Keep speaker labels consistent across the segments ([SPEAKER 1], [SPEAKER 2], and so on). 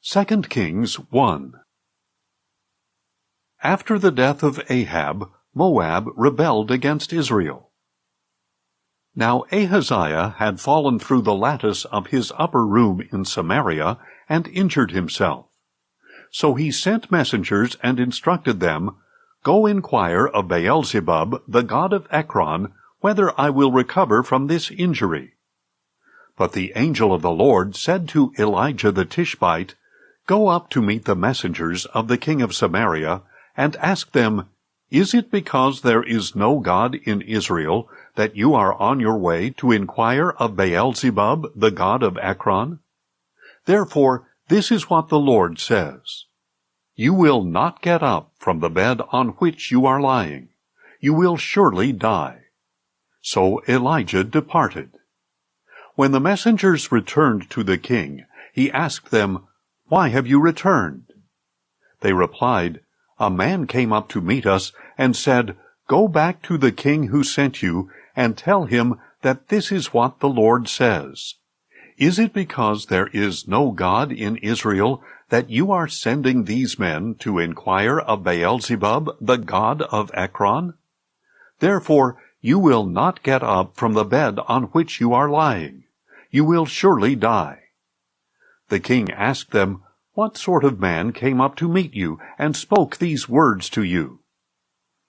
[SPEAKER 1] 2 Kings 1. After the death of Ahab, Moab rebelled against Israel. Now Ahaziah had fallen through the lattice of his upper room in Samaria and injured himself. So he sent messengers and instructed them, "Go inquire of Beelzebub, the god of Ekron, whether I will recover from this injury." But the angel of the Lord said to Elijah the Tishbite, "Go up to meet the messengers of the king of Samaria, and ask them, 'Is it because there is no God in Israel that you are on your way to inquire of Beelzebub, the god of Ekron? Therefore, this is what the Lord says. You will not get up from the bed on which you are lying. You will surely die.'" So Elijah departed. When the messengers returned to the king, he asked them, "Why have you returned?" They replied, "A man came up to meet us and said, 'Go back to the king who sent you and tell him that this is what the Lord says. Is it because there is no God in Israel that you are sending these men to inquire of Beelzebub, the god of Ekron? Therefore you will not get up from the bed on which you are lying. You will surely die.'" The king asked them, "What sort of man came up to meet you and spoke these words to you?"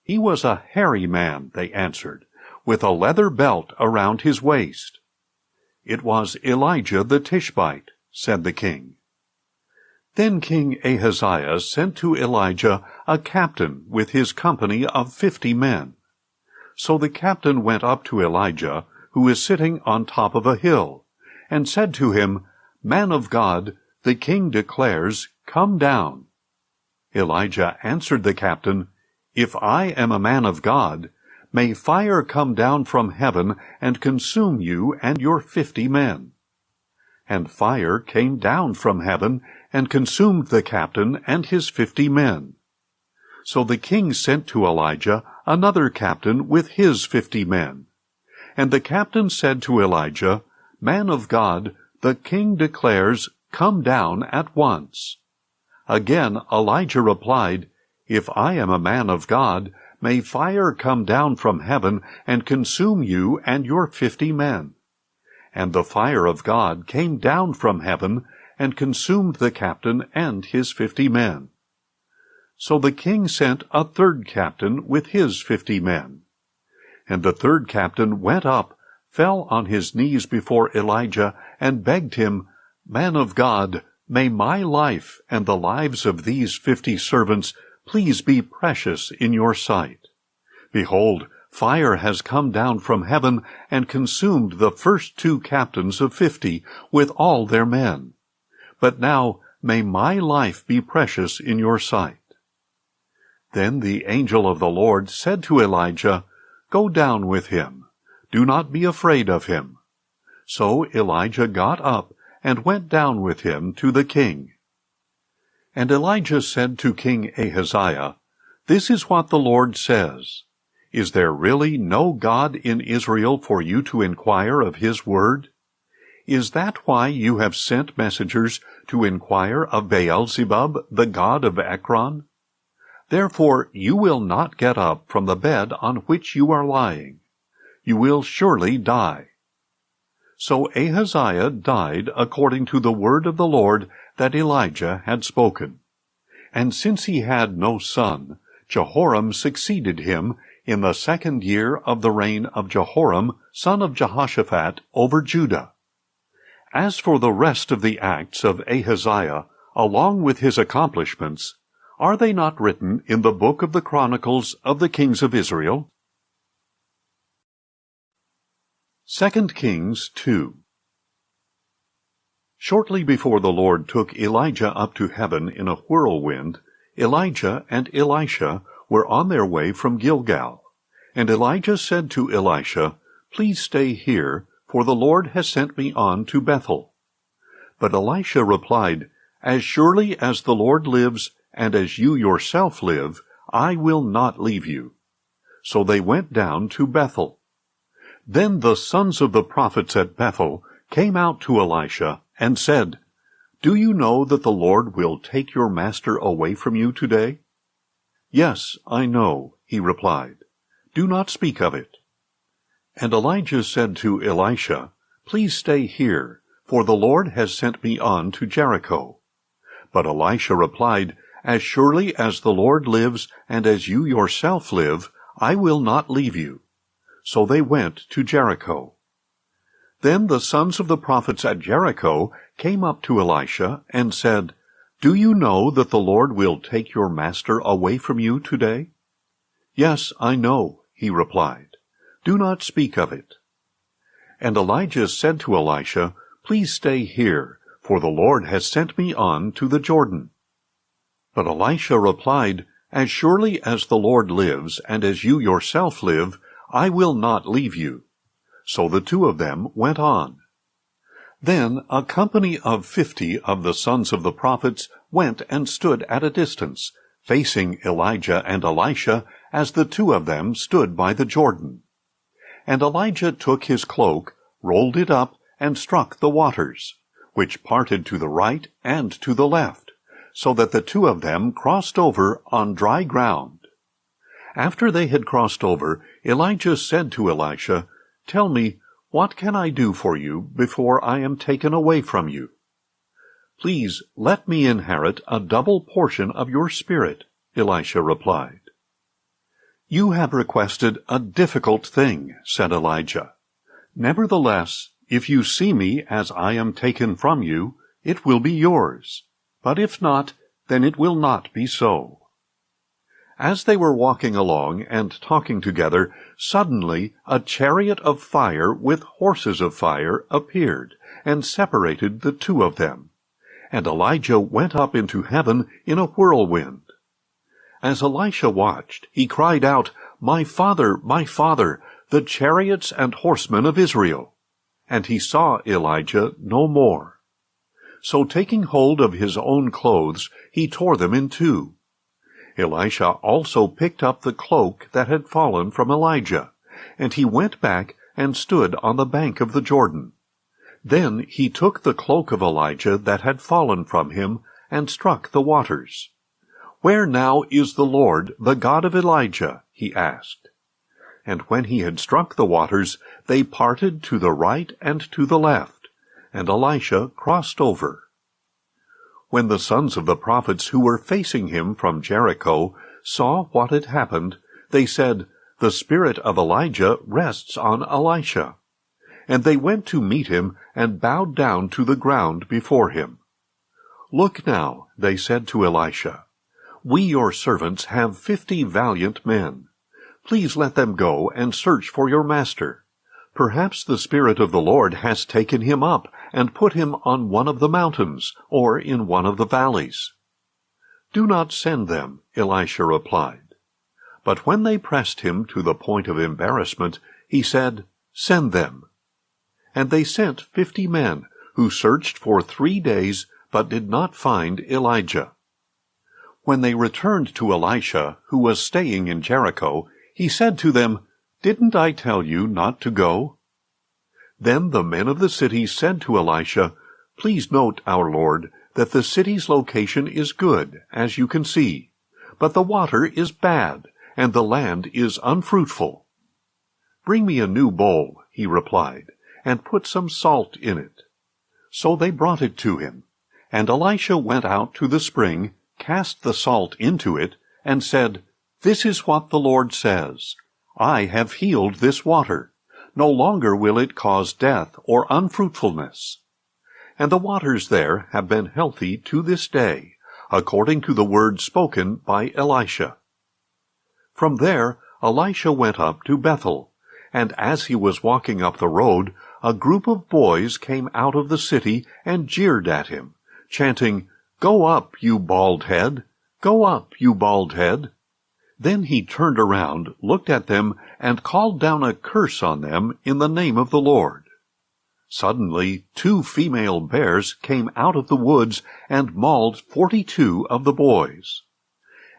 [SPEAKER 1] "He was a hairy man," they answered, "with a leather belt around his waist." "It was Elijah the Tishbite," said the king. Then King Ahaziah sent to Elijah a captain with his company of 50 men. So the captain went up to Elijah, who was sitting on top of a hill, and said to him, "Man of God, the king declares, 'Come down.'" Elijah answered the captain, "If I am a man of God, may fire come down from heaven and consume you and your 50 men." And fire came down from heaven and consumed the captain and his 50 men. So the king sent to Elijah another captain with his 50 men. And the captain said to Elijah, "Man of God, the king declares, 'Come down at once.'" Again Elijah replied, "If I am a man of God, may fire come down from heaven and consume you and your 50 men." And the fire of God came down from heaven and consumed the captain and his 50 men. So the king sent a third captain with his 50 men. And the third captain went up, fell on his knees before Elijah, and begged him, "Man of God, may my life and the lives of these 50 servants please be precious in your sight. Behold, fire has come down from heaven and consumed the first 2 captains of 50 with all their men. But now may my life be precious in your sight." Then the angel of the Lord said to Elijah, "Go down with him. Do not be afraid of him." So Elijah got up and went down with him to the king. And Elijah said to King Ahaziah, "This is what the Lord says. Is there really no God in Israel for you to inquire of his word? Is that why you have sent messengers to inquire of Beelzebub, the god of Ekron? Therefore you will not get up from the bed on which you are lying. You will surely die." So Ahaziah died according to the word of the Lord that Elijah had spoken. And since he had no son, Jehoram succeeded him in the 2nd year of the reign of Jehoram, son of Jehoshaphat, over Judah. As for the rest of the acts of Ahaziah, along with his accomplishments, are they not written in the book of the Chronicles of the Kings of Israel? 2 Kings 2. Shortly before the Lord took Elijah up to heaven in a whirlwind, Elijah and Elisha were on their way from Gilgal. And Elijah said to Elisha, "Please stay here, for the Lord has sent me on to Bethel." But Elisha replied, "As surely as the Lord lives, and as you yourself live, I will not leave you." So they went down to Bethel. Then the sons of the prophets at Bethel came out to Elisha and said, "Do you know that the Lord will take your master away from you today?" "Yes, I know," he replied. "Do not speak of it." And Elijah said to Elisha, "Please stay here, for the Lord has sent me on to Jericho." But Elisha replied, "As surely as the Lord lives, and as you yourself live, I will not leave you." So they went to Jericho. Then the sons of the prophets at Jericho came up to Elisha and said, "Do you know that the Lord will take your master away from you today?" "Yes, I know," he replied. "Do not speak of it." And Elijah said to Elisha, "Please stay here, for the Lord has sent me on to the Jordan." But Elisha replied, "As surely as the Lord lives, and as you yourself live, I will not leave you." So the two of them went on. Then a company of 50 of the sons of the prophets went and stood at a distance, facing Elijah and Elisha, as the two of them stood by the Jordan. And Elijah took his cloak, rolled it up, and struck the waters, which parted to the right and to the left, so that the two of them crossed over on dry ground. After they had crossed over, Elijah said to Elisha, "Tell me, what can I do for you before I am taken away from you?" "Please let me inherit a double portion of your spirit," Elisha replied. "You have requested a difficult thing," said Elijah. "Nevertheless, if you see me as I am taken from you, it will be yours. But if not, then it will not be so." As they were walking along and talking together, suddenly a chariot of fire with horses of fire appeared, and separated the two of them. And Elijah went up into heaven in a whirlwind. As Elisha watched, he cried out, my father, the chariots and horsemen of Israel!" And he saw Elijah no more. So taking hold of his own clothes, he tore them in two. Elisha also picked up the cloak that had fallen from Elijah, and he went back and stood on the bank of the Jordan. Then he took the cloak of Elijah that had fallen from him, and struck the waters. "Where now is the Lord, the God of Elijah?" he asked. And when he had struck the waters, they parted to the right and to the left, and Elisha crossed over. When the sons of the prophets who were facing him from Jericho saw what had happened, they said, "The spirit of Elijah rests on Elisha." And they went to meet him and bowed down to the ground before him. "Look now," they said to Elisha, "we your servants have 50 valiant men. Please let them go and search for your master. Perhaps the Spirit of the Lord has taken him up and put him on one of the mountains or in one of the valleys." "Do not send them," Elisha replied. But when they pressed him to the point of embarrassment, he said, "Send them." And they sent 50 men, who searched for 3 days, but did not find Elijah. When they returned to Elisha, who was staying in Jericho, he said to them, "Didn't I tell you not to go?" Then the men of the city said to Elisha, "Please note, our lord, that the city's location is good, as you can see, but the water is bad, and the land is unfruitful." "Bring me a new bowl," he replied, "and put some salt in it." So they brought it to him, and Elisha went out to the spring, cast the salt into it, and said, "This is what the Lord says, I have healed this water. No longer will it cause death or unfruitfulness." And the waters there have been healthy to this day, according to the word spoken by Elisha. From there Elisha went up to Bethel, and as he was walking up the road, a group of boys came out of the city and jeered at him, chanting, "Go up, you bald head! Go up, you bald head!" Then he turned around, looked at them, and called down a curse on them in the name of the Lord. Suddenly 2 female bears came out of the woods and mauled 42 of the boys.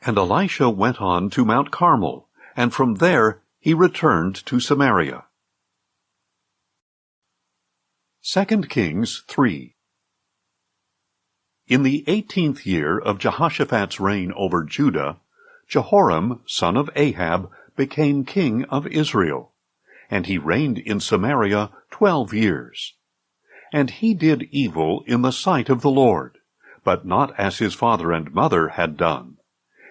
[SPEAKER 1] And Elisha went on to Mount Carmel, and from there he returned to Samaria. 2 Kings 3. In the 18th year of Jehoshaphat's reign over Judah, Jehoram, son of Ahab, became king of Israel, and he reigned in Samaria 12 years. And he did evil in the sight of the Lord, but not as his father and mother had done.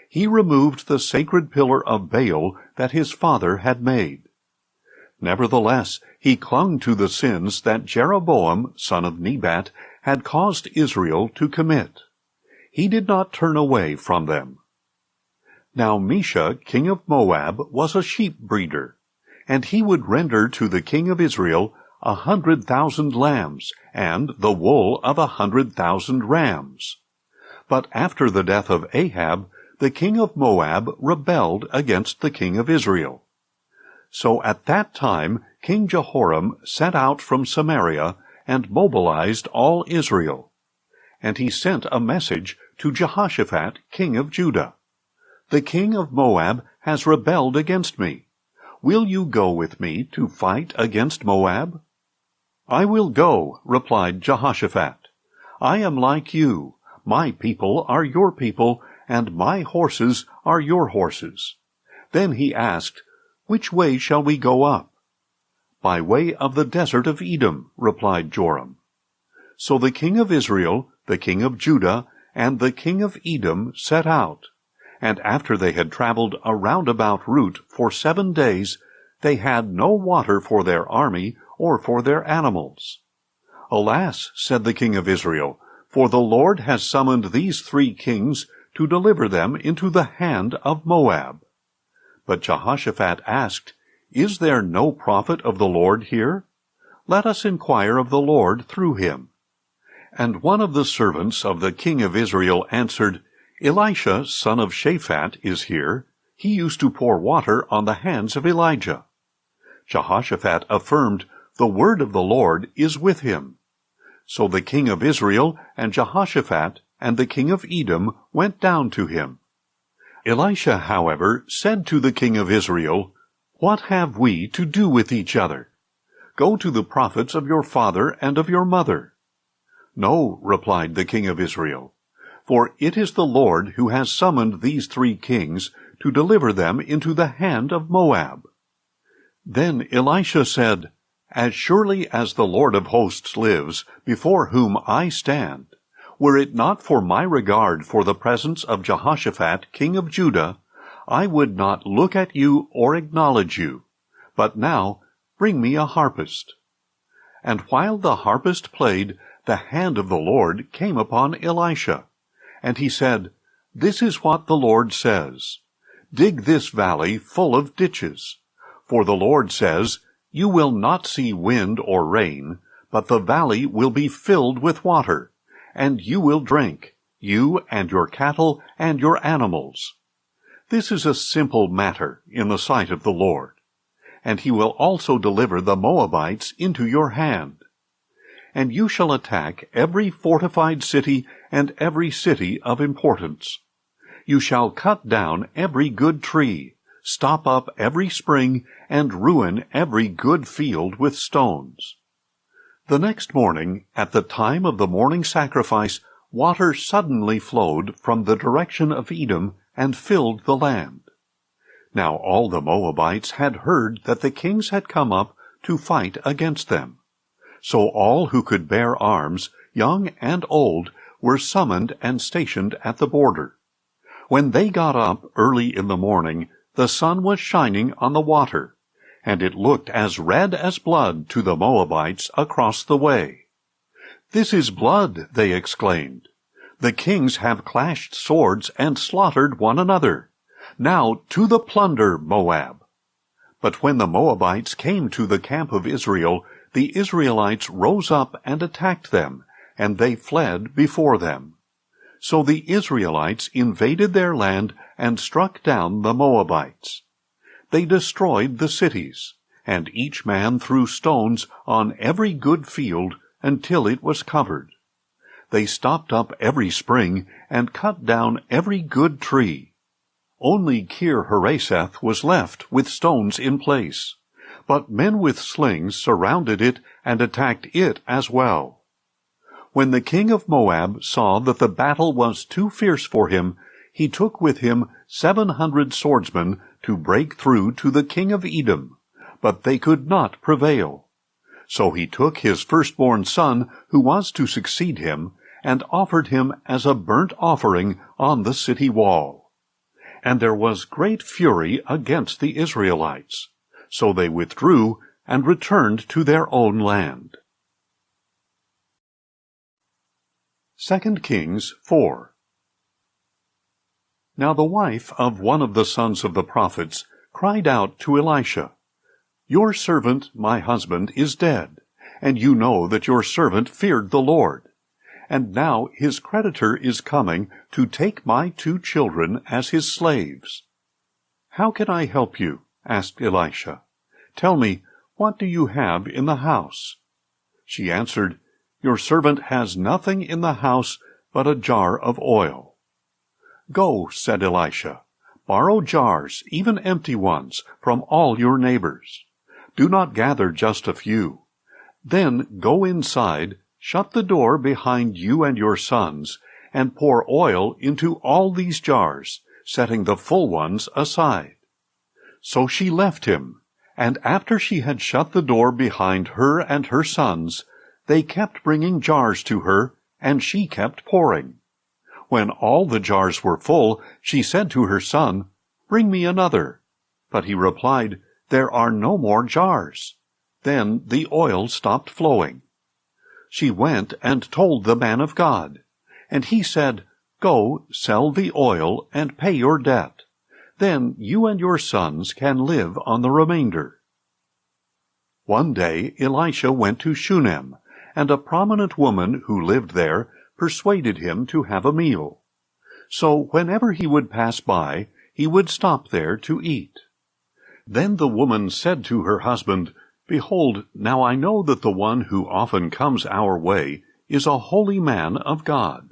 [SPEAKER 1] He removed the sacred pillar of Baal that his father had made. Nevertheless, he clung to the sins that Jeroboam, son of Nebat, had caused Israel to commit. He did not turn away from them. Now Mesha, king of Moab, was a sheep breeder, and he would render to the king of Israel 100,000 lambs, and the wool of 100,000 rams. But after the death of Ahab, the king of Moab rebelled against the king of Israel. So at that time King Jehoram set out from Samaria and mobilized all Israel. And he sent a message to Jehoshaphat, king of Judah. The king of Moab has rebelled against me. Will you go with me to fight against Moab? I will go, replied Jehoshaphat. I am like you. My people are your people, and my horses are your horses. Then he asked, Which way shall we go up? By way of the desert of Edom, replied Joram. So the king of Israel, the king of Judah, and the king of Edom set out. And after they had traveled a roundabout route for 7 days, they had no water for their army or for their animals. Alas, said the king of Israel, for the Lord has summoned these 3 kings to deliver them into the hand of Moab. But Jehoshaphat asked, Is there no prophet of the Lord here? Let us inquire of the Lord through him. And one of the servants of the king of Israel answered, Elisha, son of Shaphat, is here. He used to pour water on the hands of Elijah. Jehoshaphat affirmed, The word of the Lord is with him. So the king of Israel and Jehoshaphat and the king of Edom went down to him. Elisha, however, said to the king of Israel, What have we to do with each other? Go to the prophets of your father and of your mother. No, replied the king of Israel, for it is the Lord who has summoned these 3 kings to deliver them into the hand of Moab. Then Elisha said, As surely as the Lord of hosts lives, before whom I stand, were it not for my regard for the presence of Jehoshaphat, king of Judah, I would not look at you or acknowledge you. But now bring me a harpist. And while the harpist played, the hand of the Lord came upon Elisha. And he said, This is what the Lord says. Dig this valley full of ditches. For the Lord says, You will not see wind or rain, but the valley will be filled with water, and you will drink, you and your cattle and your animals. This is a simple matter in the sight of the Lord. And he will also deliver the Moabites into your hand. And you shall attack every fortified city and every city of importance. You shall cut down every good tree, stop up every spring, and ruin every good field with stones. The next morning, at the time of the morning sacrifice, water suddenly flowed from the direction of Edom and filled the land. Now all the Moabites had heard that the kings had come up to fight against them. So all who could bear arms, young and old, were summoned and stationed at the border. When they got up early in the morning, the sun was shining on the water, and it looked as red as blood to the Moabites across the way. This is blood, they exclaimed. The kings have clashed swords and slaughtered one another. Now to the plunder, Moab. But when the Moabites came to the camp of Israel, the Israelites rose up and attacked them, and they fled before them. So the Israelites invaded their land and struck down the Moabites. They destroyed the cities, and each man threw stones on every good field until it was covered. They stopped up every spring and cut down every good tree. Only Kir-Hareseth was left with stones in place, but men with slings surrounded it and attacked it as well. When the king of Moab saw that the battle was too fierce for him, he took with him 700 swordsmen to break through to the king of Edom, but they could not prevail. So he took his firstborn son, who was to succeed him, and offered him as a burnt offering on the city wall. And there was great fury against the Israelites. So they withdrew and returned to their own land. 2 Kings 4. Now the wife of one of the sons of the prophets cried out to Elisha, "Your servant, my husband, is dead, and you know that your servant feared the Lord. And now his creditor is coming to take my 2 children as his slaves. How can I help you?" asked Elisha. "Tell me, what do you have in the house?" She answered, "Your servant has nothing in the house but a jar of oil." "Go," said Elisha, "borrow jars, even empty ones, from all your neighbors. Do not gather just a few. Then go inside, shut the door behind you and your sons, and pour oil into all these jars, setting the full ones aside." So she left him, and after she had shut the door behind her and her sons, they kept bringing jars to her, and she kept pouring. When all the jars were full, she said to her son, "Bring me another." But he replied, "There are no more jars." Then the oil stopped flowing. She went and told the man of God, and he said, "Go, sell the oil and pay your debt. Then you and your sons can live on the remainder." One day Elisha went to Shunem, and a prominent woman who lived there persuaded him to have a meal. So whenever he would pass by, he would stop there to eat. Then the woman said to her husband, "Behold, now I know that the one who often comes our way is a holy man of God.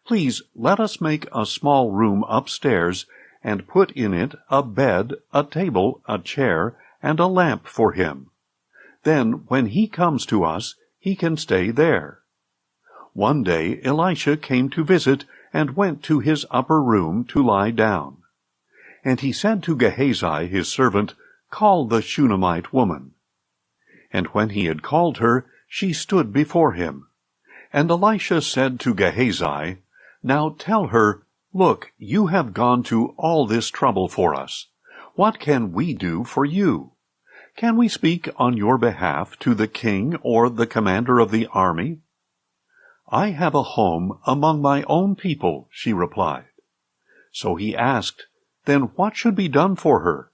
[SPEAKER 1] Please let us make a small room upstairs and put in it a bed, a table, a chair, and a lamp for him. Then when he comes to us, he can stay there." One day Elisha came to visit and went to his upper room to lie down. And he said to Gehazi his servant, "Call the Shunammite woman." And when he had called her, she stood before him. And Elisha said to Gehazi, "Now tell her, Look, you have gone to all this trouble for us. What can we do for you? Can we speak on your behalf to the king or the commander of the army?" "I have a home among my own people," she replied. So he asked, "Then what should be done for her?"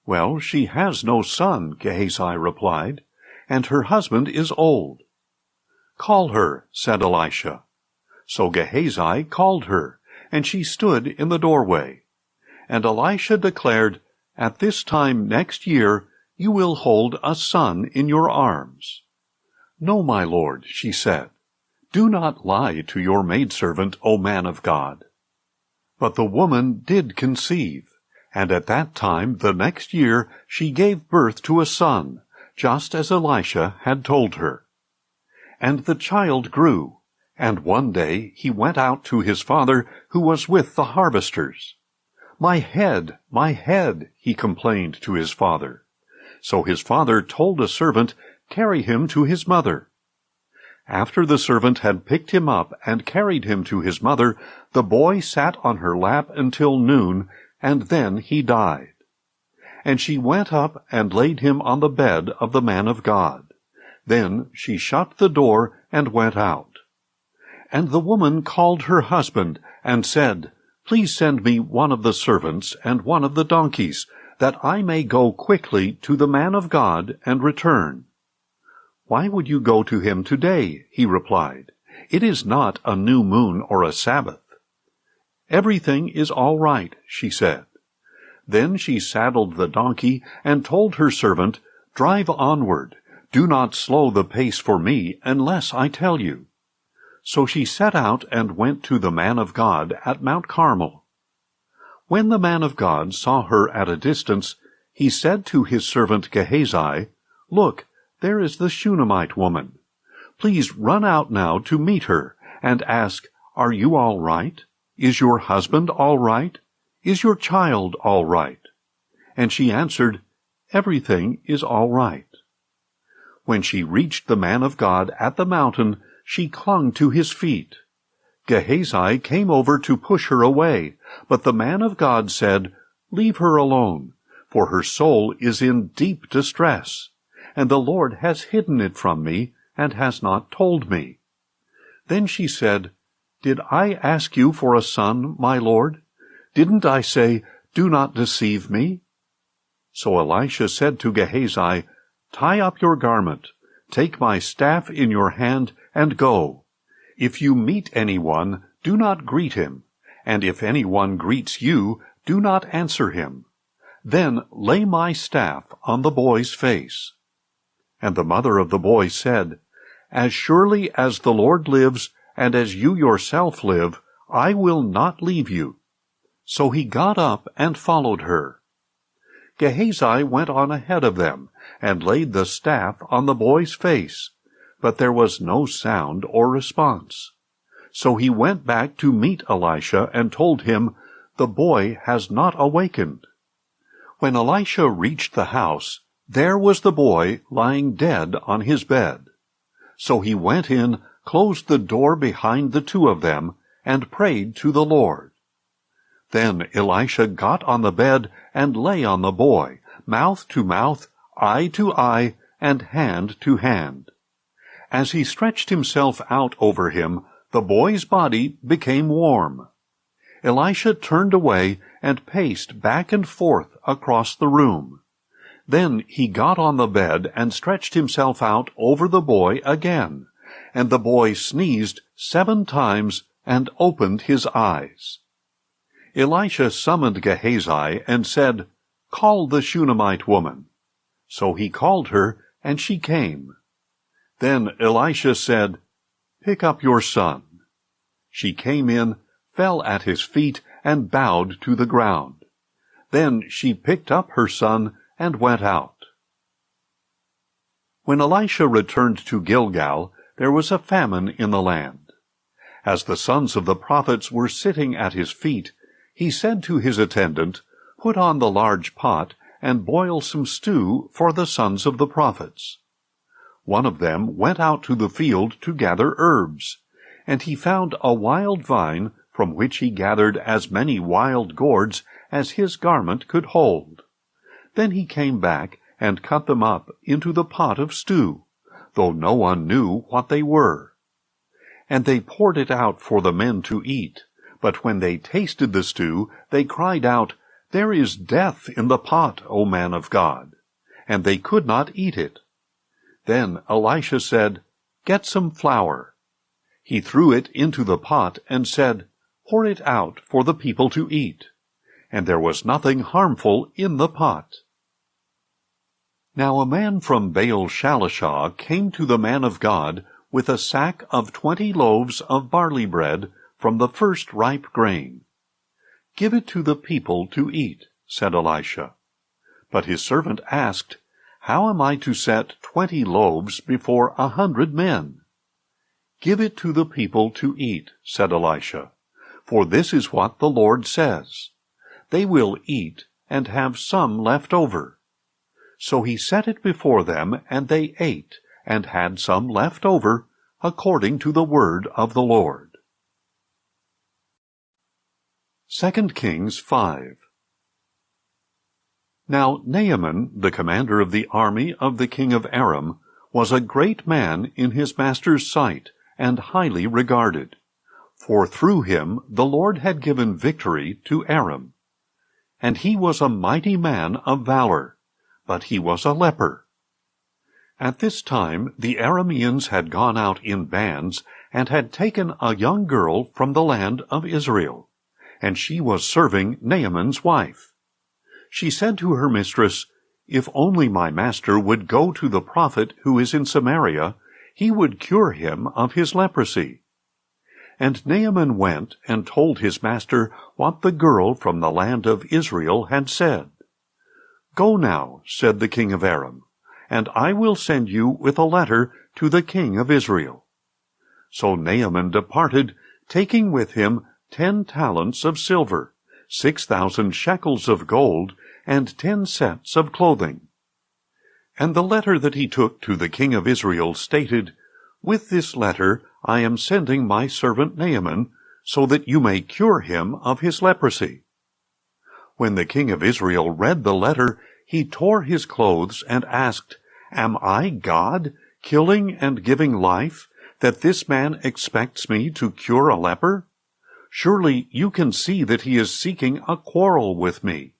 [SPEAKER 1] "Well, she has no son," Gehazi replied, "and her husband is old." "Call her," said Elisha. So Gehazi called her, and she stood in the doorway. And Elisha declared, "At this time next year you will hold a son in your arms." "No, my lord," she said. "Do not lie to your maidservant, O man of God." But the woman did conceive, and at that time the next year she gave birth to a son, just as Elisha had told her. And the child grew, and one day he went out to his father, who was with the harvesters. My head," he complained to his father. So his father told a servant, "Carry him to his mother." After the servant had picked him up and carried him to his mother, the boy sat on her lap until noon, and then he died. And she went up and laid him on the bed of the man of God. Then she shut the door and went out. And the woman called her husband and said, "Please send me one of the servants and one of the donkeys, that I may go quickly to the man of God and return." "Why would you go to him today?" he replied. "It is not a new moon or a Sabbath." "Everything is all right," she said. Then she saddled the donkey and told her servant, "Drive onward. Do not slow the pace for me unless I tell you." So she set out and went to the man of God at Mount Carmel. When the man of God saw her at a distance, he said to his servant Gehazi, "Look, there is the Shunammite woman. Please run out now to meet her, and ask, 'Are you all right? Is your husband all right? Is your child all right?' And she answered, 'Everything is all right.' When she reached the man of God at the mountain, she clung to his feet. Gehazi came over to push her away, but the man of God said, 'Leave her alone, for her soul is in deep distress, and the Lord has hidden it from me, and has not told me.' Then she said, 'Did I ask you for a son, my Lord? Didn't I say, "Do not deceive me"?' So Elisha said to Gehazi, 'Tie up your garment, take my staff in your hand, and go. If you meet anyone, do not greet him, and if anyone greets you, do not answer him. Then lay my staff on the boy's face.' And the mother of the boy said, 'As surely as the Lord lives, and as you yourself live, I will not leave you.' So he got up and followed her. Gehazi went on ahead of them, and laid the staff on the boy's face, but there was no sound or response. So he went back to meet Elisha and told him, 'The boy has not awakened.' When Elisha reached the house, there was the boy lying dead on his bed. So he went in, closed the door behind the two of them, and prayed to the Lord. Then Elisha got on the bed and lay on the boy, mouth to mouth, eye to eye, and hand to hand. As he stretched himself out over him, the boy's body became warm. Elisha turned away and paced back and forth across the room. Then he got on the bed and stretched himself out over the boy again, and the boy sneezed 7 times and opened his eyes. Elisha summoned Gehazi and said, 'Call the Shunammite woman.' So he called her, and she came. Then Elisha said, 'Pick up your son.' She came in, fell at his feet, and bowed to the ground. Then she picked up her son and went out. When Elisha returned to Gilgal, there was a famine in the land. As the sons of the prophets were sitting at his feet, he said to his attendant, 'Put on the large pot, and boil some stew for the sons of the prophets.' One of them went out to the field to gather herbs, and he found a wild vine, from which he gathered as many wild gourds as his garment could hold. Then he came back and cut them up into the pot of stew, though no one knew what they were. And they poured it out for the men to eat. But when they tasted the stew, they cried out, 'There is death in the pot, O man of God!' And they could not eat it. Then Elisha said, 'Get some flour.' He threw it into the pot and said, 'Pour it out for the people to eat.' And there was nothing harmful in the pot. Now a man from Baal-Shalishah came to the man of God with a sack of 20 loaves of barley bread from the first ripe grain. 'Give it to the people to eat,' said Elisha. But his servant asked, 'How am I to set 20 loaves before 100 men?' 'Give it to the people to eat,' said Elisha, 'for this is what the Lord says. They will eat and have some left over.' So he set it before them, and they ate, and had some left over, according to the word of the Lord. 2 Kings 5. Now Naaman, the commander of the army of the king of Aram, was a great man in his master's sight, and highly regarded. For through him the Lord had given victory to Aram. And he was a mighty man of valor, but he was a leper. At this time the Arameans had gone out in bands, and had taken a young girl from the land of Israel, and she was serving Naaman's wife. She said to her mistress, "If only my master would go to the prophet who is in Samaria, he would cure him of his leprosy." And Naaman went and told his master what the girl from the land of Israel had said. "Go now," said the king of Aram, and I will send you with a letter to the king of Israel." So Naaman departed, taking with him 10 talents of silver, 6,000 shekels of gold, and 10 sets of clothing. And the letter that he took to the king of Israel stated, "With this letter I am sending my servant Naaman, so that you may cure him of his leprosy." When the king of Israel read the letter, he tore his clothes and asked, "Am I God, killing and giving life, that this man expects me to cure a leper? Surely you can see that he is seeking a quarrel with me."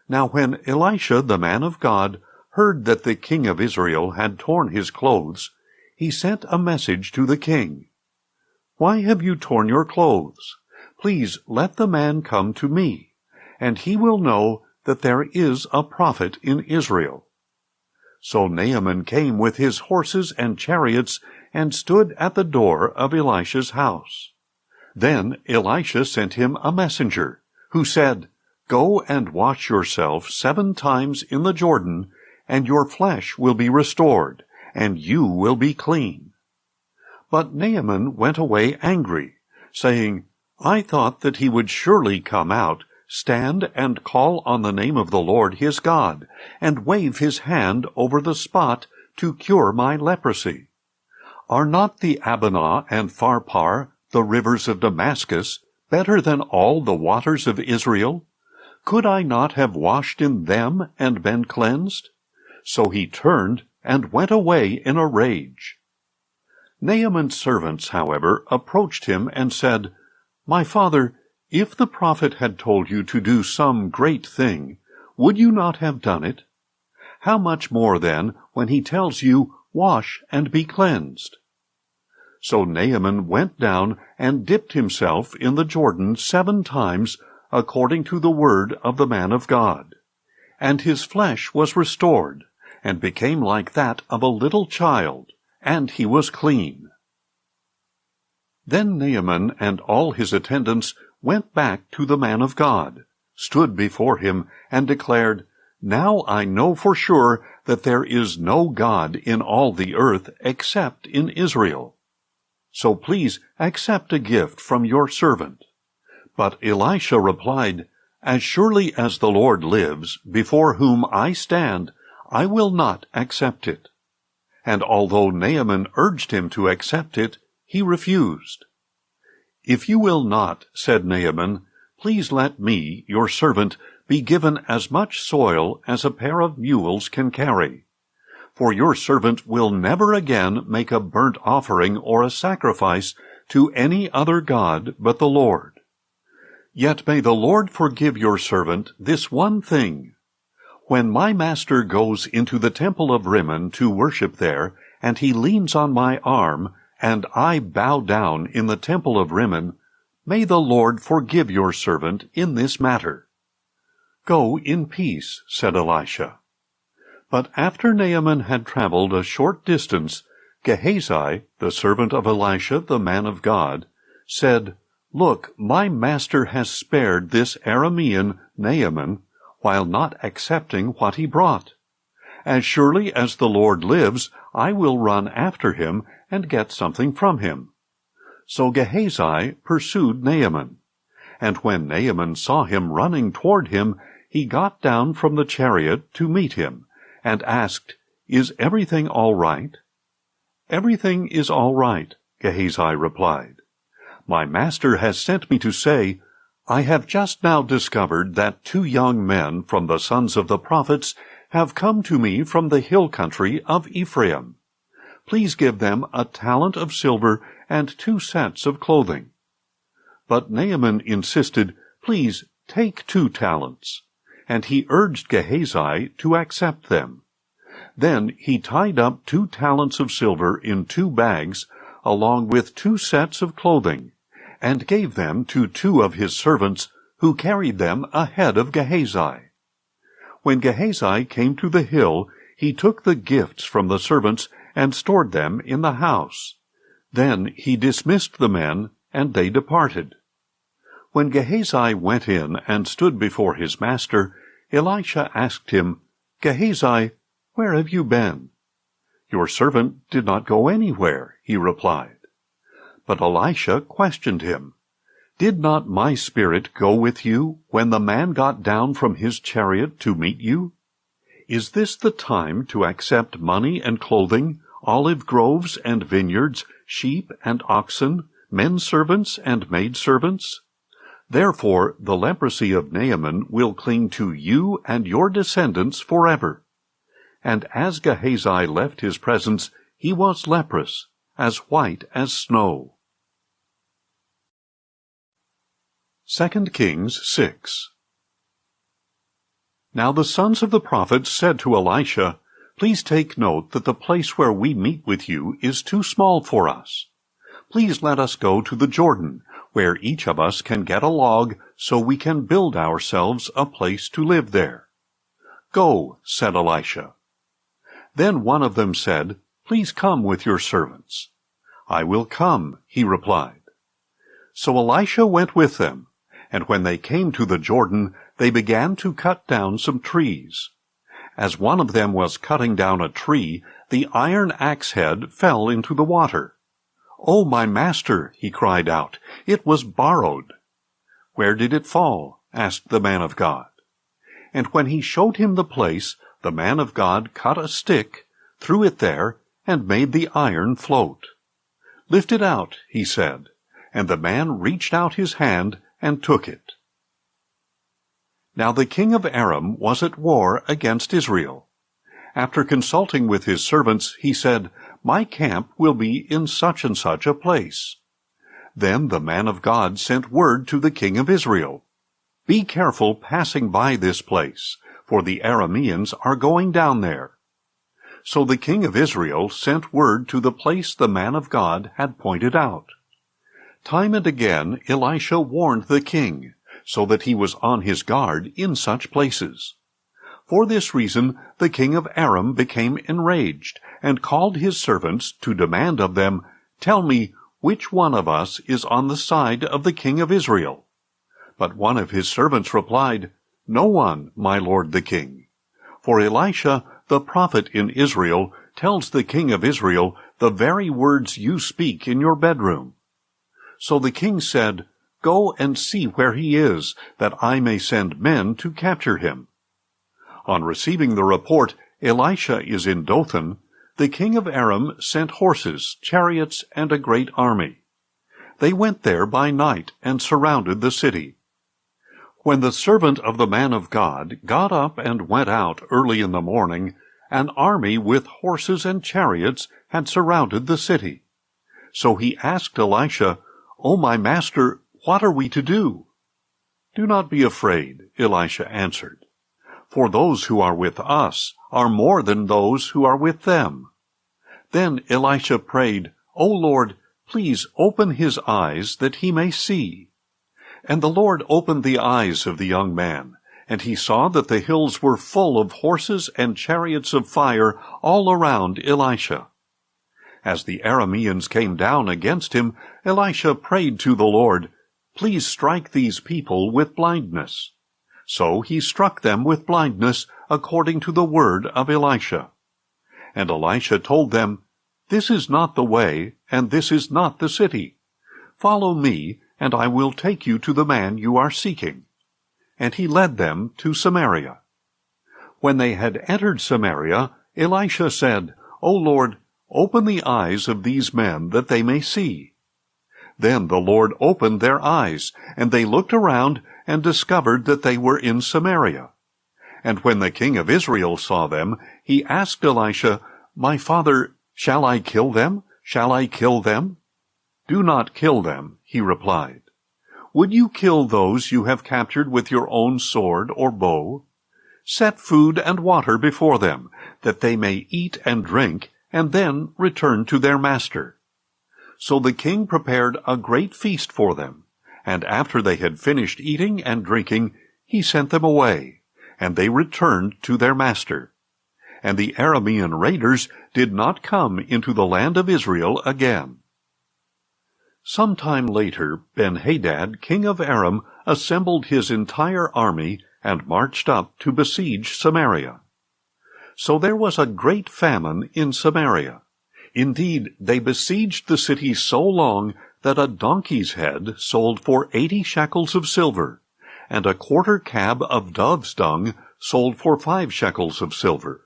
[SPEAKER 1] Now when Elisha the man of God heard that the king of Israel had torn his clothes, he sent a message to the king. "Why have you torn your clothes? Please let the man come to me, and he will know that there is a prophet in Israel." So Naaman came with his horses and chariots and stood at the door of Elisha's house. Then Elisha sent him a messenger, who said, "Go and wash yourself 7 times in the Jordan, and your flesh will be restored, and you will be clean." But Naaman went away angry, saying, "I thought that he would surely come out, stand and call on the name of the Lord his God, and wave his hand over the spot to cure my leprosy. Are not the Abana and Pharpar, the rivers of Damascus, better than all the waters of Israel? Could I not have washed in them and been cleansed?" So he turned and went away in a rage. Naaman's servants, however, approached him and said, "My father, if the prophet had told you to do some great thing, would you not have done it? How much more then when he tells you, 'Wash and be cleansed'?" So Naaman went down and dipped himself in the Jordan 7 times, according to the word of the man of God. And his flesh was restored, and became like that of a little child, and he was clean. Then Naaman and all his attendants went back to the man of God, stood before him, and declared, "Now I know for sure that there is no God in all the earth except in Israel. So please accept a gift from your servant." But Elisha replied, "As surely as the Lord lives, before whom I stand, I will not accept it." And although Naaman urged him to accept it, he refused. "If you will not," said Naaman, "please let me, your servant, be given as much soil as a pair of mules can carry. For your servant will never again make a burnt offering or a sacrifice to any other god but the Lord. Yet may the Lord forgive your servant this one thing. When my master goes into the temple of Rimmon to worship there, and he leans on my arm, and I bow down in the temple of Rimmon, may the Lord forgive your servant in this matter." "Go in peace," said Elisha. But after Naaman had traveled a short distance, Gehazi, the servant of Elisha the man of God, said, "Look, my master has spared this Aramean Naaman, while not accepting what he brought. As surely as the Lord lives, I will run after him and get something from him." So Gehazi pursued Naaman. And when Naaman saw him running toward him, he got down from the chariot to meet him, and asked, "Is everything all right?" "Everything is all right," Gehazi replied. "My master has sent me to say, I have just now discovered that 2 young men from the sons of the prophets have come to me from the hill country of Ephraim. Please give them a talent of silver and 2 sets of clothing." But Naaman insisted, "Please take 2 talents. And he urged Gehazi to accept them. Then he tied up 2 talents of silver in 2 bags, along with 2 sets of clothing, and gave them to 2 of his servants, who carried them ahead of Gehazi. When Gehazi came to the hill, he took the gifts from the servants and stored them in the house. Then he dismissed the men, and they departed. When Gehazi went in and stood before his master, Elisha asked him, "Gehazi, "Where have you been?" "Your servant did not go anywhere," he replied. But Elisha questioned him. "Did not my spirit go with you when the man got down from his chariot to meet you? Is this the time to accept money and clothing, olive groves and vineyards, sheep and oxen, men servants and maidservants? Therefore the leprosy of Naaman will cling to you and your descendants forever." And as Gehazi left his presence, he was leprous, as white as snow. 2 Kings 6. Now the sons of the prophets said to Elisha, "Please take note that the place where we meet with you is too small for us. Please let us go to the Jordan, where each of us can get a log so we can build ourselves a place to live there." "Go," said Elisha. Then one of them said, "Please come with your servants." "I will come," he replied. So Elisha went with them, and when they came to the Jordan, they began to cut down some trees. As one of them was cutting down a tree, the iron axe head fell into the water. "Oh, my master," he cried out, "it was borrowed." "Where did it fall?" asked the man of God. And when he showed him the place, the man of God cut a stick, threw it there, and made the iron float. "Lift it out," he said, and the man reached out his hand and took it. Now the king of Aram was at war against Israel. After consulting with his servants, he said, "My camp will be in such and such a place." Then the man of God sent word to the king of Israel, "Be careful passing by this place, for the Arameans are going down there." So the king of Israel sent word to the place the man of God had pointed out. Time and again Elisha warned the king, so that he was on his guard in such places. For this reason the king of Aram became enraged, and called his servants to demand of them, "Tell me, which one of us is on the side of the king of Israel?" But one of his servants replied, "No one, my lord the king. For Elisha, the prophet in Israel, tells the king of Israel the very words you speak in your bedroom." So the king said, "Go and see where he is, that I may send men to capture him." On receiving the report, "Elisha is in Dothan," the king of Aram sent horses, chariots, and a great army. They went there by night and surrounded the city. When the servant of the man of God got up and went out early in the morning, an army with horses and chariots had surrounded the city. So he asked Elisha, "Oh, my master, what are we to do?" "Do not be afraid," Elisha answered, "for those who are with us are more than those who are with them." Then Elisha prayed, "O Lord, please open his eyes that he may see." And the Lord opened the eyes of the young man, and he saw that the hills were full of horses and chariots of fire all around Elisha. As the Arameans came down against him, Elisha prayed to the Lord, "Please strike these people with blindness." So he struck them with blindness, according to the word of Elisha. And Elisha told them, "This is not the way, and this is not the city. Follow me, and I will take you to the man you are seeking." And he led them to Samaria. When they had entered Samaria, Elisha said, "O Lord, open the eyes of these men, that they may see." Then the Lord opened their eyes, and they looked around and discovered that they were in Samaria. And when the king of Israel saw them, he asked Elisha, "My father, shall I kill them? Shall I kill them?" "Do not kill them," he replied. "Would you kill those you have captured with your own sword or bow? Set food and water before them, that they may eat and drink, and then return to their master." So the king prepared a great feast for them, and after they had finished eating and drinking, he sent them away, and they returned to their master. And the Aramean raiders did not come into the land of Israel again. Some time later, Ben-Hadad, king of Aram, assembled his entire army and marched up to besiege Samaria. So there was a great famine in Samaria. Indeed, they besieged the city so long that a donkey's head sold for 80 shekels of silver, and a quarter cab of dove's dung sold for 5 shekels of silver.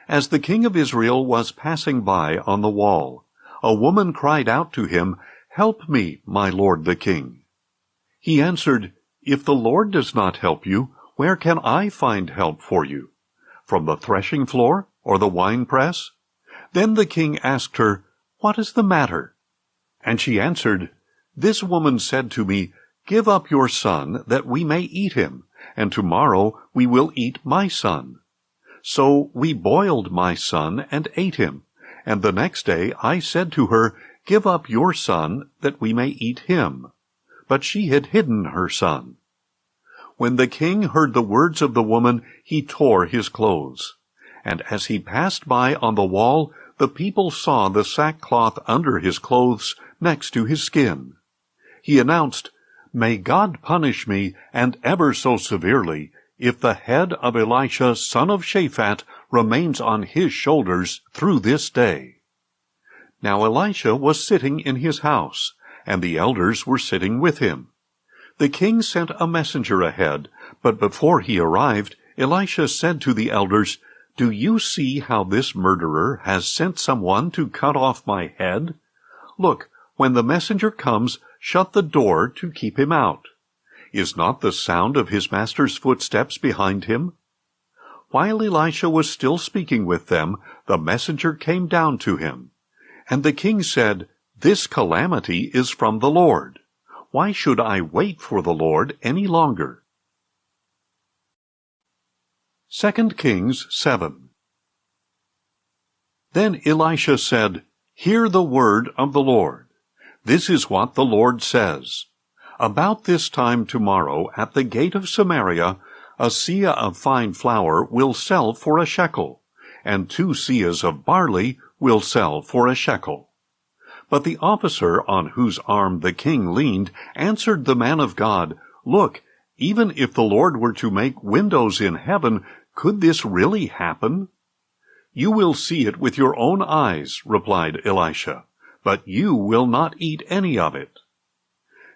[SPEAKER 1] As the king of Israel was passing by on the wall, a woman cried out to him, "Help me, my lord the king." He answered, "If the Lord does not help you, where can I find help for you? From the threshing floor or the winepress?" Then the king asked her, "What is the matter?" And she answered, "This woman said to me, 'Give up your son, that we may eat him, and tomorrow we will eat my son.' So we boiled my son and ate him, and the next day I said to her, 'Give up your son, that we may eat him.' But she had hidden her son." When the king heard the words of the woman, he tore his clothes. And as he passed by on the wall, the people saw the sackcloth under his clothes next to his skin. He announced, "May God punish me, and ever so severely, if the head of Elisha son of Shaphat remains on his shoulders through this day." Now Elisha was sitting in his house, and the elders were sitting with him. The king sent a messenger ahead, but before he arrived, Elisha said to the elders, "Do you see how this murderer has sent someone to cut off my head? Look, when the messenger comes, shut the door to keep him out. Is not the sound of his master's footsteps behind him?" While Elisha was still speaking with them, the messenger came down to him. And the king said, "This calamity is from the Lord. Why should I wait for the Lord any longer?" 2 Kings 7. Then Elisha said, "Hear the word of the Lord. This is what the Lord says. About this time tomorrow, at the gate of Samaria, a seah of fine flour will sell for a shekel, and 2 seahs of barley will sell for a shekel." But the officer on whose arm the king leaned answered the man of God, "Look, even if the Lord were to make windows in heaven, could this really happen?" "You will see it with your own eyes," replied Elisha, "but you will not eat any of it."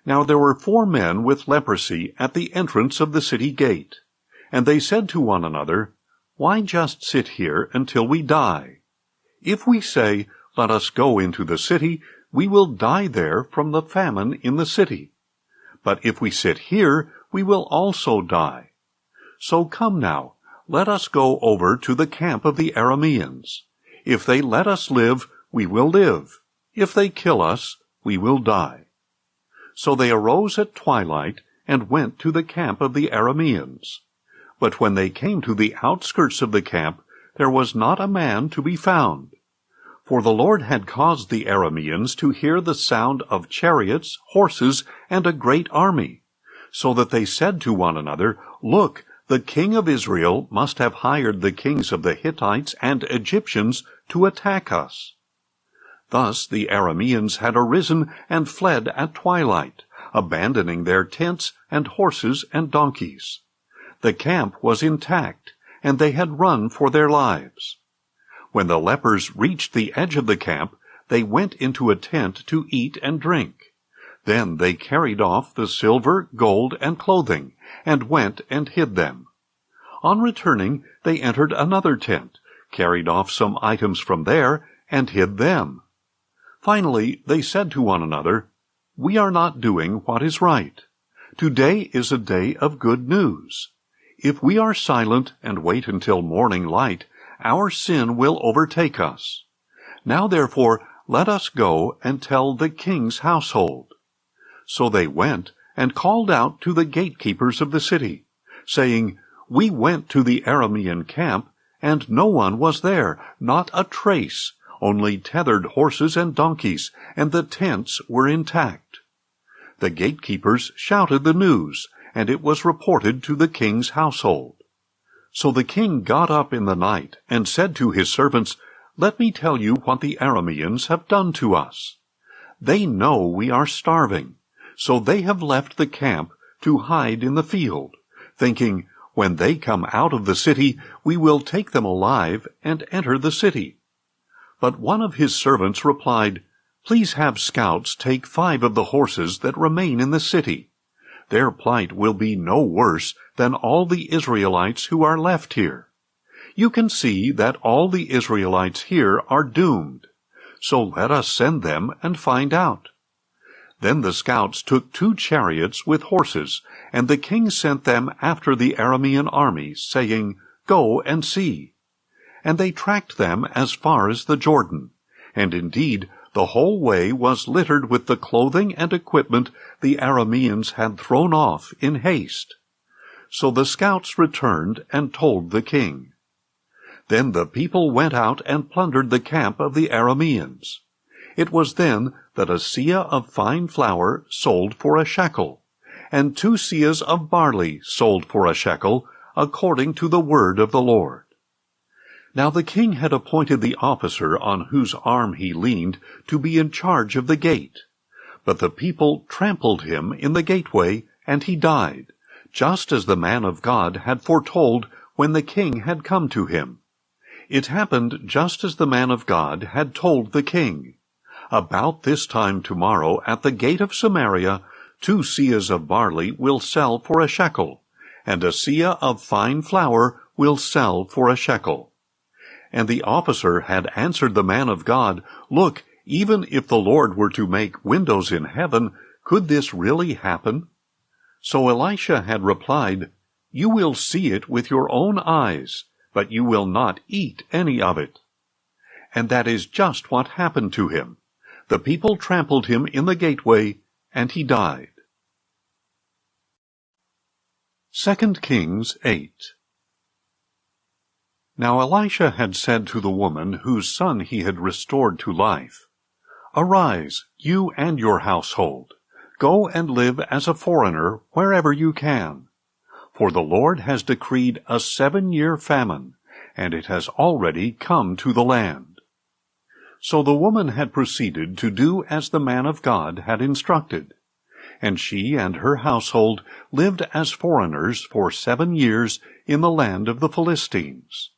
[SPEAKER 1] Now there were 4 men with leprosy at the entrance of the city gate, and they said to one another, "Why just sit here until we die? If we say, 'Let us go into the city,' we will die there from the famine in the city. But if we sit here, we will also die. So come now, let us go over to the camp of the Arameans. If they let us live, we will live. If they kill us, we will die." So they arose at twilight and went to the camp of the Arameans. But when they came to the outskirts of the camp, there was not a man to be found. For the Lord had caused the Arameans to hear the sound of chariots, horses, and a great army, so that they said to one another, "Look, the king of Israel must have hired the kings of the Hittites and Egyptians to attack us." Thus the Arameans had arisen and fled at twilight, abandoning their tents and horses and donkeys. The camp was intact, and they had run for their lives. When the lepers reached the edge of the camp, they went into a tent to eat and drink. Then they carried off the silver, gold, and clothing, and went and hid them. On returning, they entered another tent, carried off some items from there, and hid them. Finally, they said to one another, "We are not doing what is right. Today is a day of good news. If we are silent and wait until morning light, our sin will overtake us. Now therefore, let us go and tell the king's household." So they went and called out to the gatekeepers of the city, saying, "We went to the Aramean camp, and no one was there, not a trace, only tethered horses and donkeys, and the tents were intact." The gatekeepers shouted the news, and it was reported to the king's household. So the king got up in the night and said to his servants, "Let me tell you what the Arameans have done to us. They know we are starving, so they have left the camp to hide in the field, thinking, When they come out of the city, we will take them alive and enter the city." But one of his servants replied, "Please have scouts take 5 of the horses that remain in the city. Their plight will be no worse than all the Israelites who are left here. You can see that all the Israelites here are doomed. So let us send them and find out." Then the scouts took 2 chariots with horses, and the king sent them after the Aramean army, saying, "Go and see." And they tracked them as far as the Jordan, and indeed the whole way was littered with the clothing and equipment the Arameans had thrown off in haste. So the scouts returned and told the king. Then the people went out and plundered the camp of the Arameans. It was then that a seah of fine flour sold for a shekel, and 2 seahs of barley sold for a shekel, according to the word of the Lord. Now the king had appointed the officer on whose arm he leaned to be in charge of the gate. But the people trampled him in the gateway, and he died, just as the man of God had foretold when the king had come to him. It happened just as the man of God had told the king. About this time tomorrow at the gate of Samaria 2 seahs of barley will sell for a shekel, and a seah of fine flour will sell for a shekel. And the officer had answered the man of God, "Look, even if the Lord were to make windows in heaven, could this really happen?" So Elisha had replied, "You will see it with your own eyes, but you will not eat any of it." And that is just what happened to him. The people trampled him in the gateway, and he died. 2 Kings 8. Now Elisha had said to the woman whose son he had restored to life, "Arise, you and your household. Go and live as a foreigner wherever you can. For the Lord has decreed a 7-year famine, and it has already come to the land." So the woman had proceeded to do as the man of God had instructed, and she and her household lived as foreigners for 7 years in the land of the Philistines.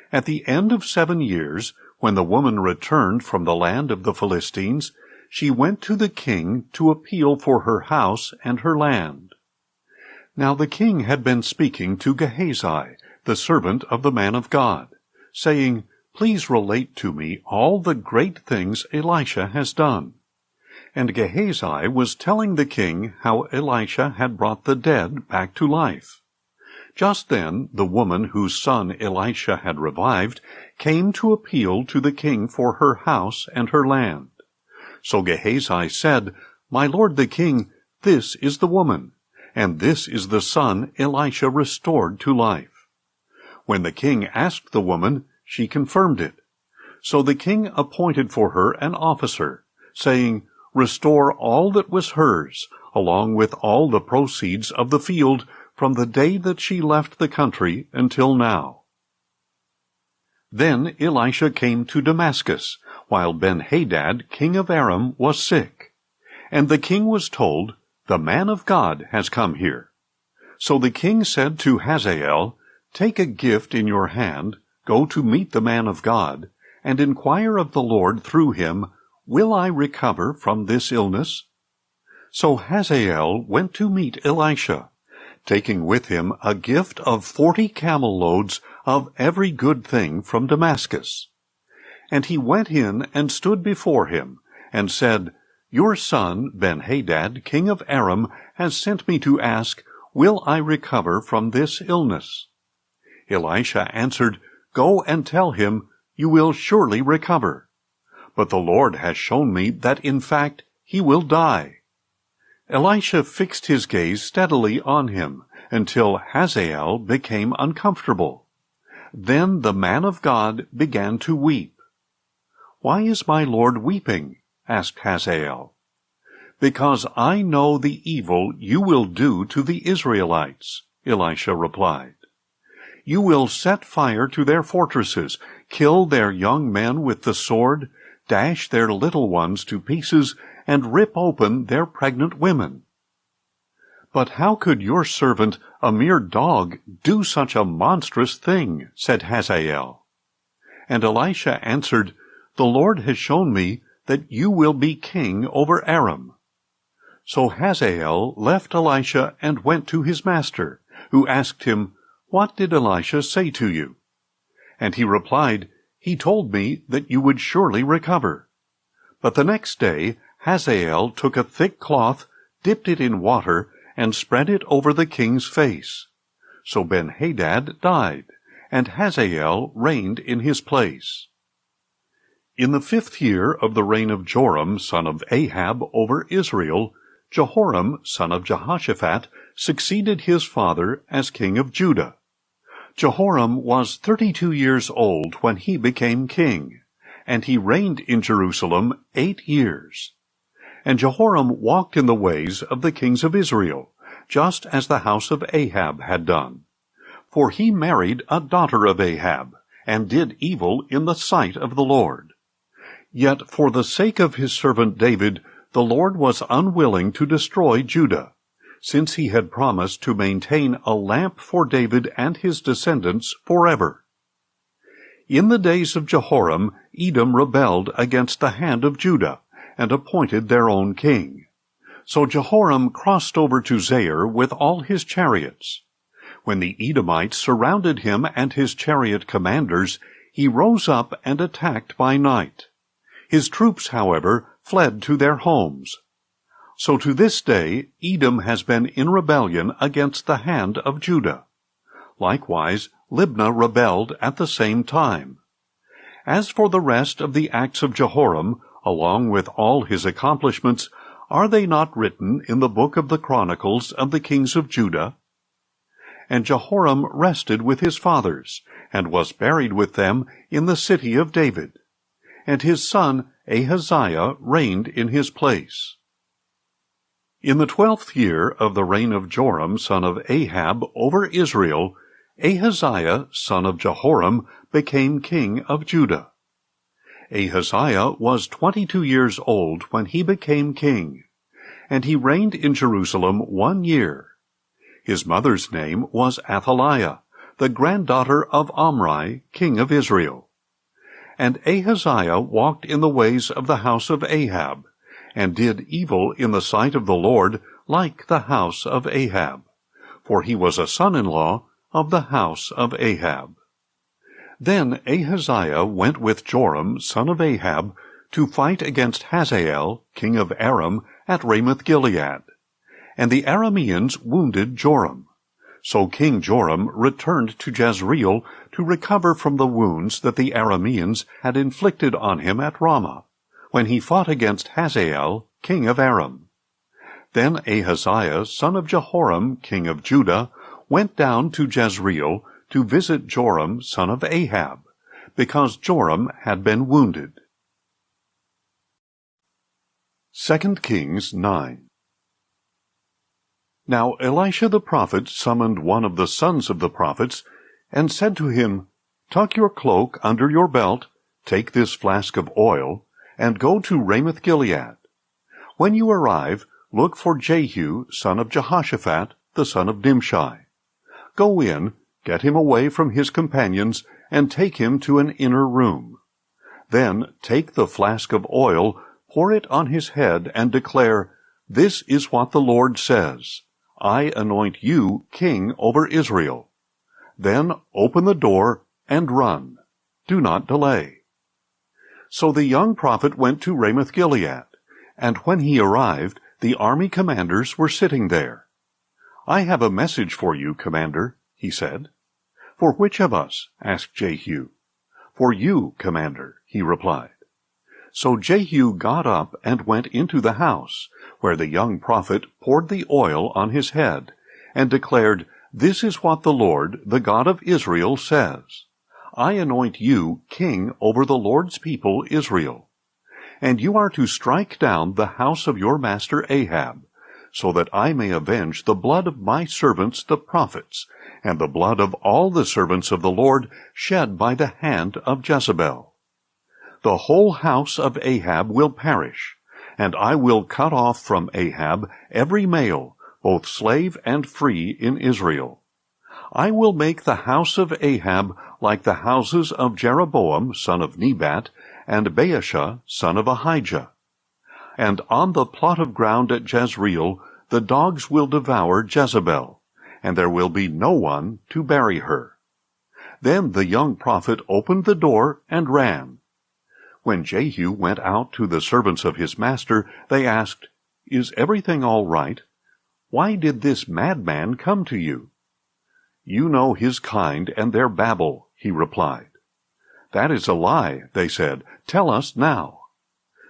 [SPEAKER 1] At the end of 7 years, when the woman returned from the land of the Philistines, she went to the king to appeal for her house and her land. Now the king had been speaking to Gehazi, the servant of the man of God, saying, "Please relate to me all the great things Elisha has done." And Gehazi was telling the king how Elisha had brought the dead back to life. Just then the woman whose son Elisha had revived came to appeal to the king for her house and her land. So Gehazi said, "My lord the king, this is the woman, and this is the son Elisha restored to life." When the king asked the woman, she confirmed it. So the king appointed for her an officer, saying, "Restore all that was hers, along with all the proceeds of the field, from the day that she left the country until now." Then Elisha came to Damascus, while Ben-Hadad, king of Aram, was sick. And the king was told, "The man of God has come here." So the king said to Hazael, "Take a gift in your hand, go to meet the man of God, and inquire of the Lord through him, 'Will I recover from this illness?'" So Hazael went to meet Elisha, taking with him a gift of 40 camel loads of every good thing from Damascus. And he went in and stood before him, and said, "Your son Ben-Hadad, king of Aram, has sent me to ask, 'Will I recover from this illness?'" Elisha answered, "Go and tell him, 'You will surely recover.' But the Lord has shown me that in fact he will die." Elisha fixed his gaze steadily on him until Hazael became uncomfortable. Then the man of God began to weep. "Why is my Lord weeping?" asked Hazael. "Because I know the evil you will do to the Israelites," Elisha replied. "You will set fire to their fortresses, kill their young men with the sword, dash their little ones to pieces, and rip open their pregnant women." "But how could your servant, a mere dog, do such a monstrous thing?" said Hazael. And Elisha answered, "The Lord has shown me that you will be king over Aram." So Hazael left Elisha and went to his master, who asked him, "What did Elisha say to you?" And he replied, "He told me that you would surely recover." But the next day Hazael took a thick cloth, dipped it in water, and spread it over the king's face. So Ben-Hadad died, and Hazael reigned in his place. In the 5th year of the reign of Joram, son of Ahab, over Israel, Jehoram, son of Jehoshaphat, succeeded his father as king of Judah. Jehoram was 32 years old when he became king, and he reigned in Jerusalem 8 years. And Jehoram walked in the ways of the kings of Israel, just as the house of Ahab had done. For he married a daughter of Ahab, and did evil in the sight of the Lord. Yet for the sake of his servant David, the Lord was unwilling to destroy Judah, since he had promised to maintain a lamp for David and his descendants forever. In the days of Jehoram, Edom rebelled against the hand of Judah, and appointed their own king. So Jehoram crossed over to Zair with all his chariots. When the Edomites surrounded him and his chariot commanders, he rose up and attacked by night. His troops, however, fled to their homes. So to this day Edom has been in rebellion against the hand of Judah. Likewise Libnah rebelled at the same time. As for the rest of the acts of Jehoram, along with all his accomplishments, are they not written in the book of the Chronicles of the kings of Judah? And Jehoram rested with his fathers, and was buried with them in the city of David. And his son Ahaziah reigned in his place. In the 12th year of the reign of Joram, son of Ahab, over Israel, Ahaziah, son of Jehoram, became king of Judah. Ahaziah was 22 years old when he became king, and he reigned in Jerusalem 1 year. His mother's name was Athaliah, the granddaughter of Omri, king of Israel. And Ahaziah walked in the ways of the house of Ahab, and did evil in the sight of the Lord, like the house of Ahab, for he was a son-in-law of the house of Ahab. Then Ahaziah went with Joram, son of Ahab, to fight against Hazael, king of Aram, at Ramoth-Gilead. And the Arameans wounded Joram. So King Joram returned to Jezreel to recover from the wounds that the Arameans had inflicted on him at Ramah, when he fought against Hazael, king of Aram. Then Ahaziah, son of Jehoram, king of Judah, went down to Jezreel to visit Joram, son of Ahab, because Joram had been wounded. 2 Kings 9. Now Elisha the prophet summoned one of the sons of the prophets, and said to him, "Tuck your cloak under your belt, take this flask of oil, and go to Ramoth-Gilead. When you arrive, look for Jehu, son of Jehoshaphat, the son of Nimshi. Go in, get him away from his companions, and take him to an inner room. Then take the flask of oil, pour it on his head, and declare, 'This is what the Lord says. I anoint you king over Israel.' Then open the door and run. Do not delay." So the young prophet went to Ramoth-Gilead, and when he arrived, the army commanders were sitting there. "I have a message for you, commander," he said. "For which of us?" asked Jehu. "For you, commander," he replied. So Jehu got up and went into the house, where the young prophet poured the oil on his head, and declared, "This is what the Lord, the God of Israel, says. I anoint you king over the Lord's people Israel. And you are to strike down the house of your master Ahab, so that I may avenge the blood of my servants the prophets, and the blood of all the servants of the Lord shed by the hand of Jezebel. The whole house of Ahab will perish, and I will cut off from Ahab every male, both slave and free in Israel. I will make the house of Ahab like the houses of Jeroboam son of Nebat, and Baasha son of Ahijah. And on the plot of ground at Jezreel the dogs will devour Jezebel, and there will be no one to bury her. Then the young prophet opened the door and ran. When Jehu went out to the servants of his master, they asked, "Is everything all right? Why did this madman come to you?" "You know his kind and their babble," he replied. "That is a lie," they said. "Tell us now."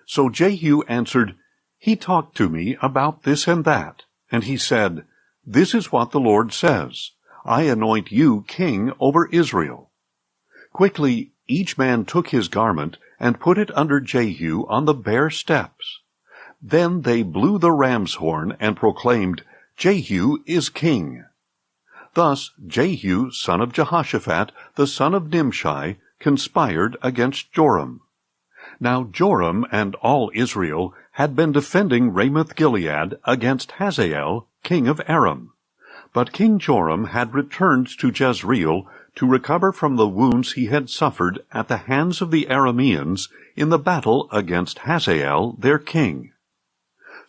[SPEAKER 1] So Jehu answered, "He talked to me about this and that, and he said, 'This is what the Lord says, I anoint you king over Israel.'" Quickly each man took his garment and put it under Jehu on the bare steps. Then they blew the ram's horn and proclaimed, "Jehu is king." Thus Jehu, son of Jehoshaphat, the son of Nimshi, conspired against Joram. Now Joram and all Israel had been defending Ramoth-Gilead against Hazael, king of Aram. But King Joram had returned to Jezreel to recover from the wounds he had suffered at the hands of the Arameans in the battle against Hazael, their king.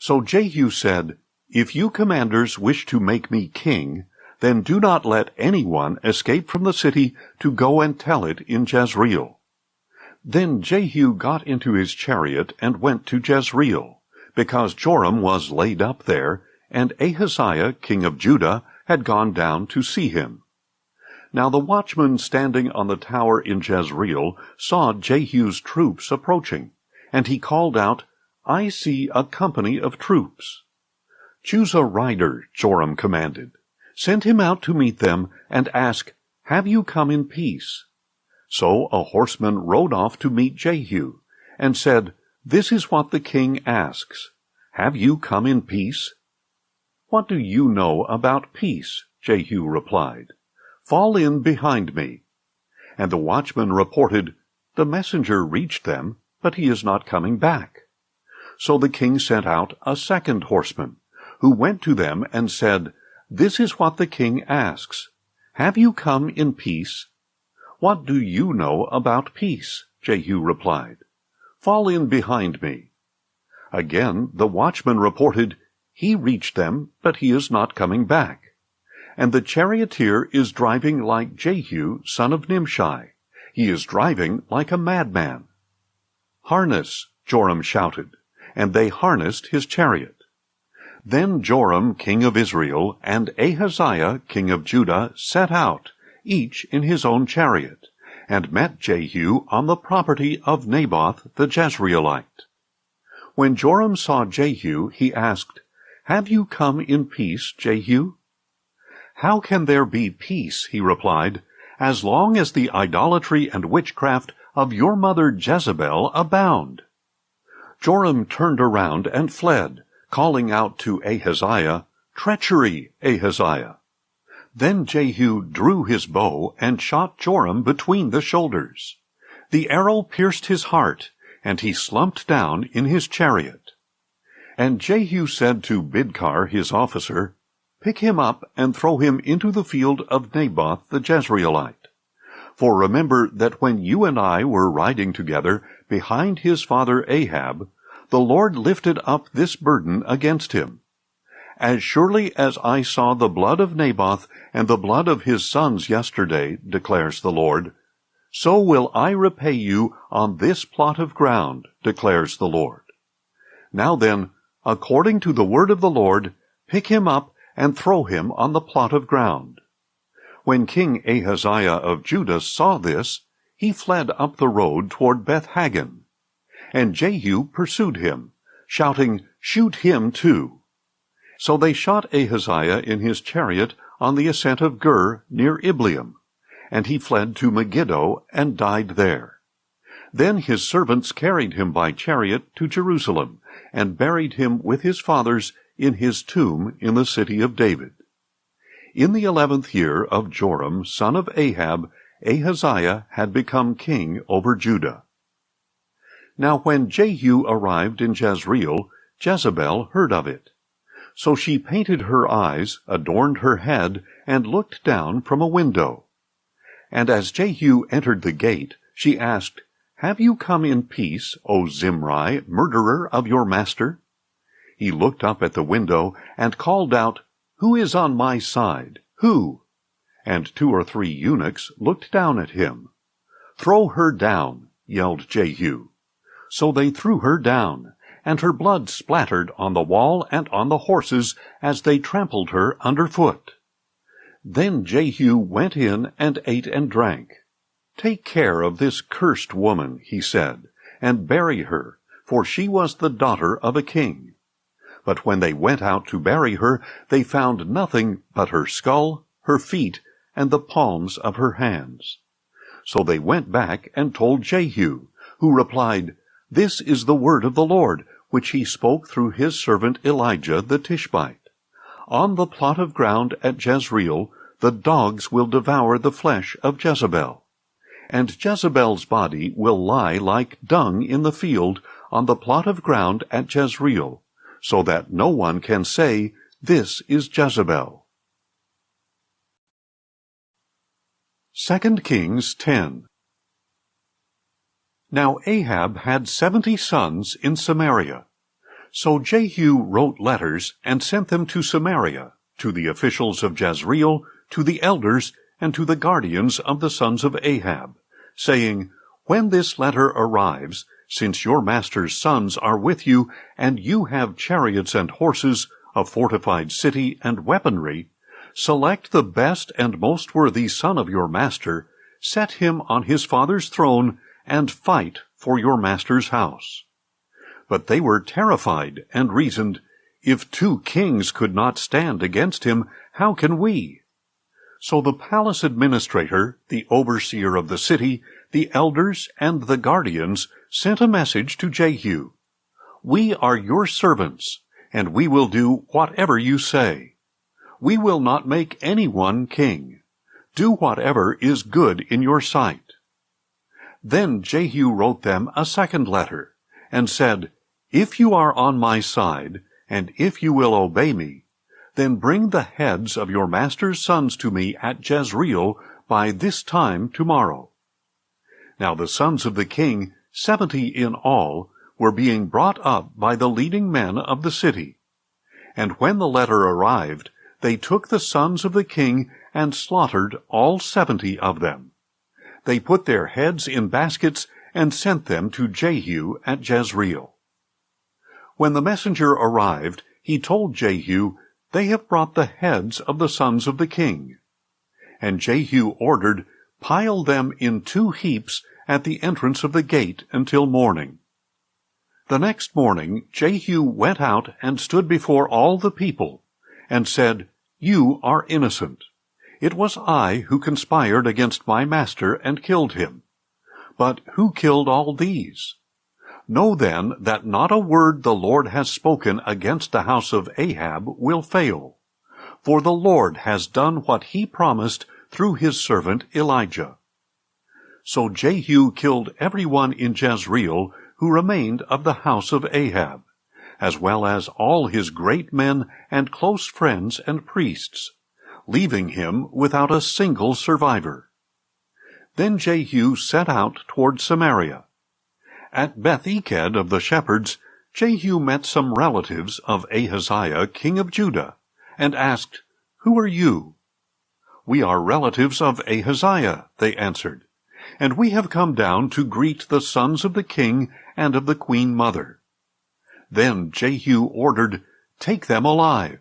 [SPEAKER 1] So Jehu said, "If you commanders wish to make me king, then do not let anyone escape from the city to go and tell it in Jezreel." Then Jehu got into his chariot and went to Jezreel, because Joram was laid up there, and Ahaziah, king of Judah, had gone down to see him. Now the watchman standing on the tower in Jezreel saw Jehu's troops approaching, and he called out, "I see a company of troops." "Choose a rider," Joram commanded. "Send him out to meet them, and ask, 'Have you come in peace?'" So a horseman rode off to meet Jehu, and said, "This is what the king asks. Have you come in peace?" "What do you know about peace?" Jehu replied. "Fall in behind me." And the watchman reported, "The messenger reached them, but he is not coming back." So the king sent out a second horseman, who went to them and said, "This is what the king asks. Have you come in peace?" "What do you know about peace?" Jehu replied. "Fall in behind me." Again the watchman reported, "He reached them, but he is not coming back. And the charioteer is driving like Jehu, son of Nimshi. He is driving like a madman." "Harness," Joram shouted, and they harnessed his chariot. Then Joram, king of Israel, and Ahaziah, king of Judah, set out, each in his own chariot, and met Jehu on the property of Naboth the Jezreelite. When Joram saw Jehu, he asked, "Have you come in peace, Jehu?" "How can there be peace," he replied, "as long as the idolatry and witchcraft of your mother Jezebel abound?" Joram turned around and fled, calling out to Ahaziah, "Treachery, Ahaziah!" Then Jehu drew his bow and shot Joram between the shoulders. The arrow pierced his heart, and he slumped down in his chariot. And Jehu said to Bidkar his officer, "Pick him up and throw him into the field of Naboth the Jezreelite. For remember that when you and I were riding together behind his father Ahab, the Lord lifted up this burden against him. As surely as I saw the blood of Naboth and the blood of his sons yesterday, declares the Lord, so will I repay you on this plot of ground, declares the Lord. Now then, according to the word of the Lord, pick him up and throw him on the plot of ground." When King Ahaziah of Judah saw this, he fled up the road toward Beth-Hagan. And Jehu pursued him, shouting, "Shoot him too!" So they shot Ahaziah in his chariot on the ascent of Gur near Ibleam, and he fled to Megiddo and died there. Then his servants carried him by chariot to Jerusalem, and buried him with his fathers in his tomb in the city of David. In the 11th year of Joram, son of Ahab, Ahaziah had become king over Judah. Now when Jehu arrived in Jezreel, Jezebel heard of it. So she painted her eyes, adorned her head, and looked down from a window. And as Jehu entered the gate, she asked, "Have you come in peace, O Zimri, murderer of your master?" He looked up at the window and called out, "Who is on my side? Who?" And 2 or 3 eunuchs looked down at him. "Throw her down," yelled Jehu. So they threw her down, and her blood splattered on the wall and on the horses as they trampled her underfoot. Then Jehu went in and ate and drank. "Take care of this cursed woman," he said, "and bury her, for she was the daughter of a king." But when they went out to bury her, they found nothing but her skull, her feet, and the palms of her hands. So they went back and told Jehu, who replied, "This is the word of the Lord, which he spoke through his servant Elijah the Tishbite. On the plot of ground at Jezreel, the dogs will devour the flesh of Jezebel. And Jezebel's body will lie like dung in the field on the plot of ground at Jezreel, so that no one can say, 'This is Jezebel.'" 2 Kings 10. Now Ahab had 70 sons in Samaria. So Jehu wrote letters and sent them to Samaria, to the officials of Jezreel, to the elders, and to the guardians of the sons of Ahab, saying, "When this letter arrives, since your master's sons are with you, and you have chariots and horses, a fortified city, and weaponry, select the best and most worthy son of your master, set him on his father's throne, and fight for your master's house." But they were terrified and reasoned, "If 2 kings could not stand against him, how can we?" So the palace administrator, the overseer of the city, the elders, and the guardians sent a message to Jehu. "We are your servants, and we will do whatever you say. We will not make anyone king. Do whatever is good in your sight." Then Jehu wrote them a second letter, and said, "If you are on my side, and if you will obey me, then bring the heads of your master's sons to me at Jezreel by this time tomorrow." Now the sons of the king, 70 in all, were being brought up by the leading men of the city. And when the letter arrived, they took the sons of the king and slaughtered all 70 of them. They put their heads in baskets and sent them to Jehu at Jezreel. When the messenger arrived, he told Jehu, "They have brought the heads of the sons of the king." And Jehu ordered, "Pile them in 2 heaps at the entrance of the gate until morning." The next morning Jehu went out and stood before all the people, and said, "You are innocent. It was I who conspired against my master and killed him. But who killed all these? Know then that not a word the Lord has spoken against the house of Ahab will fail, for the Lord has done what he promised through his servant Elijah." So Jehu killed everyone in Jezreel who remained of the house of Ahab, as well as all his great men and close friends and priests, leaving him without a single survivor. Then Jehu set out toward Samaria. At Beth-eked of the shepherds, Jehu met some relatives of Ahaziah, king of Judah, and asked, "Who are you?" "We are relatives of Ahaziah," they answered, "and we have come down to greet the sons of the king and of the queen mother." Then Jehu ordered, "Take them alive."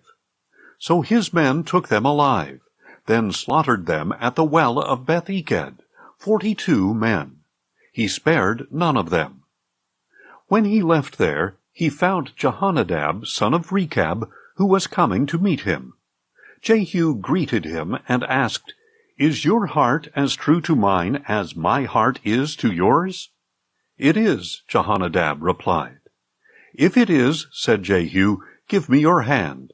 [SPEAKER 1] So his men took them alive, then slaughtered them at the well of Beth-eked, 42 men. He spared none of them. When he left there, he found Jehonadab, son of Rechab, who was coming to meet him. Jehu greeted him and asked, "Is your heart as true to mine as my heart is to yours?" "It is," Jehonadab replied. "If it is," said Jehu, "give me your hand."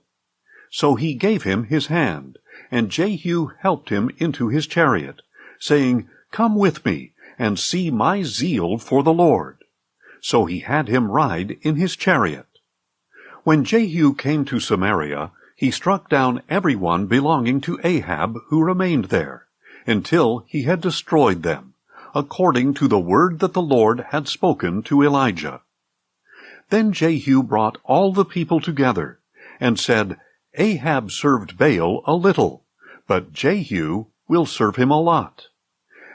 [SPEAKER 1] So he gave him his hand, and Jehu helped him into his chariot, saying, "Come with me, and see my zeal for the Lord." So he had him ride in his chariot. When Jehu came to Samaria, he struck down everyone belonging to Ahab who remained there, until he had destroyed them, according to the word that the Lord had spoken to Elijah. Then Jehu brought all the people together, and said, Ahab served Baal a little, but Jehu will serve him a lot.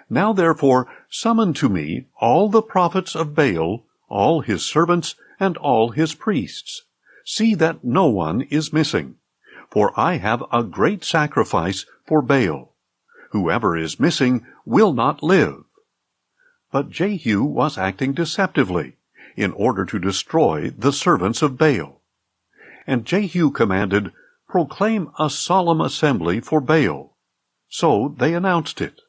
[SPEAKER 1] Now therefore summon to me all the prophets of Baal, all his servants, and all his priests. See that no one is missing, for I have a great sacrifice for Baal. Whoever is missing will not live. But Jehu was acting deceptively, in order to destroy the servants of Baal. And Jehu commanded, Proclaim a solemn assembly for Baal. So they announced it.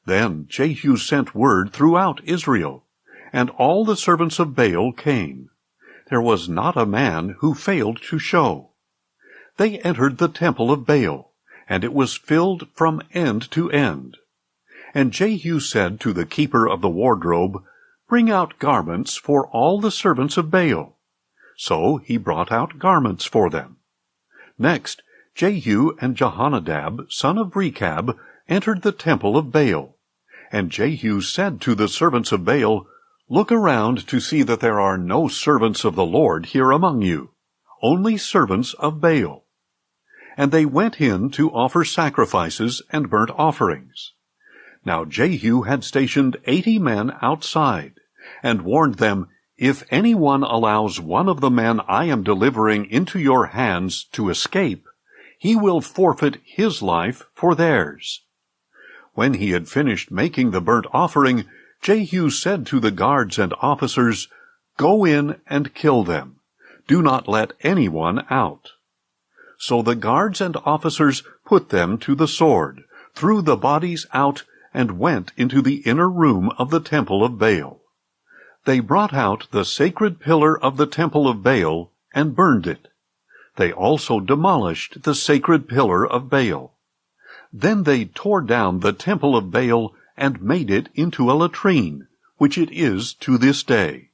[SPEAKER 1] Then Jehu sent word throughout Israel, and all the servants of Baal came. There was not a man who failed to show. They entered the temple of Baal, and it was filled from end to end. And Jehu said to the keeper of the wardrobe, Bring out garments for all the servants of Baal. So he brought out garments for them. Next, Jehu and Jehonadab, son of Rechab, entered the temple of Baal. And Jehu said to the servants of Baal, Look around to see that there are no servants of the Lord here among you, only servants of Baal. And they went in to offer sacrifices and burnt offerings. Now Jehu had stationed 80 men outside, and warned them, If anyone allows one of the men I am delivering into your hands to escape, he will forfeit his life for theirs. When he had finished making the burnt offering, Jehu said to the guards and officers, Go in and kill them. Do not let anyone out. So the guards and officers put them to the sword, threw the bodies out, and went into the inner room of the temple of Baal. They brought out the sacred pillar of the temple of Baal and burned it. They also demolished the sacred pillar of Baal. Then they tore down the temple of Baal and made it into a latrine, which it is to this day.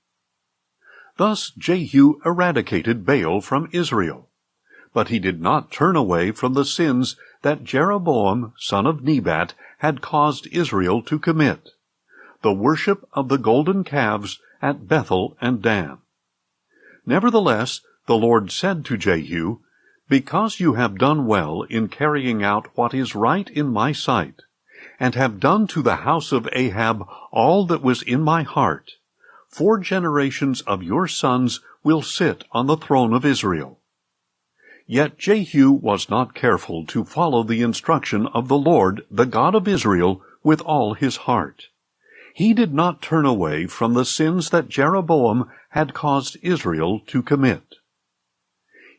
[SPEAKER 1] Thus Jehu eradicated Baal from Israel. But he did not turn away from the sins that Jeroboam, son of Nebat, had caused Israel to commit, the worship of the golden calves at Bethel and Dan. Nevertheless, the Lord said to Jehu, Because you have done well in carrying out what is right in my sight, and have done to the house of Ahab all that was in my heart, 4 generations of your sons will sit on the throne of Israel. Yet Jehu was not careful to follow the instruction of the Lord, the God of Israel, with all his heart. He did not turn away from the sins that Jeroboam had caused Israel to commit.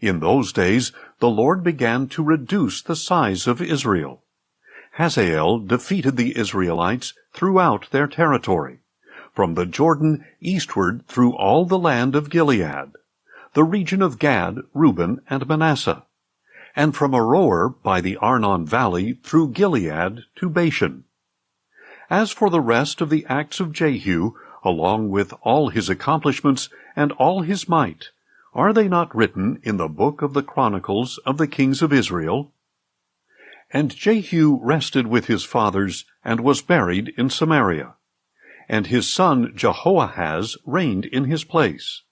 [SPEAKER 1] In those days the Lord began to reduce the size of Israel. Hazael defeated the Israelites throughout their territory, from the Jordan eastward through all the land of Gilead, the region of Gad, Reuben, and Manasseh, and from Aroer by the Arnon valley through Gilead to Bashan. As for the rest of the acts of Jehu, along with all his accomplishments and all his might, are they not written in the book of the Chronicles of the kings of Israel? And Jehu rested with his fathers, and was buried in Samaria. And his son Jehoahaz reigned in his place.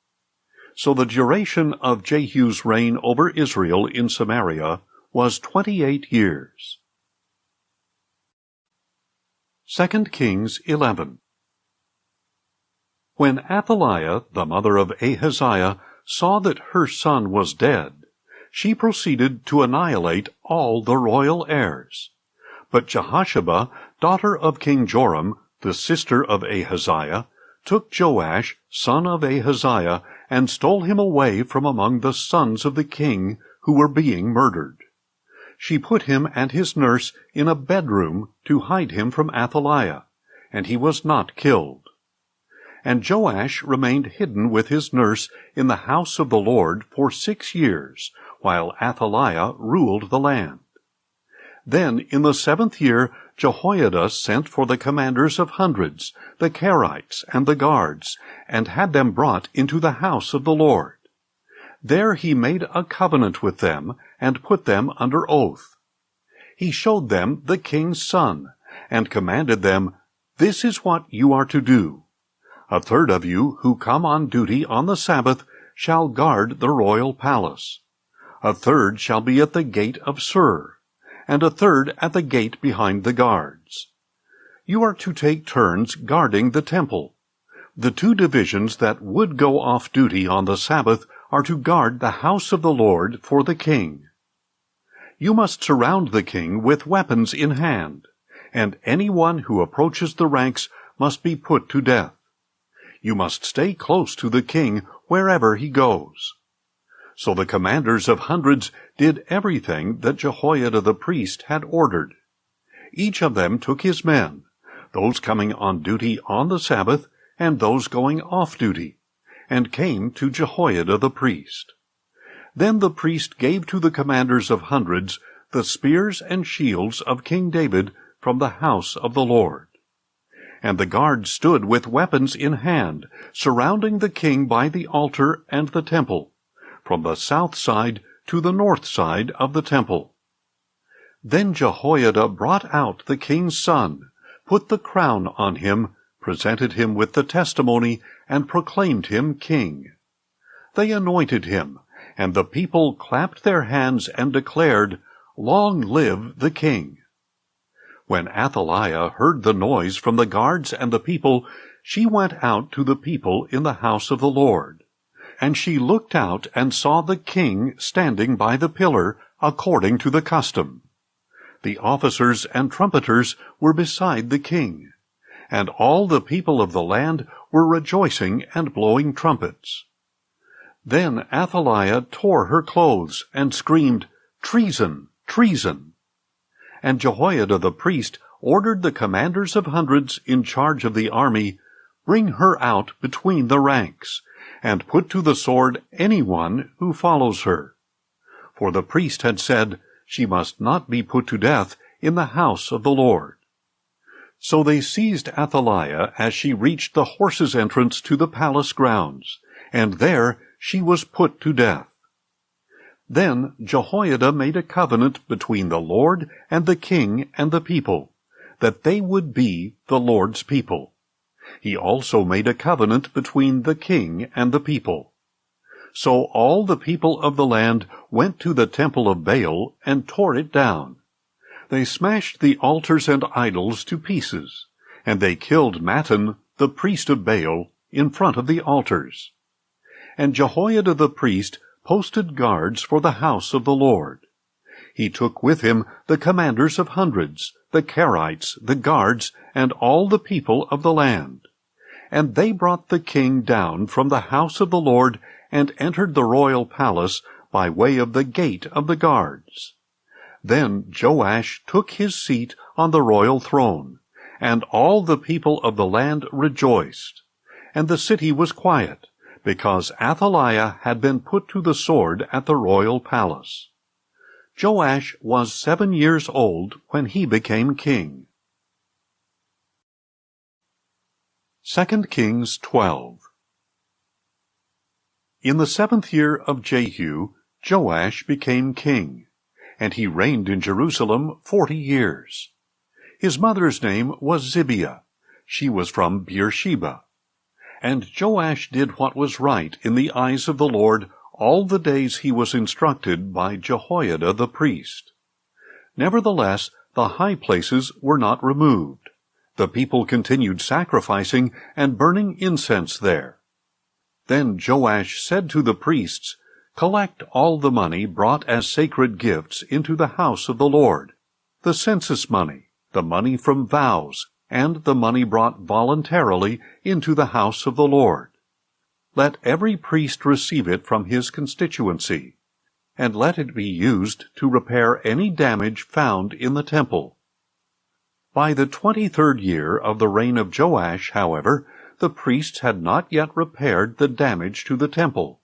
[SPEAKER 1] So the duration of Jehu's reign over Israel in Samaria was 28 years. 2 Kings 11. When Athaliah, the mother of Ahaziah, saw that her son was dead, she proceeded to annihilate all the royal heirs. But Jehosheba, daughter of King Joram, the sister of Ahaziah, took Joash, son of Ahaziah, and stole him away from among the sons of the king who were being murdered. She put him and his nurse in a bedroom to hide him from Athaliah, and he was not killed. And Joash remained hidden with his nurse in the house of the Lord for 6 years, while Athaliah ruled the land. Then in the 7th year Jehoiada sent for the commanders of hundreds, the Kerites and the guards, and had them brought into the house of the Lord. There he made a covenant with them, and put them under oath. He showed them the king's son, and commanded them, "This is what you are to do. A third of you who come on duty on the Sabbath shall guard the royal palace. A third shall be at the gate of Sur, and a third at the gate behind the guards. You are to take turns guarding the temple. The two divisions that would go off duty on the Sabbath are to guard the house of the Lord for the king. You must surround the king with weapons in hand, and anyone who approaches the ranks must be put to death. You must stay close to the king wherever he goes." So the commanders of hundreds did everything that Jehoiada the priest had ordered. Each of them took his men, those coming on duty on the Sabbath and those going off duty, and came to Jehoiada the priest. Then the priest gave to the commanders of hundreds the spears and shields of King David from the house of the Lord. And the guards stood with weapons in hand, surrounding the king by the altar and the temple, from the south side to the north side of the temple. Then Jehoiada brought out the king's son, put the crown on him, presented him with the testimony, and proclaimed him king. They anointed him, and the people clapped their hands and declared, "Long live the king!" When Athaliah heard the noise from the guards and the people, she went out to the people in the house of the Lord. And she looked out and saw the king standing by the pillar, according to the custom. The officers and trumpeters were beside the king, and all the people of the land were rejoicing and blowing trumpets. Then Athaliah tore her clothes and screamed, "Treason! Treason!" And Jehoiada the priest ordered the commanders of hundreds in charge of the army, "Bring her out between the ranks, and put to the sword anyone who follows her." For the priest had said, "She must not be put to death in the house of the Lord." So they seized Athaliah as she reached the horses' entrance to the palace grounds, and there she was put to death. Then Jehoiada made a covenant between the Lord and the king and the people, that they would be the Lord's people. He also made a covenant between the king and the people. So all the people of the land went to the temple of Baal and tore it down. They smashed the altars and idols to pieces, and they killed Mattan, the priest of Baal, in front of the altars. And Jehoiada the priest posted guards for the house of the Lord. He took with him the commanders of hundreds, the Kerites, the guards, and all the people of the land. And they brought the king down from the house of the Lord and entered the royal palace by way of the gate of the guards. Then Joash took his seat on the royal throne, and all the people of the land rejoiced. And the city was quiet, because Athaliah had been put to the sword at the royal palace. Joash was 7 years old when he became king. 2 Kings 12. In the 7th year of Jehu, Joash became king, and he reigned in Jerusalem 40 years. His mother's name was Zibiah. She was from Beersheba. And Joash did what was right in the eyes of the Lord all the days he was instructed by Jehoiada the priest. Nevertheless, the high places were not removed. The people continued sacrificing and burning incense there. Then Joash said to the priests, "Collect all the money brought as sacred gifts into the house of the Lord, the census money, the money from vows, and the money brought voluntarily into the house of the Lord. Let every priest receive it from his constituency, and let it be used to repair any damage found in the temple." By the 23rd year of the reign of Joash, however, the priests had not yet repaired the damage to the temple.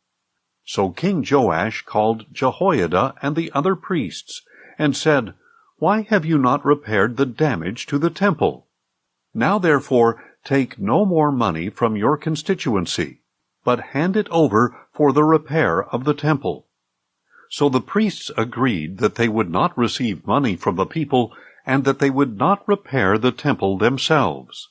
[SPEAKER 1] So King Joash called Jehoiada and the other priests, and said, "Why have you not repaired the damage to the temple? Now therefore take no more money from your constituency, but hand it over for the repair of the temple. So the priests agreed that they would not receive money from the people, and that they would not repair the temple themselves.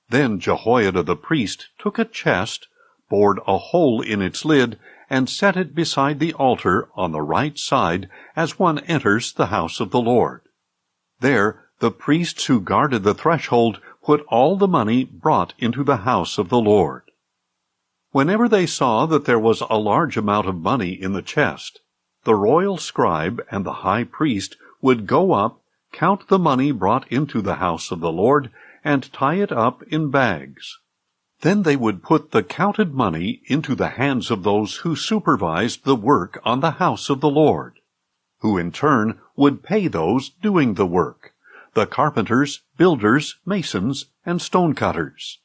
[SPEAKER 1] Then Jehoiada the priest took a chest, bored a hole in its lid, and set it beside the altar on the right side as one enters the house of the Lord. There the priests who guarded the threshold put all the money brought into the house of the Lord. Whenever they saw that there was a large amount of money in the chest, the royal scribe and the high priest would go up, count the money brought into the house of the Lord, and tie it up in bags. Then they would put the counted money into the hands of those who supervised the work on the house of the Lord, who in turn would pay those doing the work, the carpenters, builders, masons, and stonecutters.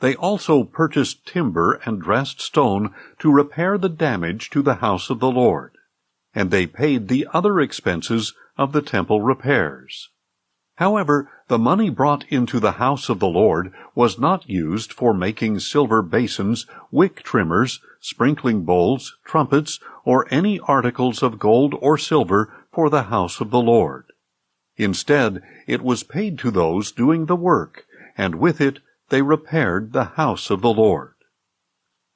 [SPEAKER 1] They also purchased timber and dressed stone to repair the damage to the house of the Lord, and they paid the other expenses of the temple repairs. However, the money brought into the house of the Lord was not used for making silver basins, wick trimmers, sprinkling bowls, trumpets, or any articles of gold or silver for the house of the Lord. Instead, it was paid to those doing the work, and with it they repaired the house of the Lord.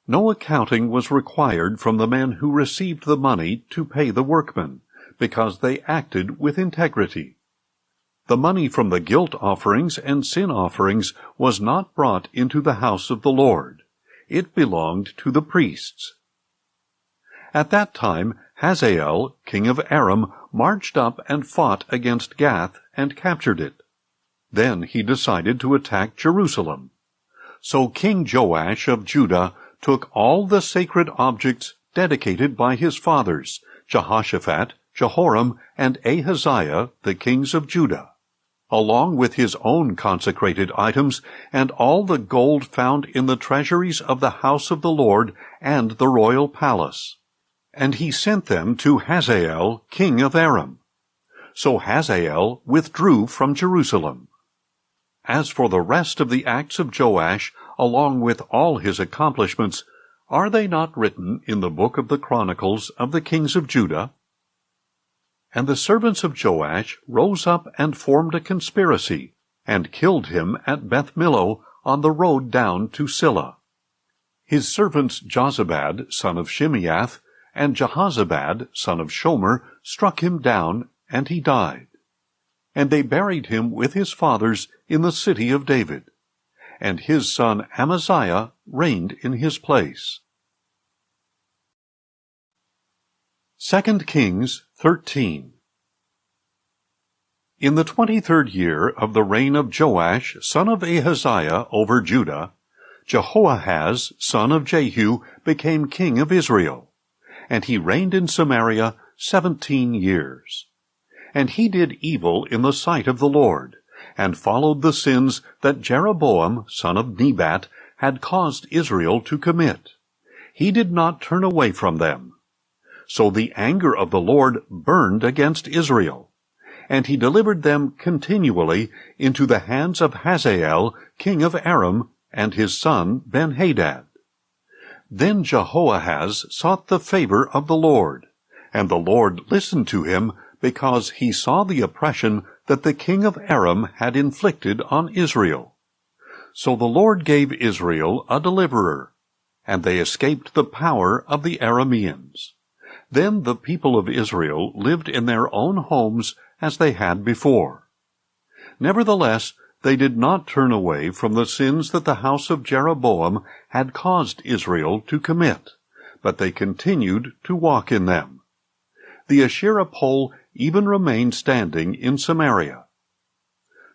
[SPEAKER 1] No accounting was required from the men who received the money to pay the workmen, because they acted with integrity. The money from the guilt offerings and sin offerings was not brought into the house of the Lord. It belonged to the priests. At that time, Hazael, king of Aram, marched up and fought against Gath and captured it. Then he decided to attack Jerusalem. So King Joash of Judah took all the sacred objects dedicated by his fathers, Jehoshaphat, Jehoram, and Ahaziah, the kings of Judah, along with his own consecrated items, and all the gold found in the treasuries of the house of the Lord and the royal palace. And he sent them to Hazael, king of Aram. So Hazael withdrew from Jerusalem. As for the rest of the acts of Joash, along with all his accomplishments, are they not written in the book of the Chronicles of the kings of Judah? And the servants of Joash rose up and formed a conspiracy, and killed him at Beth-Millo on the road down to Silla. His servants Jozabad, son of Shimeath, and Jehozabad, son of Shomer, struck him down, and he died. And they buried him with his fathers in the city of David. And his son Amaziah reigned in his place. 2 Kings 13. In the 23rd year of the reign of Joash, son of Ahaziah, over Judah, Jehoahaz, son of Jehu, became king of Israel, and he reigned in Samaria 17 years. And he did evil in the sight of the Lord, and followed the sins that Jeroboam, son of Nebat, had caused Israel to commit. He did not turn away from them. So the anger of the Lord burned against Israel, and he delivered them continually into the hands of Hazael, king of Aram, and his son Ben-Hadad. Then Jehoahaz sought the favor of the Lord, and the Lord listened to him, because he saw the oppression that the king of Aram had inflicted on Israel. So the Lord gave Israel a deliverer, and they escaped the power of the Arameans. Then the people of Israel lived in their own homes as they had before. Nevertheless, they did not turn away from the sins that the house of Jeroboam had caused Israel to commit, but they continued to walk in them. The Asherah pole even remained standing in Samaria.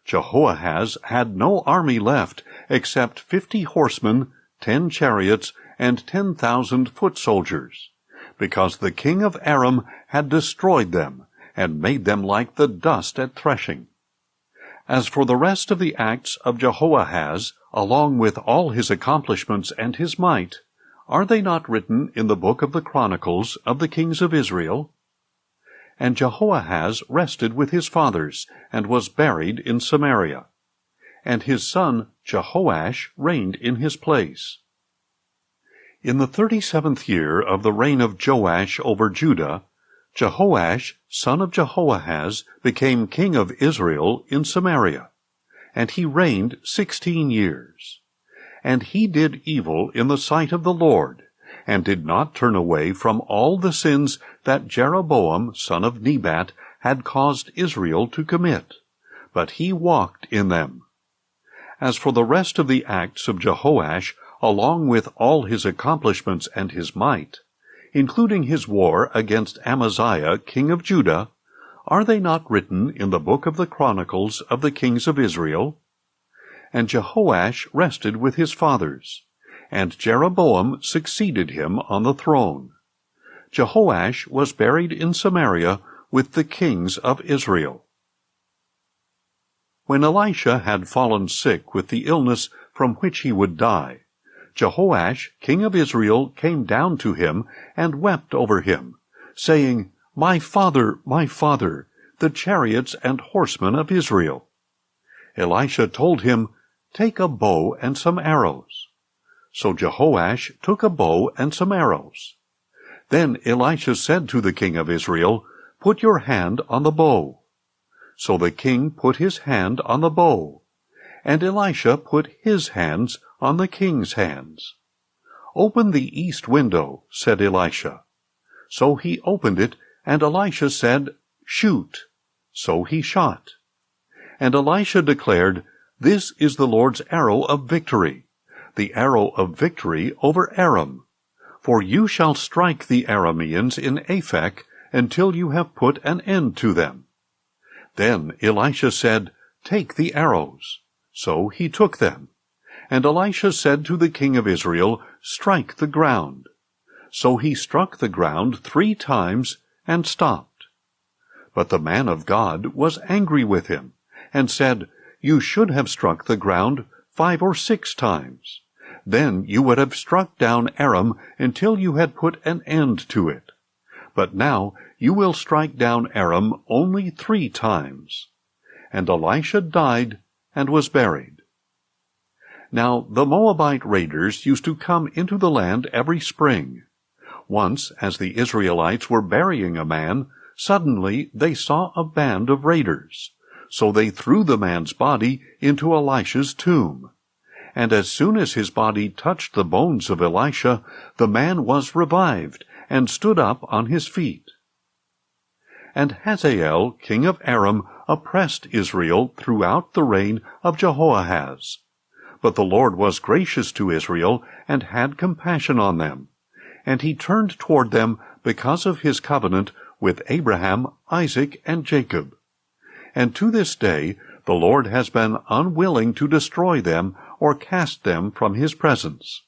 [SPEAKER 1] Jehoahaz had no army left except 50 horsemen, 10 chariots, and 10,000 foot soldiers, because the king of Aram had destroyed them, and made them like the dust at threshing. As for the rest of the acts of Jehoahaz, along with all his accomplishments and his might, are they not written in the book of the Chronicles of the kings of Israel? And Jehoahaz rested with his fathers, and was buried in Samaria. And his son Jehoash reigned in his place. In the 37th year of the reign of Joash over Judah, Jehoash, son of Jehoahaz, became king of Israel in Samaria, and he reigned 16 years. And he did evil in the sight of the Lord, and did not turn away from all the sins that Jeroboam, son of Nebat, had caused Israel to commit, but he walked in them. As for the rest of the acts of Jehoash, along with all his accomplishments and his might, including his war against Amaziah, king of Judah, are they not written in the book of the Chronicles of the kings of Israel? And Jehoash rested with his fathers, and Jeroboam succeeded him on the throne. Jehoash was buried in Samaria with the kings of Israel. When Elisha had fallen sick with the illness from which he would die, Jehoash, king of Israel, came down to him and wept over him, saying, my father, the chariots and horsemen of Israel. Elisha told him, take a bow and some arrows. So Jehoash took a bow and some arrows. Then Elisha said to the king of Israel, put your hand on the bow. So the king put his hand on the bow, and Elisha put his hands on the king's hands. Open the east window, said Elisha. So he opened it, and Elisha said, shoot. So he shot. And Elisha declared, this is the Lord's arrow of victory, the arrow of victory over Aram. For you shall strike the Arameans in Aphek until you have put an end to them. Then Elisha said, take the arrows. So he took them. And Elisha said to the king of Israel, strike the ground. So he struck the ground 3 times and stopped. But the man of God was angry with him, and said, you should have struck the ground 5 or 6 times. Then you would have struck down Aram until you had put an end to it. But now you will strike down Aram only 3 times. And Elisha died and was buried. Now the Moabite raiders used to come into the land every spring. Once, as the Israelites were burying a man, suddenly they saw a band of raiders. So they threw the man's body into Elisha's tomb. And as soon as his body touched the bones of Elisha, the man was revived, and stood up on his feet. And Hazael, king of Aram, oppressed Israel throughout the reign of Jehoahaz. But the Lord was gracious to Israel, and had compassion on them. And he turned toward them because of his covenant with Abraham, Isaac, and Jacob. And to this day the Lord has been unwilling to destroy them or cast them from his presence.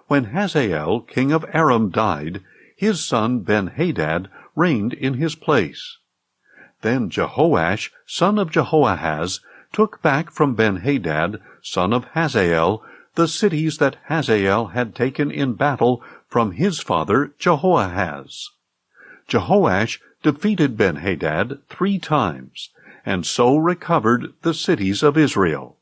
[SPEAKER 1] When Hazael, king of Aram, died, his son Ben-Hadad reigned in his place. Then Jehoash, son of Jehoahaz, took back from Ben-Hadad, son of Hazael, the cities that Hazael had taken in battle from his father Jehoahaz. Jehoash defeated Ben-Hadad 3 times, and so recovered the cities of Israel.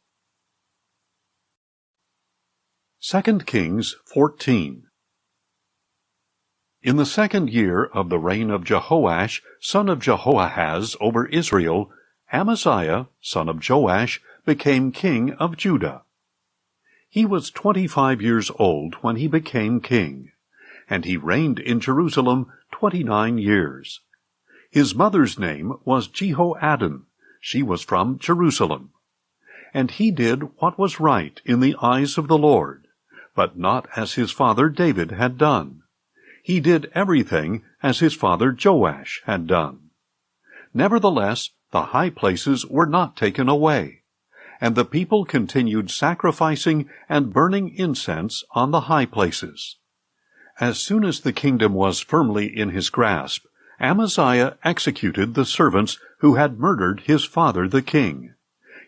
[SPEAKER 1] 2 Kings 14. In the 2nd year of the reign of Jehoash, son of Jehoahaz, over Israel, Amaziah, son of Joash, became king of Judah. He was 25 years old when he became king, and he reigned in Jerusalem 29 years. His mother's name was Jehoaddan. She was from Jerusalem. And he did what was right in the eyes of the Lord, but not as his father David had done. He did everything as his father Joash had done. Nevertheless, the high places were not taken away, and the people continued sacrificing and burning incense on the high places. As soon as the kingdom was firmly in his grasp, Amaziah executed the servants who had murdered his father the king.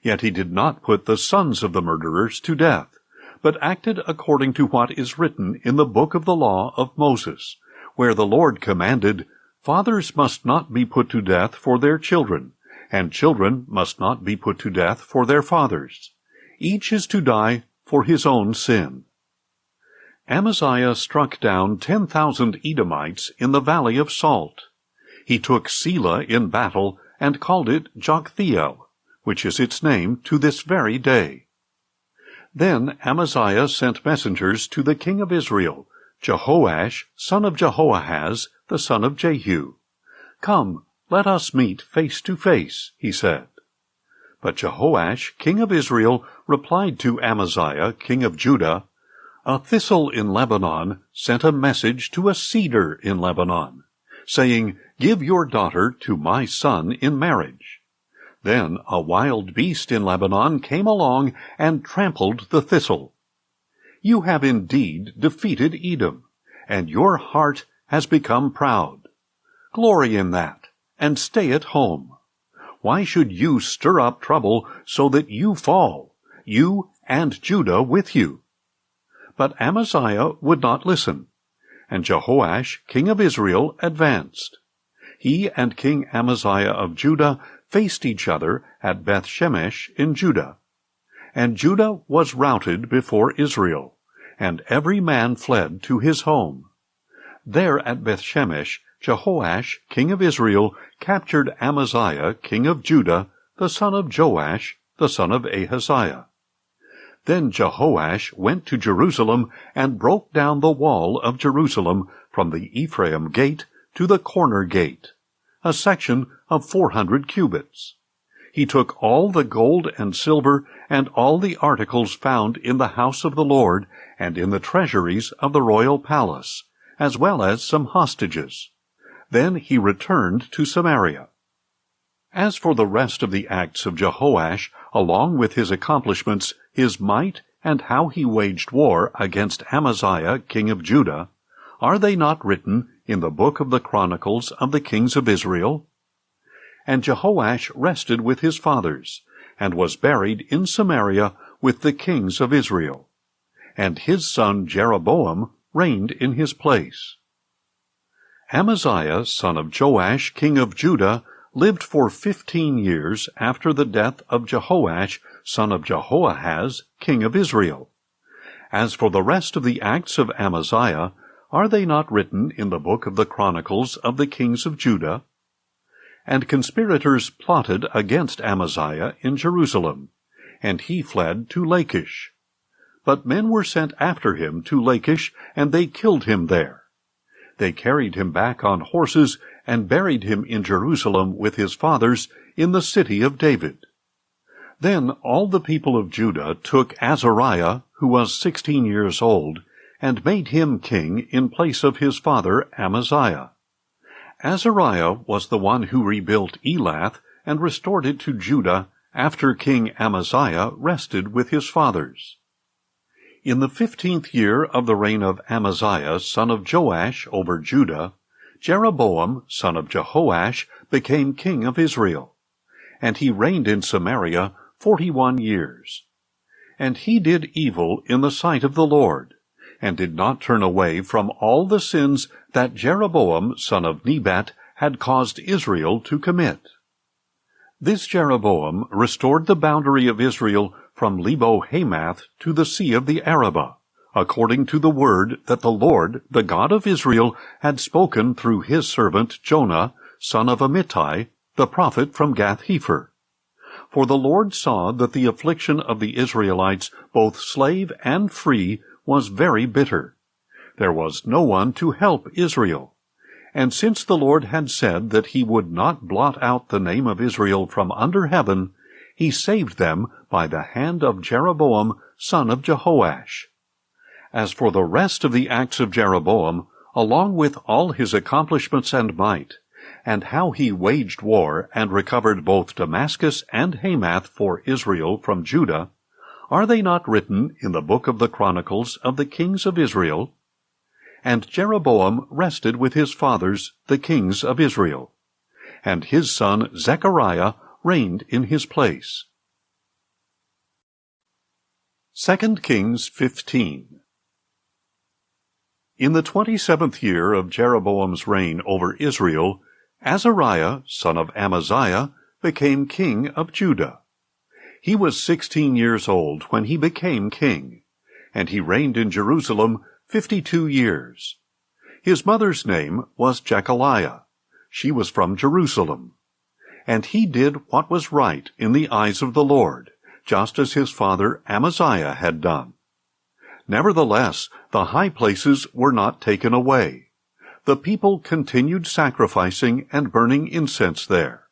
[SPEAKER 1] Yet he did not put the sons of the murderers to death, but acted according to what is written in the book of the law of Moses, where the Lord commanded, fathers must not be put to death for their children, and children must not be put to death for their fathers. Each is to die for his own sin. Amaziah struck down 10,000 Edomites in the valley of Salt. He took Selah in battle and called it Joktheel, which is its name to this very day. Then Amaziah sent messengers to the king of Israel, Jehoash, son of Jehoahaz, the son of Jehu. "Come, let us meet face to face," he said. But Jehoash, king of Israel, replied to Amaziah, king of Judah, "A thistle in Lebanon sent a message to a cedar in Lebanon, saying, 'Give your daughter to my son in marriage.' Then a wild beast in Lebanon came along and trampled the thistle. You have indeed defeated Edom, and your heart has become proud. Glory in that, and stay at home. Why should you stir up trouble so that you fall, you and Judah with you?" But Amaziah would not listen, and Jehoash, king of Israel, advanced. He and King Amaziah of Judah faced each other at Beth-shemesh in Judah. And Judah was routed before Israel, and every man fled to his home. There at Beth-shemesh, Jehoash, king of Israel, captured Amaziah, king of Judah, the son of Joash, the son of Ahaziah. Then Jehoash went to Jerusalem and broke down the wall of Jerusalem from the Ephraim gate to the corner gate, a section of 400 cubits. He took all the gold and silver and all the articles found in the house of the Lord and in the treasuries of the royal palace, as well as some hostages. Then he returned to Samaria. As for the rest of the acts of Jehoash, along with his accomplishments, his might, and how he waged war against Amaziah, king of Judah, are they not written in the book of the Chronicles of the kings of Israel? And Jehoash rested with his fathers, and was buried in Samaria with the kings of Israel. And his son Jeroboam reigned in his place. Amaziah, son of Joash, king of Judah, lived for 15 years after the death of Jehoash, son of Jehoahaz, king of Israel. As for the rest of the acts of Amaziah, are they not written in the book of the Chronicles of the kings of Judah? And conspirators plotted against Amaziah in Jerusalem, and he fled to Lachish. But men were sent after him to Lachish, and they killed him there. They carried him back on horses, and buried him in Jerusalem with his fathers in the city of David. Then all the people of Judah took Azariah, who was 16 years old, and made him king in place of his father Amaziah. Azariah was the one who rebuilt Elath and restored it to Judah after King Amaziah rested with his fathers. In the 15th year of the reign of Amaziah, son of Joash, over Judah, Jeroboam, son of Jehoash, became king of Israel, and he reigned in Samaria 41 years. And he did evil in the sight of the Lord, and did not turn away from all the sins that Jeroboam, son of Nebat, had caused Israel to commit. This Jeroboam restored the boundary of Israel from Lebo-Hamath to the sea of the Arabah, according to the word that the Lord, the God of Israel, had spoken through his servant Jonah, son of Amittai, the prophet from Gath-hepher. For the Lord saw that the affliction of the Israelites, both slave and free, was very bitter. There was no one to help Israel. And since the Lord had said that he would not blot out the name of Israel from under heaven, he saved them by the hand of Jeroboam, son of Jehoash. As for the rest of the acts of Jeroboam, along with all his accomplishments and might, and how he waged war and recovered both Damascus and Hamath for Israel from Judah, are they not written in the book of the Chronicles of the kings of Israel? And Jeroboam rested with his fathers, the kings of Israel, and his son Zechariah reigned in his place. 2 Kings 15. In the 27th year of Jeroboam's reign over Israel, Azariah, son of Amaziah, became king of Judah. He was 16 years old when he became king, and he reigned in Jerusalem 52 years. His mother's name was Jechaliah. She was from Jerusalem. And he did what was right in the eyes of the Lord, just as his father Amaziah had done. Nevertheless, the high places were not taken away. The people continued sacrificing and burning incense there.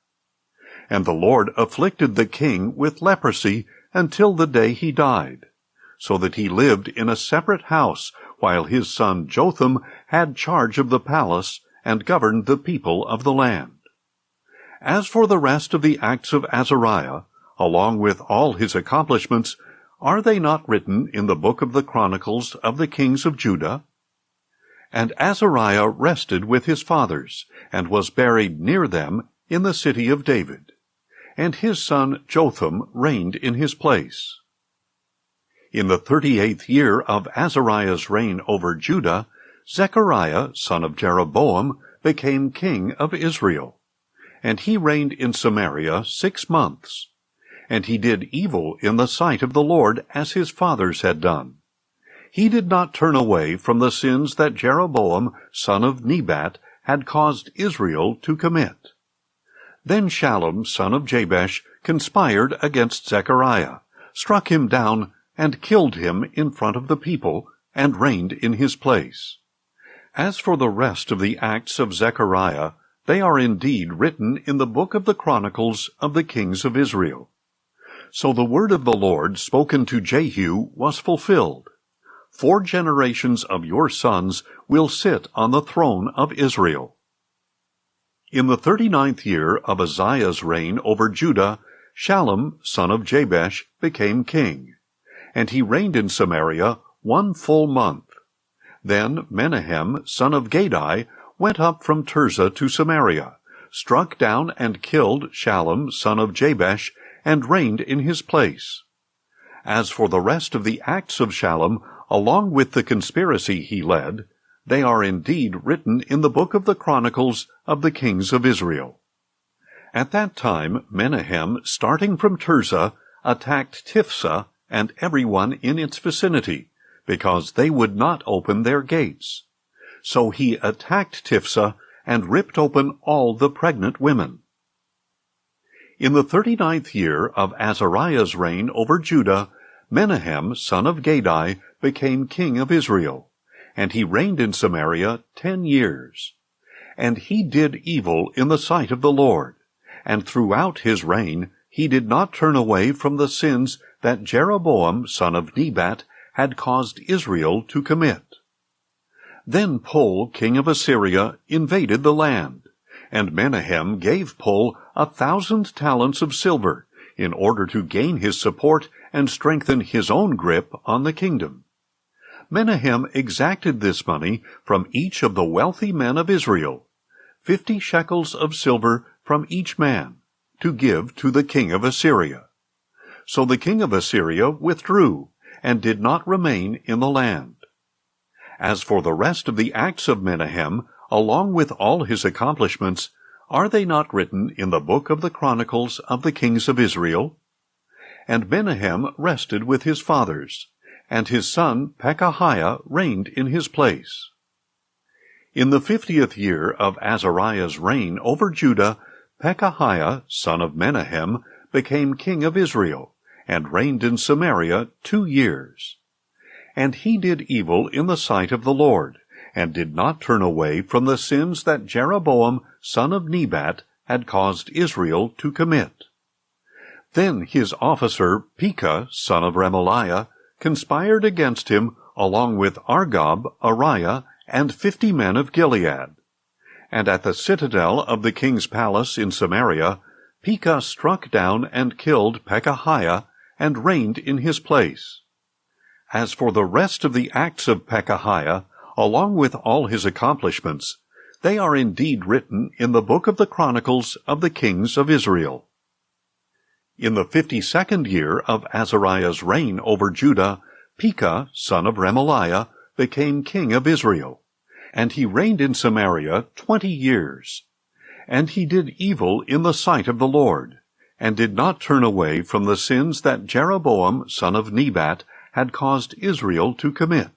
[SPEAKER 1] And the Lord afflicted the king with leprosy until the day he died, so that he lived in a separate house while his son Jotham had charge of the palace and governed the people of the land. As for the rest of the acts of Azariah, along with all his accomplishments, are they not written in the book of the Chronicles of the kings of Judah? And Azariah rested with his fathers, and was buried near them in the city of David. And his son Jotham reigned in his place. In the 38th year of Azariah's reign over Judah, Zechariah, son of Jeroboam, became king of Israel. And he reigned in Samaria 6 months. And he did evil in the sight of the Lord, as his fathers had done. He did not turn away from the sins that Jeroboam, son of Nebat, had caused Israel to commit. Then Shallum, son of Jabesh, conspired against Zechariah, struck him down, and killed him in front of the people, and reigned in his place. As for the rest of the acts of Zechariah, they are indeed written in the book of the Chronicles of the kings of Israel. So the word of the Lord spoken to Jehu was fulfilled. 4 generations of your sons will sit on the throne of Israel. In the 39th year of Uzziah's reign over Judah, Shallum, son of Jabesh, became king. And he reigned in Samaria 1 full month. Then Menahem, son of Gadai, went up from Tirzah to Samaria, struck down and killed Shallum, son of Jabesh, and reigned in his place. As for the rest of the acts of Shallum, along with the conspiracy he led, they are indeed written in the book of the Chronicles of the kings of Israel. At that time Menahem, starting from Tirzah, attacked Tiphsah and everyone in its vicinity, because they would not open their gates. So he attacked Tiphsah and ripped open all the pregnant women. In the 39th year of Azariah's reign over Judah, Menahem, son of Gadai, became king of Israel, and he reigned in Samaria 10 years. And he did evil in the sight of the Lord, and throughout his reign he did not turn away from the sins that Jeroboam, son of Nebat, had caused Israel to commit. Then Pul, king of Assyria, invaded the land, and Menahem gave Pul 1,000 talents of silver, in order to gain his support and strengthen his own grip on the kingdom. Menahem exacted this money from each of the wealthy men of Israel, 50 shekels of silver from each man, to give to the king of Assyria. So the king of Assyria withdrew, and did not remain in the land. As for the rest of the acts of Menahem, along with all his accomplishments, are they not written in the book of the Chronicles of the kings of Israel? And Menahem rested with his fathers, and his son Pekahiah reigned in his place. In the 50th year of Azariah's reign over Judah, Pekahiah, son of Menahem, became king of Israel, and reigned in Samaria 2 years. And he did evil in the sight of the Lord, and did not turn away from the sins that Jeroboam, son of Nebat, had caused Israel to commit. Then his officer Pekah, son of Remaliah, conspired against him, along with Argob, Ariah, and 50 men of Gilead. And at the citadel of the king's palace in Samaria, Pekah struck down and killed Pekahiah, and reigned in his place. As for the rest of the acts of Pekahiah, along with all his accomplishments, they are indeed written in the book of the Chronicles of the kings of Israel. In the 52nd year of Azariah's reign over Judah, Pekah, son of Remaliah, became king of Israel, and he reigned in Samaria 20 years. And he did evil in the sight of the Lord, and did not turn away from the sins that Jeroboam, son of Nebat, had caused Israel to commit.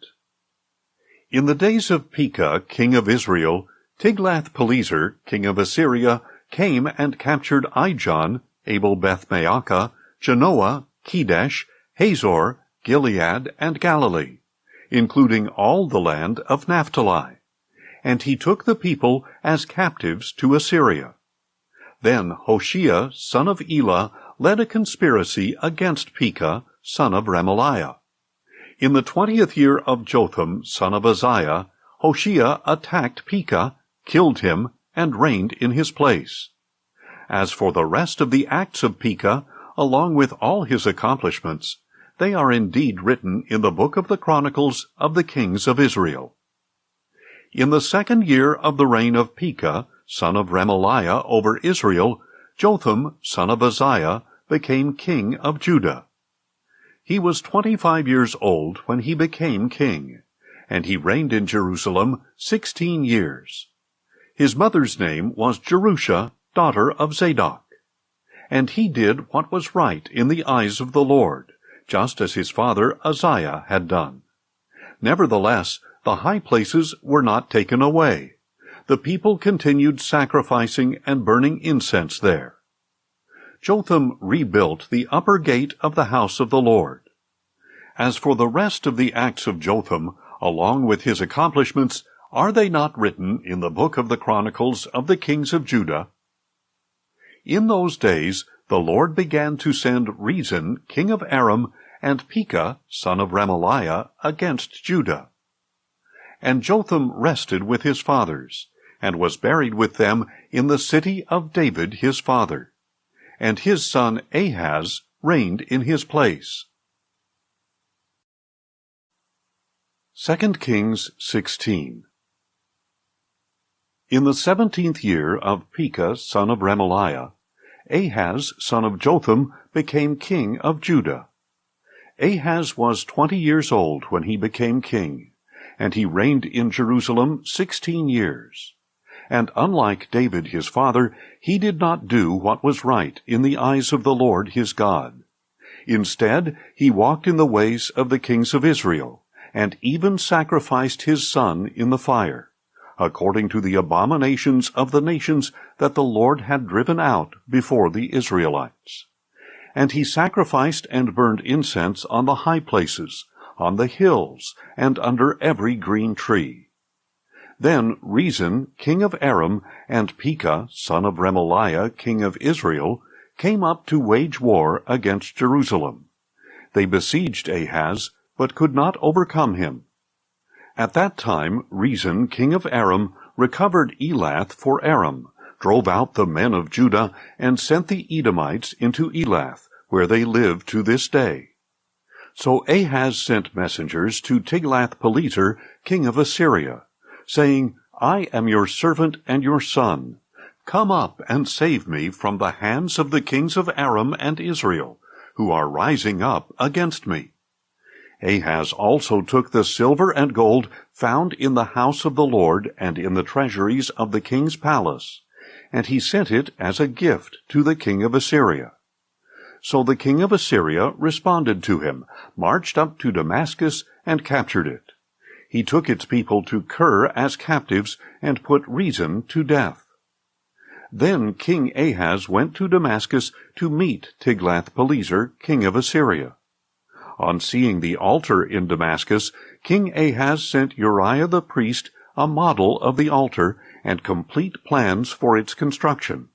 [SPEAKER 1] In the days of Pekah, king of Israel, Tiglath-Pileser, king of Assyria, came and captured Ijon, Abel-Beth-Maacah, Genoa, Kedesh, Hazor, Gilead, and Galilee, including all the land of Naphtali. And he took the people as captives to Assyria. Then Hoshea, son of Elah, led a conspiracy against Pekah, son of Remaliah. In the 20th year of Jotham, son of Uzziah, Hoshea attacked Pekah, killed him, and reigned in his place. As for the rest of the acts of Pekah, along with all his accomplishments, they are indeed written in the book of the Chronicles of the Kings of Israel. In the 2nd year of the reign of Pekah, son of Remaliah, over Israel, Jotham, son of Uzziah, became king of Judah. He was 25 years old when he became king, and he reigned in Jerusalem 16 years. His mother's name was Jerusha, daughter of Zadok. And he did what was right in the eyes of the Lord, just as his father Uzziah had done. Nevertheless, the high places were not taken away. The people continued sacrificing and burning incense there. Jotham rebuilt the upper gate of the house of the Lord. As for the rest of the acts of Jotham, along with his accomplishments, are they not written in the book of the Chronicles of the Kings of Judah? In those days the Lord began to send Rezin, king of Aram, and Pekah, son of Remaliah, against Judah. And Jotham rested with his fathers, and was buried with them in the city of David his father. And his son Ahaz reigned in his place. 2 Kings 16. In the 17th year of Pekah, son of Remaliah, Ahaz, son of Jotham, became king of Judah. Ahaz was 20 years old when he became king, and he reigned in Jerusalem 16 years. And unlike David his father, he did not do what was right in the eyes of the Lord his God. Instead, he walked in the ways of the kings of Israel, and even sacrificed his son in the fire, according to the abominations of the nations that the Lord had driven out before the Israelites. And he sacrificed and burned incense on the high places, on the hills, and under every green tree. Then Rezin, king of Aram, and Pekah, son of Remaliah, king of Israel, came up to wage war against Jerusalem. They besieged Ahaz, but could not overcome him. At that time Rezin, king of Aram, recovered Elath for Aram, drove out the men of Judah, and sent the Edomites into Elath, where they live to this day. So Ahaz sent messengers to Tiglath-Pileser, king of Assyria, saying, I am your servant and your son. Come up and save me from the hands of the kings of Aram and Israel, who are rising up against me. Ahaz also took the silver and gold found in the house of the Lord and in the treasuries of the king's palace, and he sent it as a gift to the king of Assyria. So the king of Assyria responded to him, marched up to Damascus, and captured it. He took its people to Kir as captives, and put Rezin to death. Then King Ahaz went to Damascus to meet Tiglath-Pileser, king of Assyria. On seeing the altar in Damascus, King Ahaz sent Uriah the priest a model of the altar and complete plans for its construction.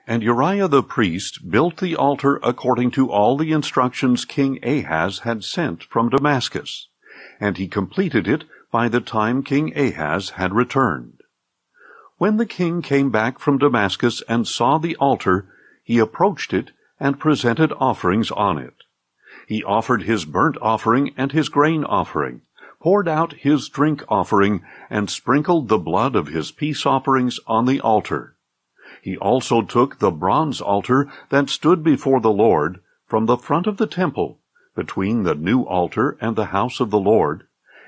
[SPEAKER 1] And Uriah the priest built the altar according to all the instructions King Ahaz had sent from Damascus, and he completed it by the time King Ahaz had returned. When the king came back from Damascus and saw the altar, he approached it and presented offerings on it. He offered his burnt offering and his grain offering, poured out his drink offering, and sprinkled the blood of his peace offerings on the altar. He also took the bronze altar that stood before the Lord from the front of the temple, between the new altar and the house of the Lord,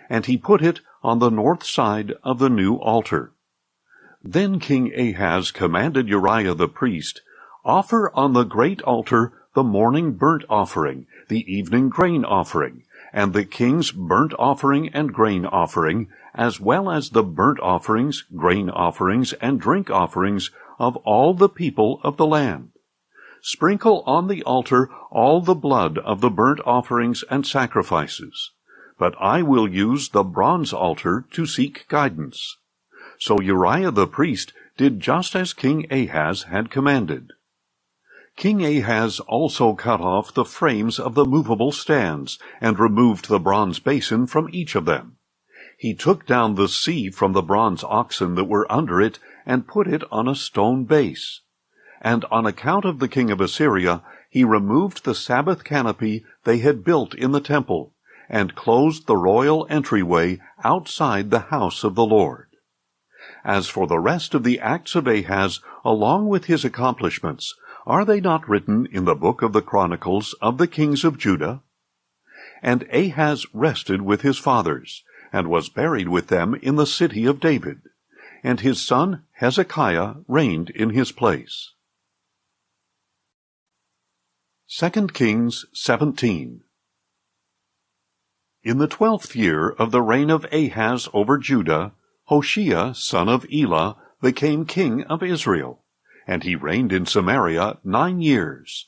[SPEAKER 1] and he put it on the north side of the new altar. Then King Ahaz commanded Uriah the priest, Offer on the great altar the morning burnt offering, the evening grain offering, and the king's burnt offering and grain offering, as well as the burnt offerings, grain offerings, and drink offerings of all the people of the land. Sprinkle on the altar all the blood of the burnt offerings and sacrifices. But I will use the bronze altar to seek guidance. So Uriah the priest did just as King Ahaz had commanded. King Ahaz also cut off the frames of the movable stands, and removed the bronze basin from each of them. He took down the sea from the bronze oxen that were under it, and put it on a stone base. And on account of the king of Assyria, he removed the Sabbath canopy they had built in the temple, and closed the royal entryway outside the house of the Lord. As for the rest of the acts of Ahaz, along with his accomplishments, are they not written in the book of the Chronicles of the kings of Judah? And Ahaz rested with his fathers, and was buried with them in the city of David, and his son Hezekiah reigned in his place. 2 Kings 17. In the 12th year of the reign of Ahaz over Judah, Hoshea, son of Elah, became king of Israel, and he reigned in Samaria 9 years.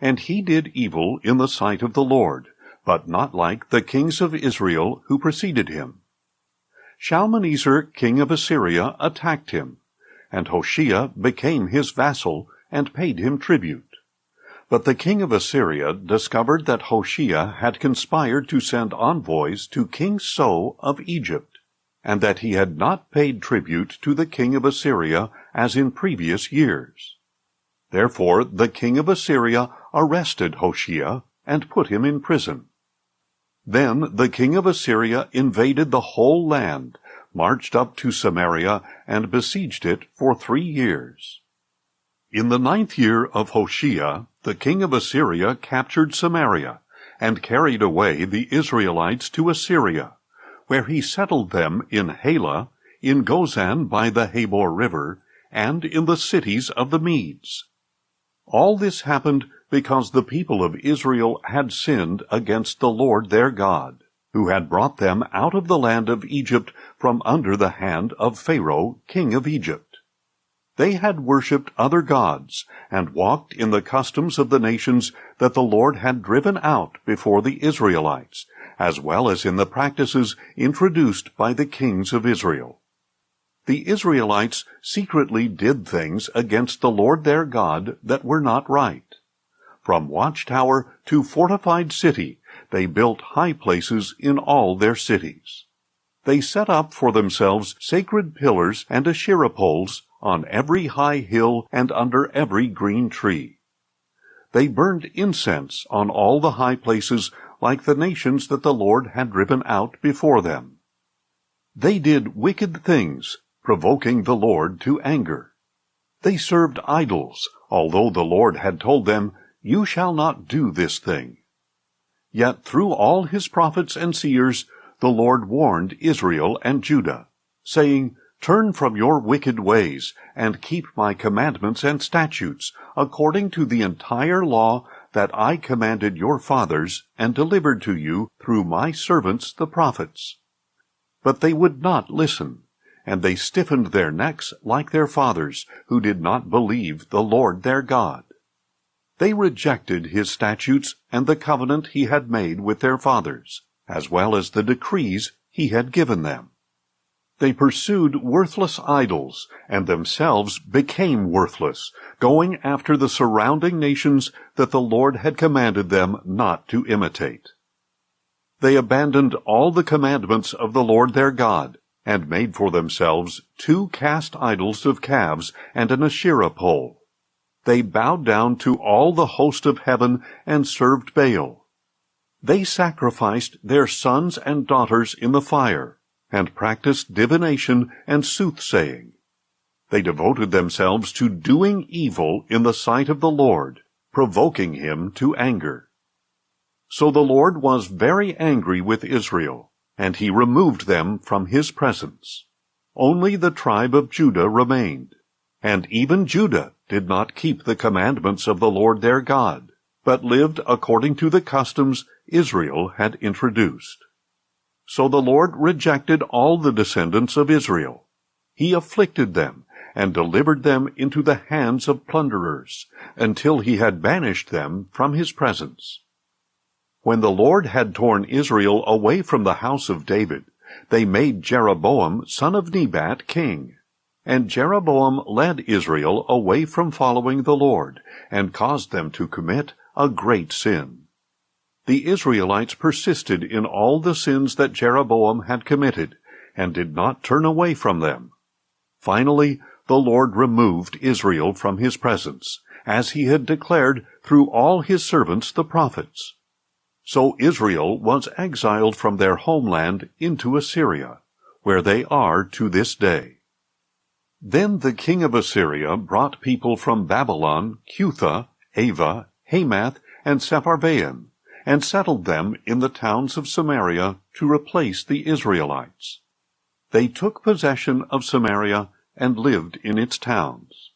[SPEAKER 1] And he did evil in the sight of the Lord, but not like the kings of Israel who preceded him. Shalmaneser, king of Assyria, attacked him, and Hoshea became his vassal and paid him tribute. But the king of Assyria discovered that Hoshea had conspired to send envoys to King So of Egypt, and that he had not paid tribute to the king of Assyria as in previous years. Therefore the king of Assyria arrested Hoshea and put him in prison. Then the king of Assyria invaded the whole land, marched up to Samaria, and besieged it for 3 years. In the 9th year of Hoshea, the king of Assyria captured Samaria, and carried away the Israelites to Assyria, where he settled them in Halah, in Gozan by the Habor River, and in the cities of the Medes. All this happened because the people of Israel had sinned against the Lord their God, who had brought them out of the land of Egypt from under the hand of Pharaoh, king of Egypt. They had worshipped other gods, and walked in the customs of the nations that the Lord had driven out before the Israelites, as well as in the practices introduced by the kings of Israel. The Israelites secretly did things against the Lord their God that were not right. From watchtower to fortified city, they built high places in all their cities. They set up for themselves sacred pillars and Asherah poles on every high hill and under every green tree. They burned incense on all the high places like the nations that the Lord had driven out before them. They did wicked things, provoking the Lord to anger. They served idols, although the Lord had told them, "You shall not do this thing." Yet through all his prophets and seers, the Lord warned Israel and Judah, saying, "Turn from your wicked ways, and keep my commandments and statutes, according to the entire law that I commanded your fathers, and delivered to you through my servants the prophets." But they would not listen, and they stiffened their necks like their fathers, who did not believe the Lord their God. They rejected his statutes and the covenant he had made with their fathers, as well as the decrees he had given them. They pursued worthless idols, and themselves became worthless, going after the surrounding nations that the Lord had commanded them not to imitate. They abandoned all the commandments of the Lord their God, and made for themselves 2 cast idols of calves and an Asherah pole. They bowed down to all the host of heaven and served Baal. They sacrificed their sons and daughters in the fire, and practiced divination and soothsaying. They devoted themselves to doing evil in the sight of the Lord, provoking him to anger. So the Lord was very angry with Israel, and he removed them from his presence. Only the tribe of Judah remained, and even Judah did not keep the commandments of the Lord their God. but lived according to the customs Israel had introduced. So the Lord rejected all the descendants of Israel. He afflicted them and delivered them into the hands of plunderers, until he had banished them from his presence. When the Lord had torn Israel away from the house of David, they made Jeroboam son of Nebat king. And Jeroboam led Israel away from following the Lord, and caused them to commit a great sin. The Israelites persisted in all the sins that Jeroboam had committed, and did not turn away from them. Finally, the Lord removed Israel from his presence, as he had declared through all his servants the prophets. So Israel was exiled from their homeland into Assyria, where they are to this day. Then the king of Assyria brought people from Babylon, Cutha, Ava, Hamath, and Sepharvaim, and settled them in the towns of Samaria to replace the Israelites. They took possession of Samaria and lived in its towns.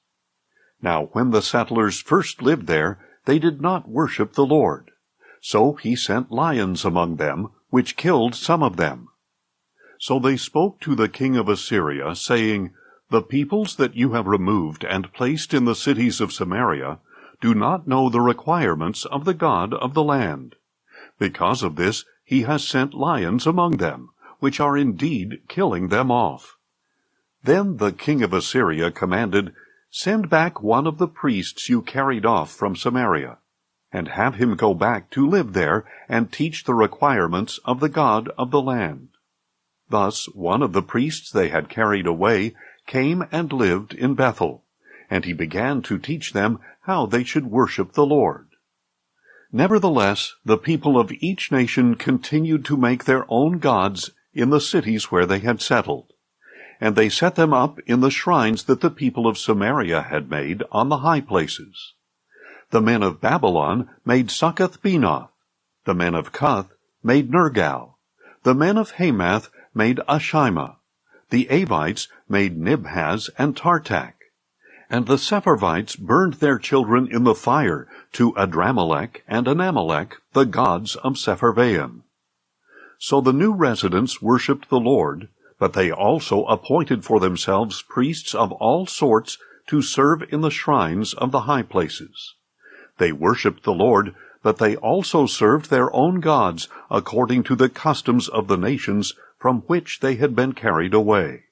[SPEAKER 1] Now when the settlers first lived there, they did not worship the Lord. So he sent lions among them, which killed some of them. So they spoke to the king of Assyria, saying, The peoples that you have removed and placed in the cities of Samaria do not know the requirements of the God of the land. Because of this he has sent lions among them, which are indeed killing them off. Then the king of Assyria commanded, Send back one of the priests you carried off from Samaria, and have him go back to live there and teach the requirements of the God of the land. Thus one of the priests they had carried away came and lived in Bethel, and he began to teach them how they should worship the Lord. Nevertheless, the people of each nation continued to make their own gods in the cities where they had settled, and they set them up in the shrines that the people of Samaria had made on the high places. The men of Babylon made Succoth-Benoth, the men of Cuth made Nergal, the men of Hamath made Ashima, the Avites made Nibhaz and Tartak, and the Sepharvites burned their children in the fire to Adramelech and Anamelech, the gods of Sepharvaim. So the new residents worshipped the Lord, but they also appointed for themselves priests of all sorts to serve in the shrines of the high places. They worshipped the Lord, but they also served their own gods according to the customs of the nations from which they had been carried away.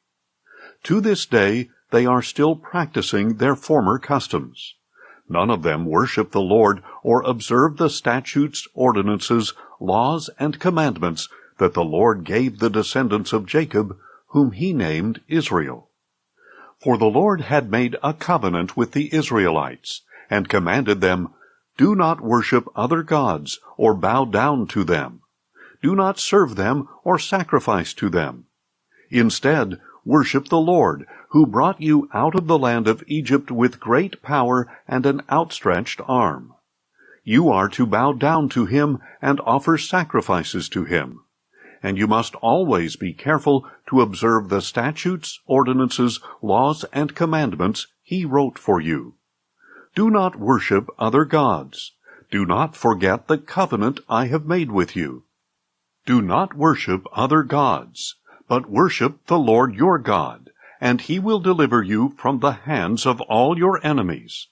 [SPEAKER 1] To this day they are still practicing their former customs. None of them worship the Lord or observe the statutes, ordinances, laws, and commandments that the Lord gave the descendants of Jacob, whom he named Israel. For the Lord had made a covenant with the Israelites, and commanded them, Do not worship other gods, or bow down to them. Do not serve them or sacrifice to them. Instead, worship the Lord, who brought you out of the land of Egypt with great power and an outstretched arm. You are to bow down to him and offer sacrifices to him. And you must always be careful to observe the statutes, ordinances, laws, and commandments he wrote for you. Do not worship other gods. Do not forget the covenant I have made with you. Do not worship other gods, but worship the Lord your God, and he will deliver you from the hands of all your enemies.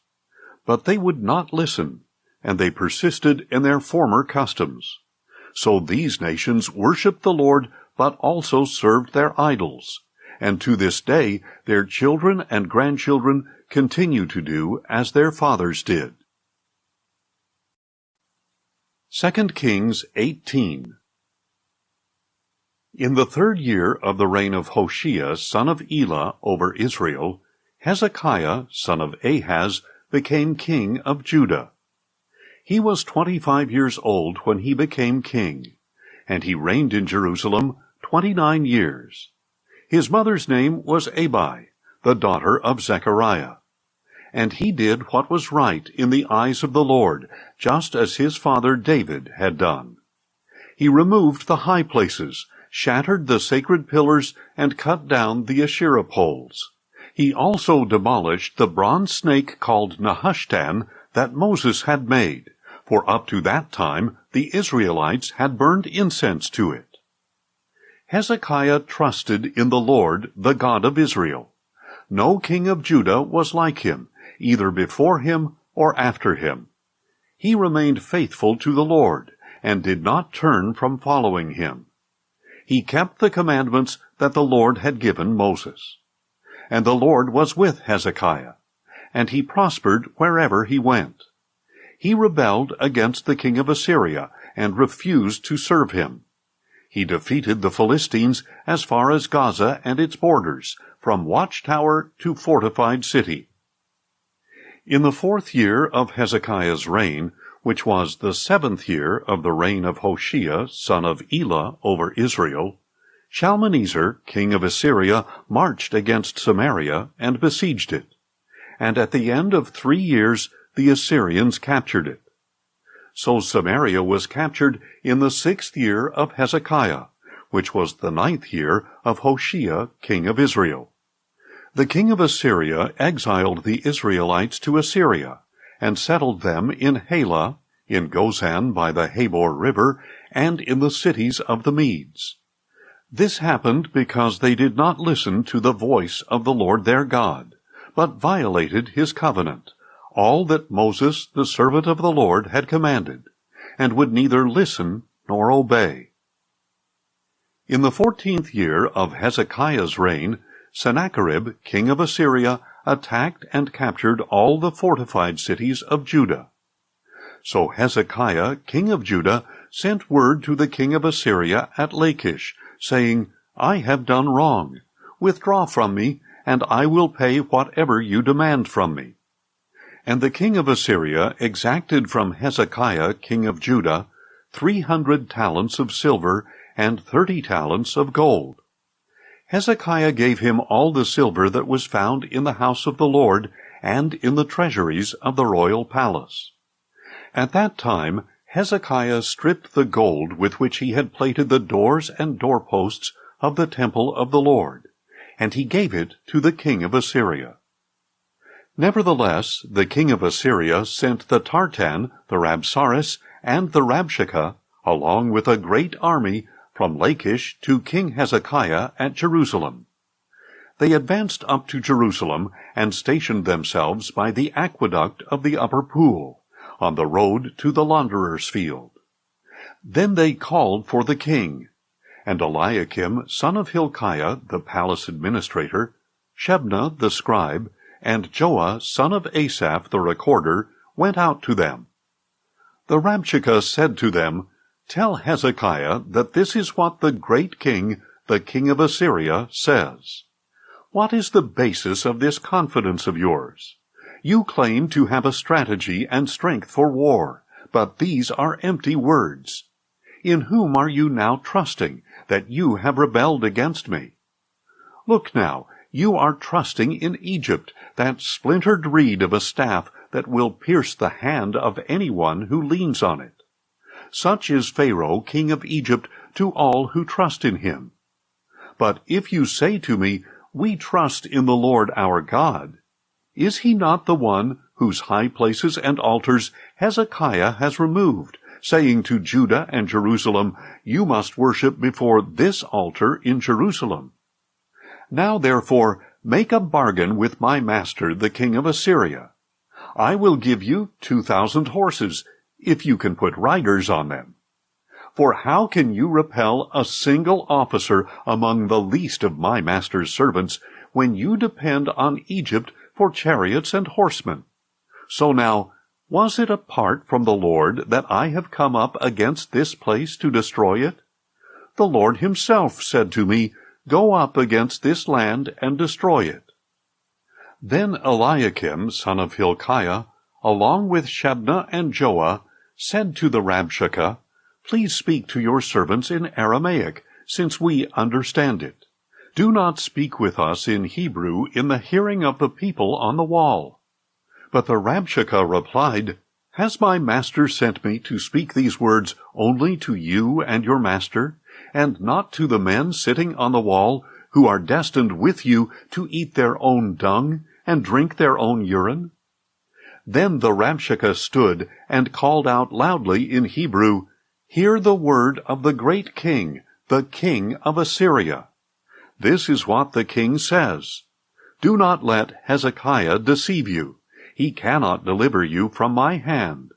[SPEAKER 1] But they would not listen, and they persisted in their former customs. So these nations worshipped the Lord, but also served their idols. And to this day their children and grandchildren continue to do as their fathers did. 2 Kings 18. In the 3rd year of the reign of Hoshea, son of Elah, over Israel, Hezekiah, son of Ahaz, became king of Judah. He was 25 years old when he became king, and he reigned in Jerusalem 29 years. His mother's name was Abi, the daughter of Zechariah. And he did what was right in the eyes of the Lord, just as his father David had done. He removed the high places, shattered the sacred pillars, and cut down the Asherah poles. He also demolished the bronze snake called Nehushtan that Moses had made, for up to that time the Israelites had burned incense to it. Hezekiah trusted in the Lord, the God of Israel. No king of Judah was like him, either before him or after him. He remained faithful to the Lord, and did not turn from following him. He kept the commandments that the Lord had given Moses. And the Lord was with Hezekiah, and he prospered wherever he went. He rebelled against the king of Assyria, and refused to serve him. He defeated the Philistines as far as Gaza and its borders, from watchtower to fortified city. In the 4th year of Hezekiah's reign, which was the 7th year of the reign of Hoshea, son of Elah, over Israel, Shalmaneser, king of Assyria, marched against Samaria and besieged it. And at the end of 3 years the Assyrians captured it. So Samaria was captured in the 6th year of Hezekiah, which was the 9th year of Hoshea, king of Israel. The king of Assyria exiled the Israelites to Assyria, and settled them in Halah, in Gozan by the Habor River, and in the cities of the Medes. This happened because they did not listen to the voice of the Lord their God, but violated his covenant, all that Moses, the servant of the Lord, had commanded, and would neither listen nor obey. In the 14th year of Hezekiah's reign, Sennacherib, king of Assyria, attacked and captured all the fortified cities of Judah. So Hezekiah, king of Judah, sent word to the king of Assyria at Lachish, saying, I have done wrong. Withdraw from me, and I will pay whatever you demand from me. And the king of Assyria exacted from Hezekiah, king of Judah, 300 talents of silver and 30 talents of gold. Hezekiah gave him all the silver that was found in the house of the Lord and in the treasuries of the royal palace. At that time Hezekiah stripped the gold with which he had plated the doors and doorposts of the temple of the Lord, and he gave it to the king of Assyria. Nevertheless, the king of Assyria sent the Tartan, the Rabsaris, and the Rabshakeh, along with a great army, from Lachish to King Hezekiah at Jerusalem. They advanced up to Jerusalem and stationed themselves by the aqueduct of the upper pool, on the road to the launderer's field. Then they called for the king, and Eliakim, son of Hilkiah, the palace administrator, Shebna the scribe, and Joah, son of Asaph the recorder, went out to them. The Rabshakeh said to them, Tell Hezekiah that this is what the great king, the king of Assyria, says. What is the basis of this confidence of yours? You claim to have a strategy and strength for war, but these are empty words. In whom are you now trusting, that you have rebelled against me? Look now, you are trusting in Egypt, that splintered reed of a staff that will pierce the hand of anyone who leans on it. Such is Pharaoh, king of Egypt, to all who trust in him. But if you say to me, We trust in the Lord our God, is he not the one whose high places and altars Hezekiah has removed, saying to Judah and Jerusalem, You must worship before this altar in Jerusalem? Now therefore make a bargain with my master the king of Assyria. I will give you 2,000 horses, if you can put riders on them. For how can you repel a single officer among the least of my master's servants, when you depend on Egypt for chariots and horsemen? So now, was it apart from the Lord that I have come up against this place to destroy it? The Lord himself said to me, Go up against this land and destroy it. Then Eliakim, son of Hilkiah, along with Shebna and Joah, said to the Rabshakeh, Please speak to your servants in Aramaic, since we understand it. Do not speak with us in Hebrew in the hearing of the people on the wall. But the Rabshakeh replied, Has my master sent me to speak these words only to you and your master, and not to the men sitting on the wall, who are destined with you to eat their own dung and drink their own urine? Then the Rabshakeh stood and called out loudly in Hebrew, "Hear the word of the great king, the king of Assyria. This is what the king says. Do not let Hezekiah deceive you. He cannot deliver you from my hand.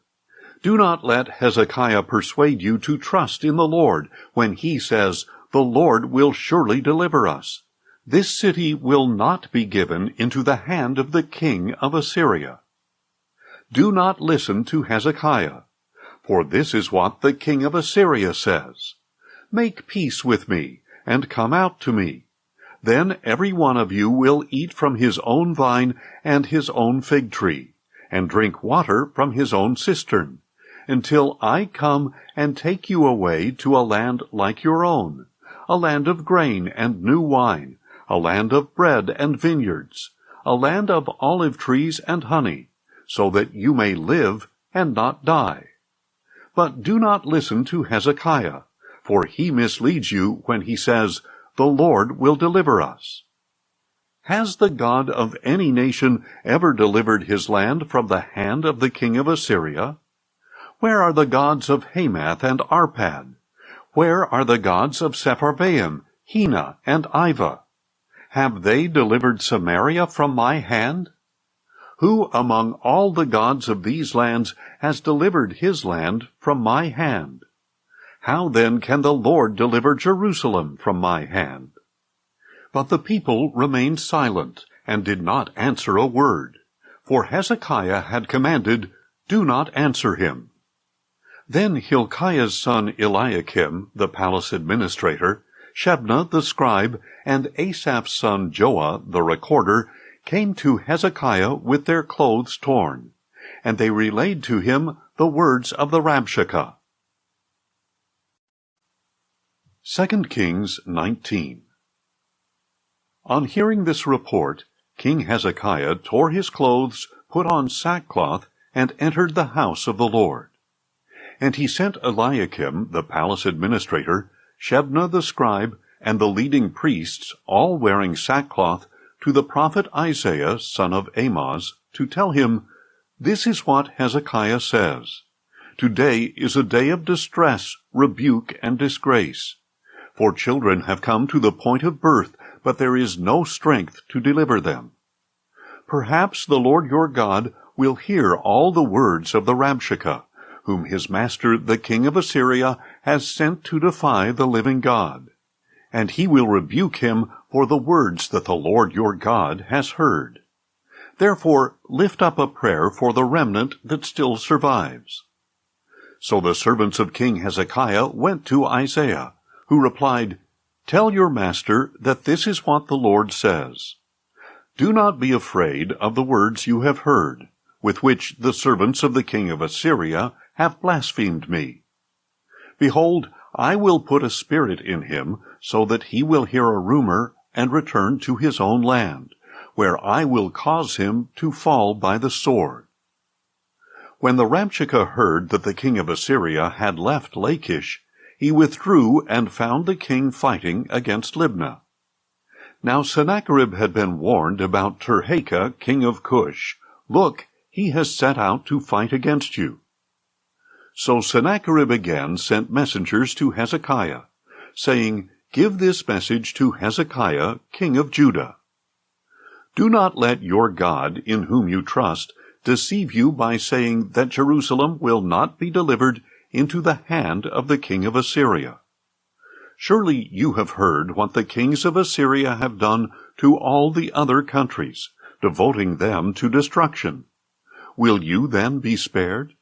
[SPEAKER 1] Do not let Hezekiah persuade you to trust in the Lord when he says, 'The Lord will surely deliver us.' This city will not be given into the hand of the king of Assyria. Do not listen to Hezekiah, for this is what the king of Assyria says. Make peace with me, and come out to me. Then every one of you will eat from his own vine and his own fig tree, and drink water from his own cistern, until I come and take you away to a land like your own, a land of grain and new wine, a land of bread and vineyards, a land of olive trees and honey, so that you may live and not die. But do not listen to Hezekiah, for he misleads you when he says, 'The Lord will deliver us.' Has the God of any nation ever delivered his land from the hand of the king of Assyria? Where are the gods of Hamath and Arpad? Where are the gods of Sepharvaim, Hena, and Ivah? Have they delivered Samaria from my hand? Who among all the gods of these lands has delivered his land from my hand? How then can the Lord deliver Jerusalem from my hand?" But the people remained silent, and did not answer a word, for Hezekiah had commanded, "Do not answer him." Then Hilkiah's son Eliakim, the palace administrator, Shebna the scribe, and Asaph's son Joah the recorder, came to Hezekiah with their clothes torn, and they relayed to him the words of the Rabshakeh. 2 Kings 19. On hearing this report, King Hezekiah tore his clothes, put on sackcloth, and entered the house of the Lord. And he sent Eliakim, the palace administrator, Shebna the scribe, and the leading priests, all wearing sackcloth, to the prophet Isaiah, son of Amoz, to tell him, "This is what Hezekiah says. Today is a day of distress, rebuke, and disgrace. For children have come to the point of birth, but there is no strength to deliver them. Perhaps the Lord your God will hear all the words of the Rabshakeh, whom his master the king of Assyria has sent to defy the living God. And he will rebuke him for the words that the Lord your God has heard. Therefore lift up a prayer for the remnant that still survives." So the servants of King Hezekiah went to Isaiah, who replied, "Tell your master that this is what the Lord says. Do not be afraid of the words you have heard, with which the servants of the king of Assyria have blasphemed me. Behold, I will put a spirit in him, so that he will hear a rumor and return to his own land, where I will cause him to fall by the sword." When the Rabshakeh heard that the king of Assyria had left Lachish, he withdrew and found the king fighting against Libnah. Now Sennacherib had been warned about Tirhakah, king of Cush. "Look, he has set out to fight against you." So Sennacherib again sent messengers to Hezekiah, saying, "Give this message to Hezekiah, king of Judah. Do not let your God, in whom you trust, deceive you by saying that Jerusalem will not be delivered into the hand of the king of Assyria. Surely you have heard what the kings of Assyria have done to all the other countries, devoting them to destruction. Will you then be spared?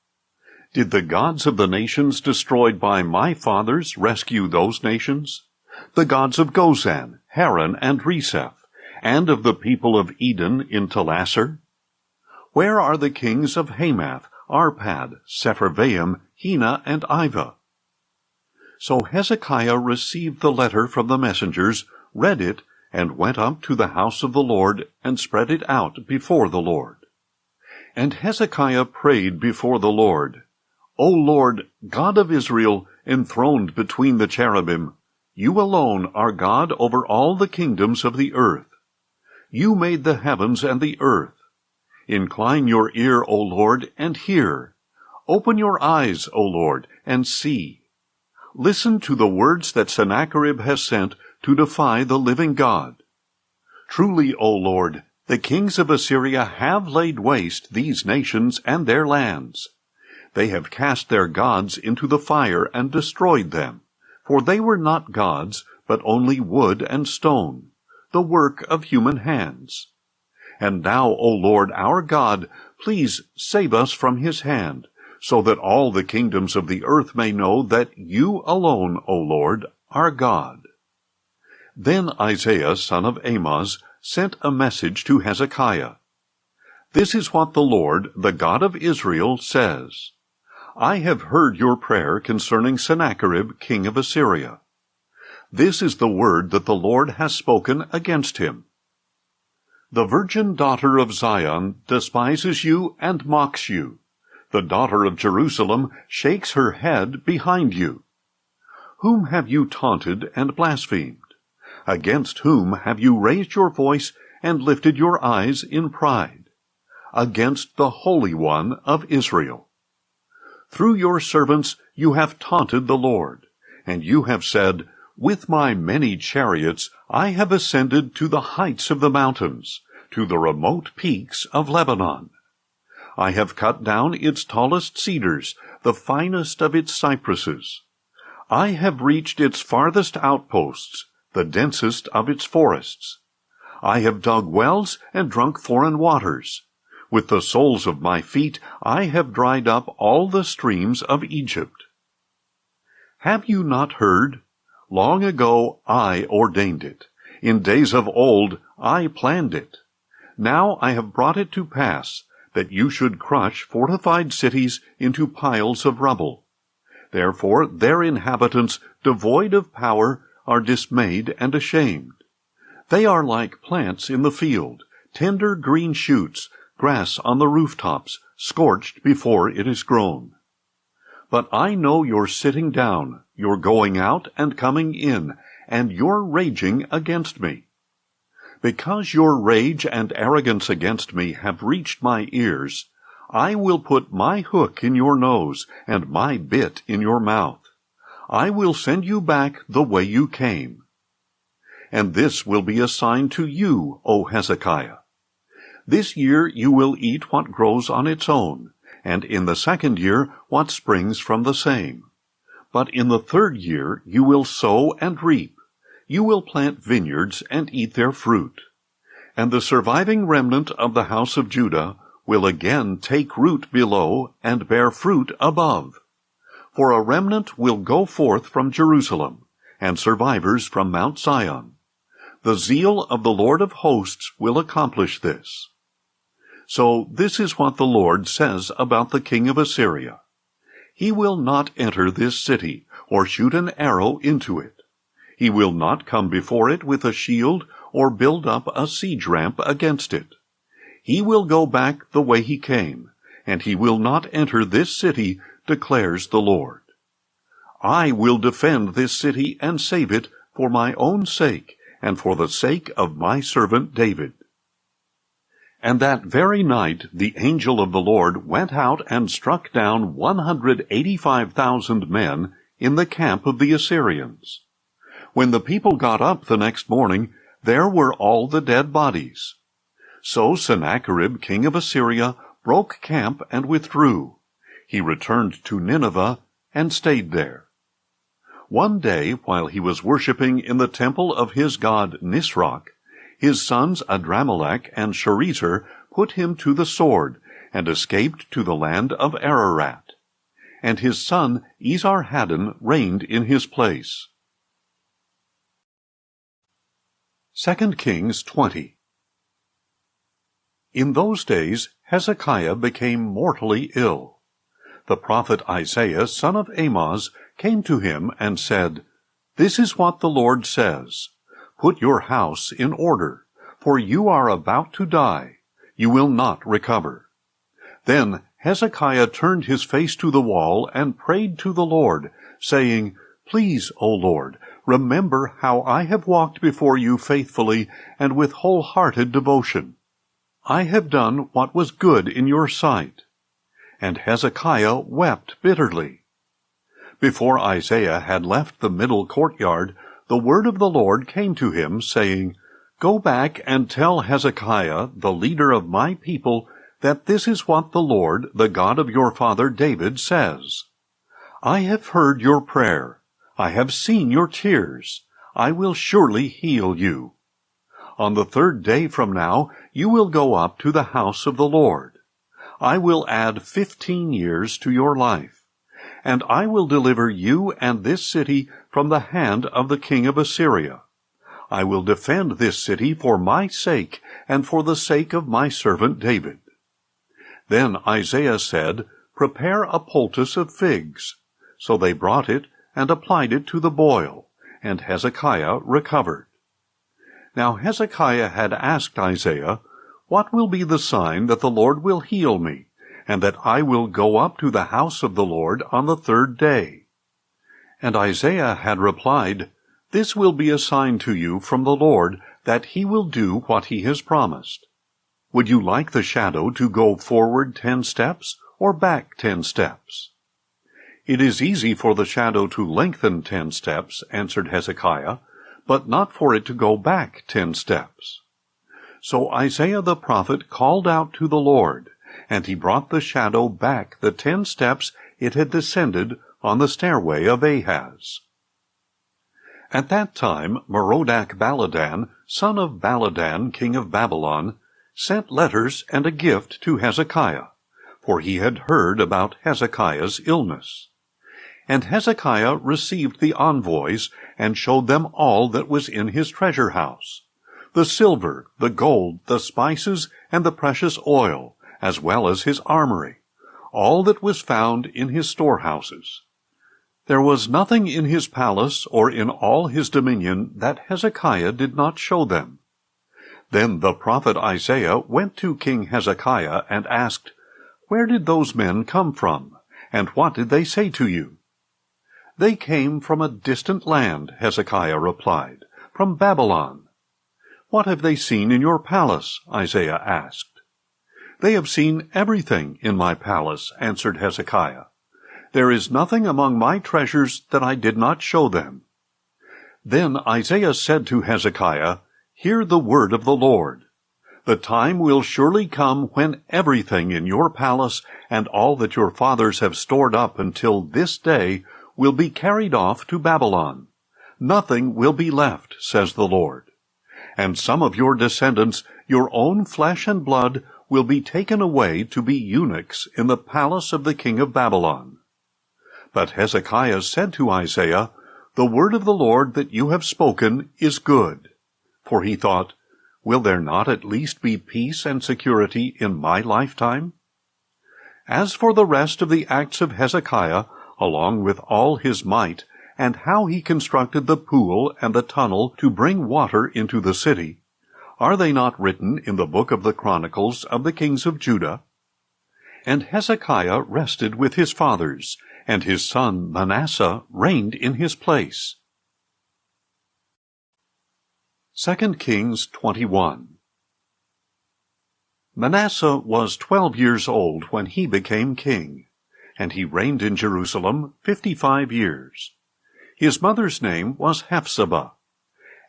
[SPEAKER 1] Did the gods of the nations destroyed by my fathers rescue those nations? The gods of Gozan, Haran, and Reseph, and of the people of Eden in Telasar? Where are the kings of Hamath, Arpad, Sepharvaim, Hena, and Ivah?" So Hezekiah received the letter from the messengers, read it, and went up to the house of the Lord, and spread it out before the Lord. And Hezekiah prayed before the Lord, "O Lord, God of Israel, enthroned between the cherubim, you alone are God over all the kingdoms of the earth. You made the heavens and the earth. Incline your ear, O Lord, and hear. Open your eyes, O Lord, and see. Listen to the words that Sennacherib has sent to defy the living God. Truly, O Lord, the kings of Assyria have laid waste these nations and their lands. They have cast their gods into the fire and destroyed them, for they were not gods, but only wood and stone, the work of human hands. And now, O Lord our God, please save us from his hand, so that all the kingdoms of the earth may know that you alone, O Lord, are God. Then Isaiah, son of Amoz, sent a message to Hezekiah. This is what the Lord, the God of Israel, says. I have heard your prayer concerning Sennacherib, king of Assyria. This is the word that the Lord has spoken against him. The virgin daughter of Zion despises you and mocks you. The daughter of Jerusalem shakes her head behind you. Whom have you taunted and blasphemed? Against whom have you raised your voice and lifted your eyes in pride? Against the Holy One of Israel. Through your servants you have taunted the Lord, and you have said, With my many chariots I have ascended to the heights of the mountains, to the remote peaks of Lebanon. I have cut down its tallest cedars, the finest of its cypresses. I have reached its farthest outposts, the densest of its forests. I have dug wells and drunk foreign waters. With the soles of my feet I have dried up all the streams of Egypt. Have you not heard? Long ago I ordained it. In days of old I planned it. Now I have brought it to pass, that you should crush fortified cities into piles of rubble. Therefore their inhabitants, devoid of power, are dismayed and ashamed. They are like plants in the field, tender green shoots, grass on the rooftops, scorched before it is grown. But I know your sitting down, your going out and coming in, and your raging against me. Because your rage and arrogance against me have reached my ears, I will put my hook in your nose and my bit in your mouth. I will send you back the way you came. And this will be a sign to you, O Hezekiah. This year you will eat what grows on its own, and in the second year what springs from the same. But in the third year you will sow and reap. You will plant vineyards and eat their fruit. And the surviving remnant of the house of Judah will again take root below and bear fruit above. For a remnant will go forth from Jerusalem, and survivors from Mount Zion. The zeal of the Lord of hosts will accomplish this. So this is what the Lord says about the king of Assyria. He will not enter this city, or shoot an arrow into it. He will not come before it with a shield, or build up a siege ramp against it. He will go back the way he came, and he will not enter this city, declares the Lord. I will defend this city and save it for my own sake, and for the sake of my servant David. And that very night the angel of the Lord went out and struck down 185,000 men in the camp of the Assyrians. When the people got up the next morning, there were all the dead bodies. So Sennacherib, king of Assyria, broke camp and withdrew. He returned to Nineveh and stayed there. One day, while he was worshipping in the temple of his god Nisroch, his sons Adramelech and Sharezer put him to the sword, and escaped to the land of Ararat. And his son Esarhaddon reigned in his place. 2 Kings 20. In those days Hezekiah became mortally ill. The prophet Isaiah, son of Amoz, came to him and said, This is what the Lord says, Put your house in order, for you are about to die. You will not recover. Then Hezekiah turned his face to the wall and prayed to the Lord, saying, Please, O Lord, remember how I have walked before you faithfully and with wholehearted devotion. I have done what was good in your sight." And Hezekiah wept bitterly. Before Isaiah had left the middle courtyard, the word of the Lord came to him, saying, "Go back and tell Hezekiah, the leader of my people, that this is what the Lord, the God of your father David, says. I have heard your prayer. I have seen your tears. I will surely heal you. On the 3rd day from now, you will go up to the house of the Lord. I will add 15 years to your life, and I will deliver you and this city from the hand of the king of Assyria. I will defend this city for my sake and for the sake of my servant David." Then Isaiah said, "Prepare a poultice of figs." So they brought it and applied it to the boil, and Hezekiah recovered. Now Hezekiah had asked Isaiah, "What will be the sign that the Lord will heal me, and that I will go up to the house of the Lord on the 3rd day?" And Isaiah had replied, "This will be a sign to you from the Lord, that he will do what he has promised. Would you like the shadow to go forward 10 steps, or back 10 steps?" "It is easy for the shadow to lengthen 10 steps, answered Hezekiah, "but not for it to go back 10 steps. So Isaiah the prophet called out to the Lord, and he brought the shadow back the 10 steps it had descended on the stairway of Ahaz. At that time Merodach-Baladan, son of Baladan, king of Babylon, sent letters and a gift to Hezekiah, for he had heard about Hezekiah's illness. And Hezekiah received the envoys, and showed them all that was in his treasure house, the silver, the gold, the spices, and the precious oil, as well as his armory, all that was found in his storehouses. There was nothing in his palace or in all his dominion that Hezekiah did not show them. Then the prophet Isaiah went to King Hezekiah and asked, "Where did those men come from, and what did they say to you?" "They came from a distant land," Hezekiah replied, "from Babylon." "What have they seen in your palace?" Isaiah asked. "They have seen everything in my palace," answered Hezekiah. "There is nothing among my treasures that I did not show them." Then Isaiah said to Hezekiah, "Hear the word of the Lord. The time will surely come when everything in your palace and all that your fathers have stored up until this day will be carried off to Babylon. Nothing will be left, says the Lord. And some of your descendants, your own flesh and blood, will be taken away to be eunuchs in the palace of the king of Babylon." But Hezekiah said to Isaiah, "The word of the Lord that you have spoken is good." For he thought, "Will there not at least be peace and security in my lifetime?" As for the rest of the acts of Hezekiah, along with all his might, and how he constructed the pool and the tunnel to bring water into the city, are they not written in the book of the Chronicles of the kings of Judah? And Hezekiah rested with his fathers, and his son Manasseh reigned in his place. 2 Kings 21. Manasseh was 12 years old when he became king, and he reigned in Jerusalem 55 years. His mother's name was Hephzibah,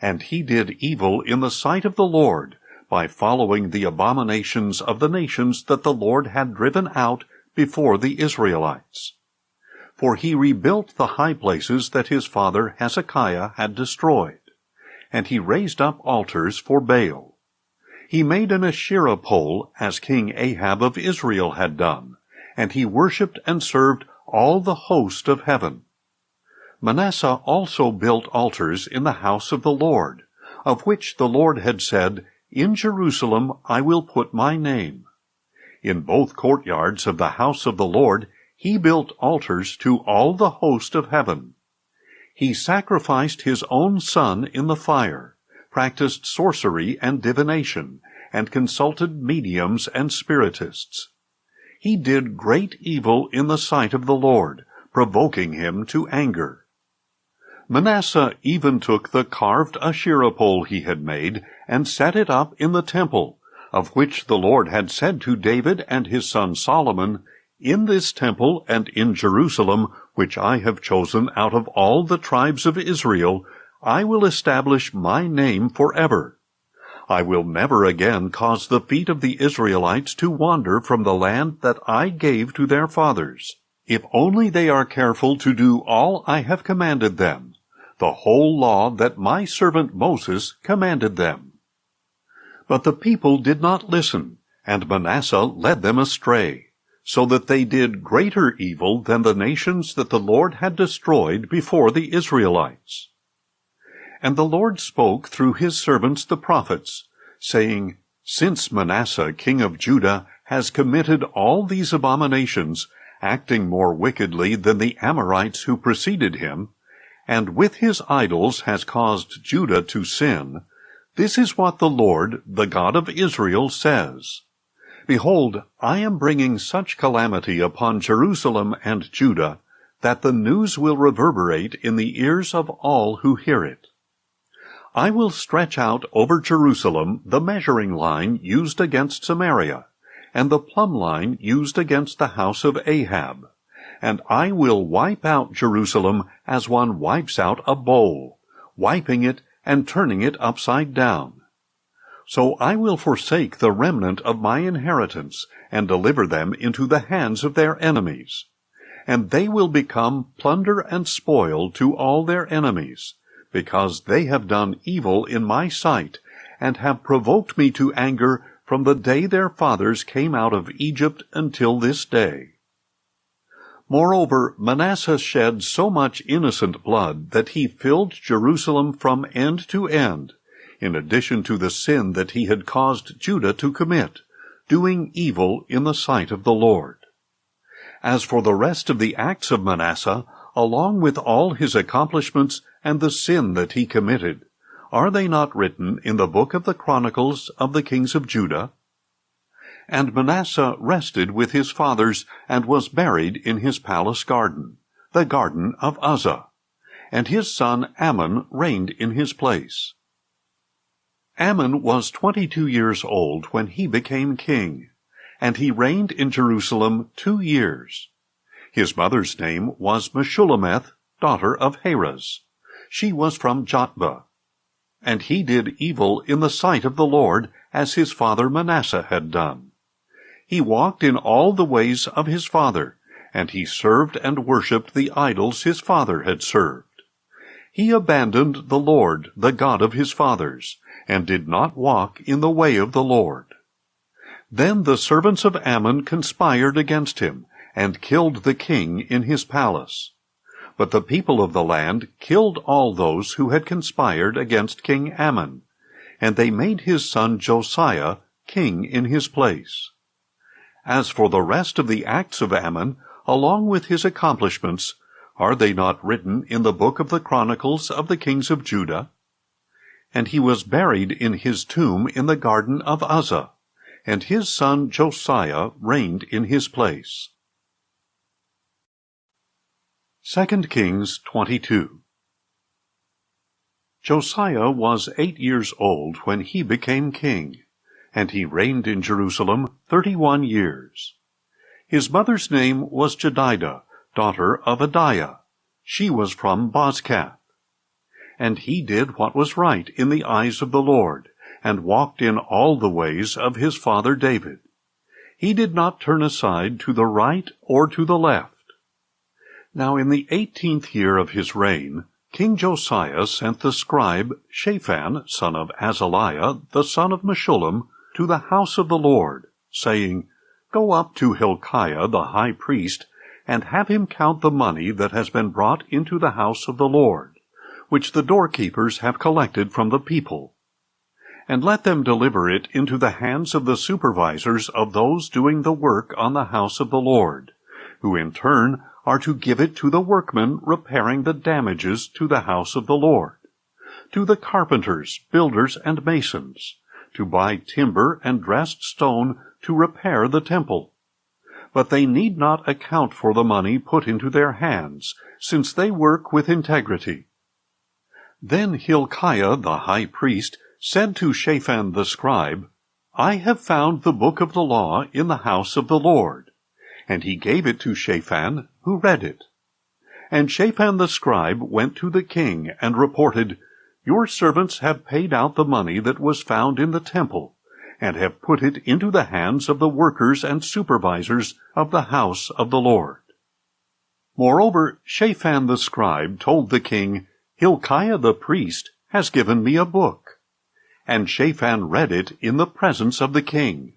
[SPEAKER 1] and he did evil in the sight of the Lord by following the abominations of the nations that the Lord had driven out before the Israelites. For he rebuilt the high places that his father Hezekiah had destroyed, and he raised up altars for Baal. He made an Asherah pole, as King Ahab of Israel had done, and he worshipped and served all the host of heaven. Manasseh also built altars in the house of the Lord, of which the Lord had said, "In Jerusalem I will put my name." In both courtyards of the house of the Lord he built altars to all the host of heaven. He sacrificed his own son in the fire, practiced sorcery and divination, and consulted mediums and spiritists. He did great evil in the sight of the Lord, provoking him to anger. Manasseh even took the carved Asherah pole he had made, and set it up in the temple, of which the Lord had said to David and his son Solomon, In this temple and in Jerusalem, which I have chosen out of all the tribes of Israel, I will establish my name forever. I will never again cause the feet of the Israelites to wander from the land that I gave to their fathers, if only they are careful to do all I have commanded them, the whole law that my servant Moses commanded them. But the people did not listen, and Manasseh led them astray, so that they did greater evil than the nations that the Lord had destroyed before the Israelites. And the Lord spoke through his servants the prophets, saying, Since Manasseh king of Judah has committed all these abominations, acting more wickedly than the Amorites who preceded him, and with his idols has caused Judah to sin, this is what the Lord, the God of Israel, says. Behold, I am bringing such calamity upon Jerusalem and Judah, that the news will reverberate in the ears of all who hear it. I will stretch out over Jerusalem the measuring line used against Samaria, and the plumb line used against the house of Ahab. And I will wipe out Jerusalem as one wipes out a bowl, wiping it and turning it upside down. So I will forsake the remnant of my inheritance, and deliver them into the hands of their enemies. And they will become plunder and spoil to all their enemies, because they have done evil in my sight, and have provoked me to anger from the day their fathers came out of Egypt until this day. Moreover, Manasseh shed so much innocent blood that he filled Jerusalem from end to end, in addition to the sin that he had caused Judah to commit, doing evil in the sight of the Lord. As for the rest of the acts of Manasseh, along with all his accomplishments and the sin that he committed, are they not written in the book of the Chronicles of the kings of Judah? And Manasseh rested with his fathers, and was buried in his palace garden, the garden of Uzzah, and his son Amon reigned in his place. Amon was 22 years old when he became king, and he reigned in Jerusalem 2 years. His mother's name was Meshullemeth, daughter of Harez. She was from Jotbah. And he did evil in the sight of the Lord, as his father Manasseh had done. He walked in all the ways of his father, and he served and worshipped the idols his father had served. He abandoned the Lord, the God of his fathers, and did not walk in the way of the Lord. Then the servants of Ammon conspired against him, and killed the king in his palace. But the people of the land killed all those who had conspired against King Ammon, and they made his son Josiah king in his place. As for the rest of the acts of Ammon, along with his accomplishments, are they not written in the book of the Chronicles of the kings of Judah? And he was buried in his tomb in the garden of Uzzah, and his son Josiah reigned in his place. 2 Kings 22. Josiah was 8 years old when he became king, and he reigned in Jerusalem 31 years. His mother's name was Jedidah, daughter of Adiah. She was from Bozkath. And he did what was right in the eyes of the Lord, and walked in all the ways of his father David. He did not turn aside to the right or to the left. Now in the 18th year of his reign, King Josiah sent the scribe Shaphan, son of Azaliah, the son of Meshullam, to the house of the Lord, saying, Go up to Hilkiah the high priest, and have him count the money that has been brought into the house of the Lord, which the doorkeepers have collected from the people. And let them deliver it into the hands of the supervisors of those doing the work on the house of the Lord, who in turn are to give it to the workmen repairing the damages to the house of the Lord, to the carpenters, builders, and masons, to buy timber and dressed stone to repair the temple. But they need not account for the money put into their hands, since they work with integrity. Then Hilkiah the high priest said to Shaphan the scribe, I have found the book of the law in the house of the Lord. And he gave it to Shaphan, who read it. And Shaphan the scribe went to the king and reported, Your servants have paid out the money that was found in the temple, and have put it into the hands of the workers and supervisors of the house of the Lord. Moreover, Shaphan the scribe told the king, Hilkiah the priest has given me a book. And Shaphan read it in the presence of the king.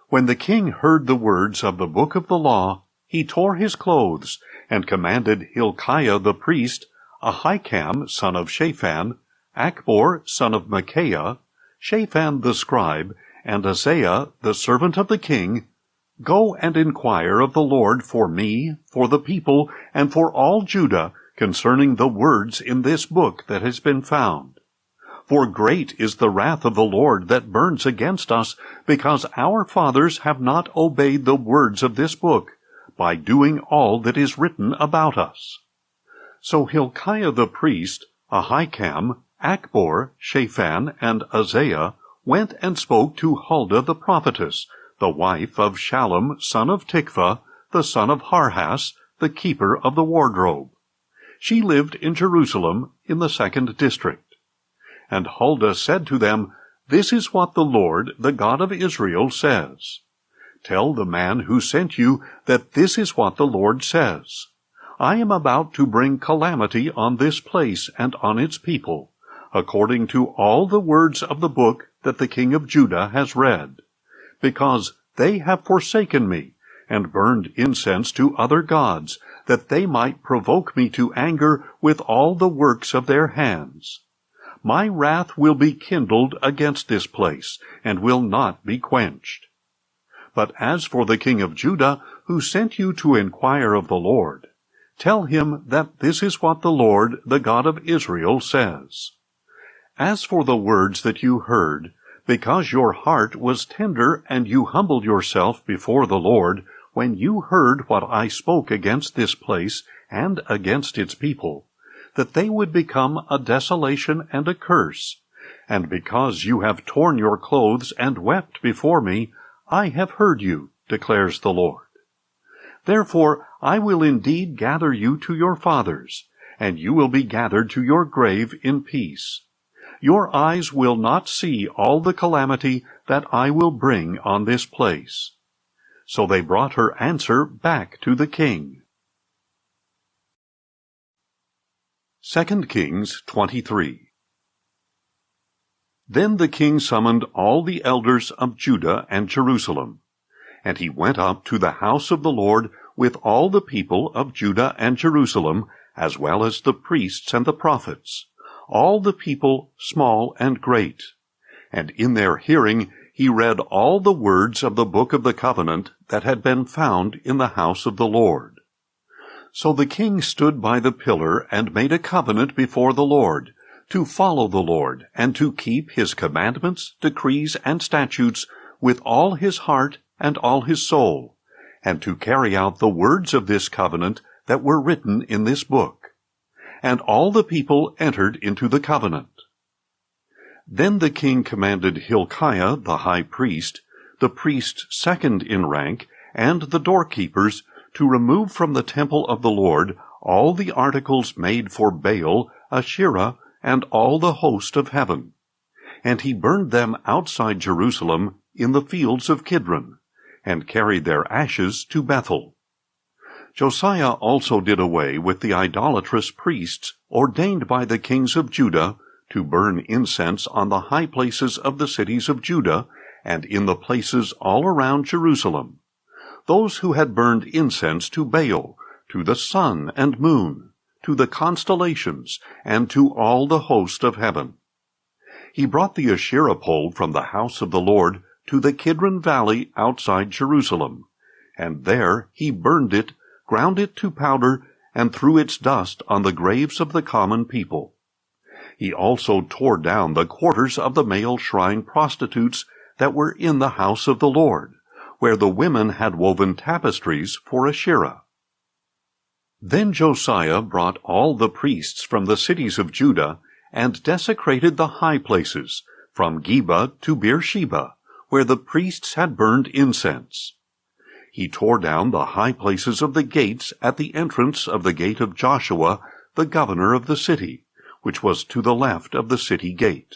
[SPEAKER 1] When the king heard the words of the book of the law, he tore his clothes, and commanded Hilkiah the priest, Ahikam son of Shaphan, Achbor son of Micaiah, Shaphan the scribe, and Isaiah the servant of the king, Go and inquire of the Lord for me, for the people, and for all Judah, concerning the words in this book that has been found. For great is the wrath of the Lord that burns against us, because our fathers have not obeyed the words of this book, by doing all that is written about us. So Hilkiah the priest, Ahikam, Achbor, Shaphan, and Isaiah went and spoke to Huldah the prophetess, the wife of Shallum son of Tikvah, the son of Harhas, the keeper of the wardrobe. She lived in Jerusalem in the 2nd district. And Huldah said to them, This is what the Lord, the God of Israel, says. Tell the man who sent you that this is what the Lord says. I am about to bring calamity on this place and on its people, according to all the words of the book that the king of Judah has read, because they have forsaken me, and burned incense to other gods, that they might provoke me to anger with all the works of their hands. My wrath will be kindled against this place, and will not be quenched. But as for the king of Judah, who sent you to inquire of the Lord, tell him that this is what the Lord, the God of Israel, says. As for the words that you heard, because your heart was tender and you humbled yourself before the Lord, when you heard what I spoke against this place and against its people, that they would become a desolation and a curse, and because you have torn your clothes and wept before me, I have heard you, declares the Lord. Therefore I will indeed gather you to your fathers, and you will be gathered to your grave in peace. Your eyes will not see all the calamity that I will bring on this place. So they brought her answer back to the king. 2 Kings 23. Then the king summoned all the elders of Judah and Jerusalem, and he went up to the house of the Lord with all the people of Judah and Jerusalem, as well as the priests and the prophets, all the people, small and great. And in their hearing he read all the words of the book of the covenant that had been found in the house of the Lord. So the king stood by the pillar and made a covenant before the Lord, to follow the Lord, and to keep his commandments, decrees, and statutes with all his heart and all his soul, and to carry out the words of this covenant that were written in this book. And all the people entered into the covenant. Then the king commanded Hilkiah the high priest, the priest second in rank, and the doorkeepers, to remove from the temple of the Lord all the articles made for Baal, Asherah, and all the host of heaven. And he burned them outside Jerusalem in the fields of Kidron, and carried their ashes to Bethel. Josiah also did away with the idolatrous priests ordained by the kings of Judah to burn incense on the high places of the cities of Judah and in the places all around Jerusalem, those who had burned incense to Baal, to the sun and moon, to the constellations, and to all the host of heaven. He brought the Asherah pole from the house of the Lord to the Kidron valley outside Jerusalem, and there he burned it, ground it to powder, and threw its dust on the graves of the common people. He also tore down the quarters of the male shrine prostitutes that were in the house of the Lord, where the women had woven tapestries for Asherah. Then Josiah brought all the priests from the cities of Judah, and desecrated the high places, from Geba to Beersheba, where the priests had burned incense. He tore down the high places of the gates at the entrance of the gate of Joshua, the governor of the city, which was to the left of the city gate.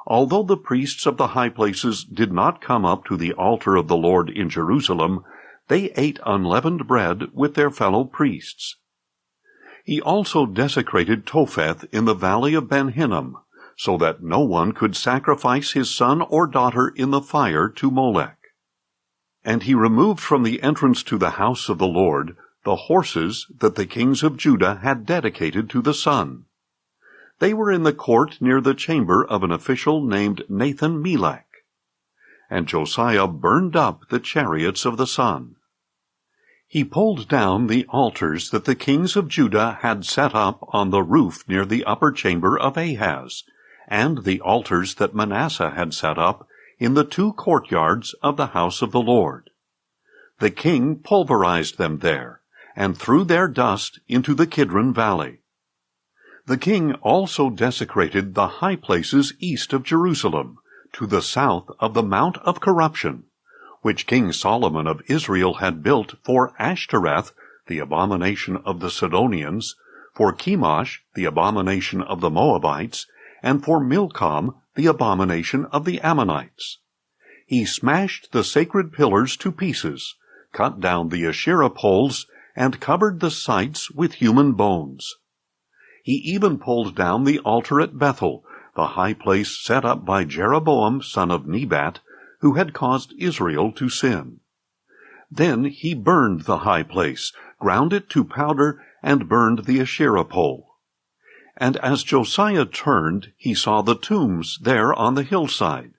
[SPEAKER 1] Although the priests of the high places did not come up to the altar of the Lord in Jerusalem, they ate unleavened bread with their fellow priests. He also desecrated Topheth in the valley of Ben Hinnom, so that no one could sacrifice his son or daughter in the fire to Molech. And he removed from the entrance to the house of the Lord the horses that the kings of Judah had dedicated to the sun. They were in the court near the chamber of an official named Nathan-Melech. And Josiah burned up the chariots of the sun. He pulled down the altars that the kings of Judah had set up on the roof near the upper chamber of Ahaz, and the altars that Manasseh had set up in the 2 courtyards of the house of the Lord. The king pulverized them there, and threw their dust into the Kidron valley. The king also desecrated the high places east of Jerusalem, to the south of the Mount of Corruption, which King Solomon of Israel had built for Ashtoreth, the abomination of the Sidonians, for Chemosh, the abomination of the Moabites, and for Milcom, the abomination of the Ammonites. He smashed the sacred pillars to pieces, cut down the Asherah poles, and covered the sites with human bones. He even pulled down the altar at Bethel, the high place set up by Jeroboam son of Nebat, who had caused Israel to sin. Then he burned the high place, ground it to powder, and burned the Asherah pole. And as Josiah turned, he saw the tombs there on the hillside.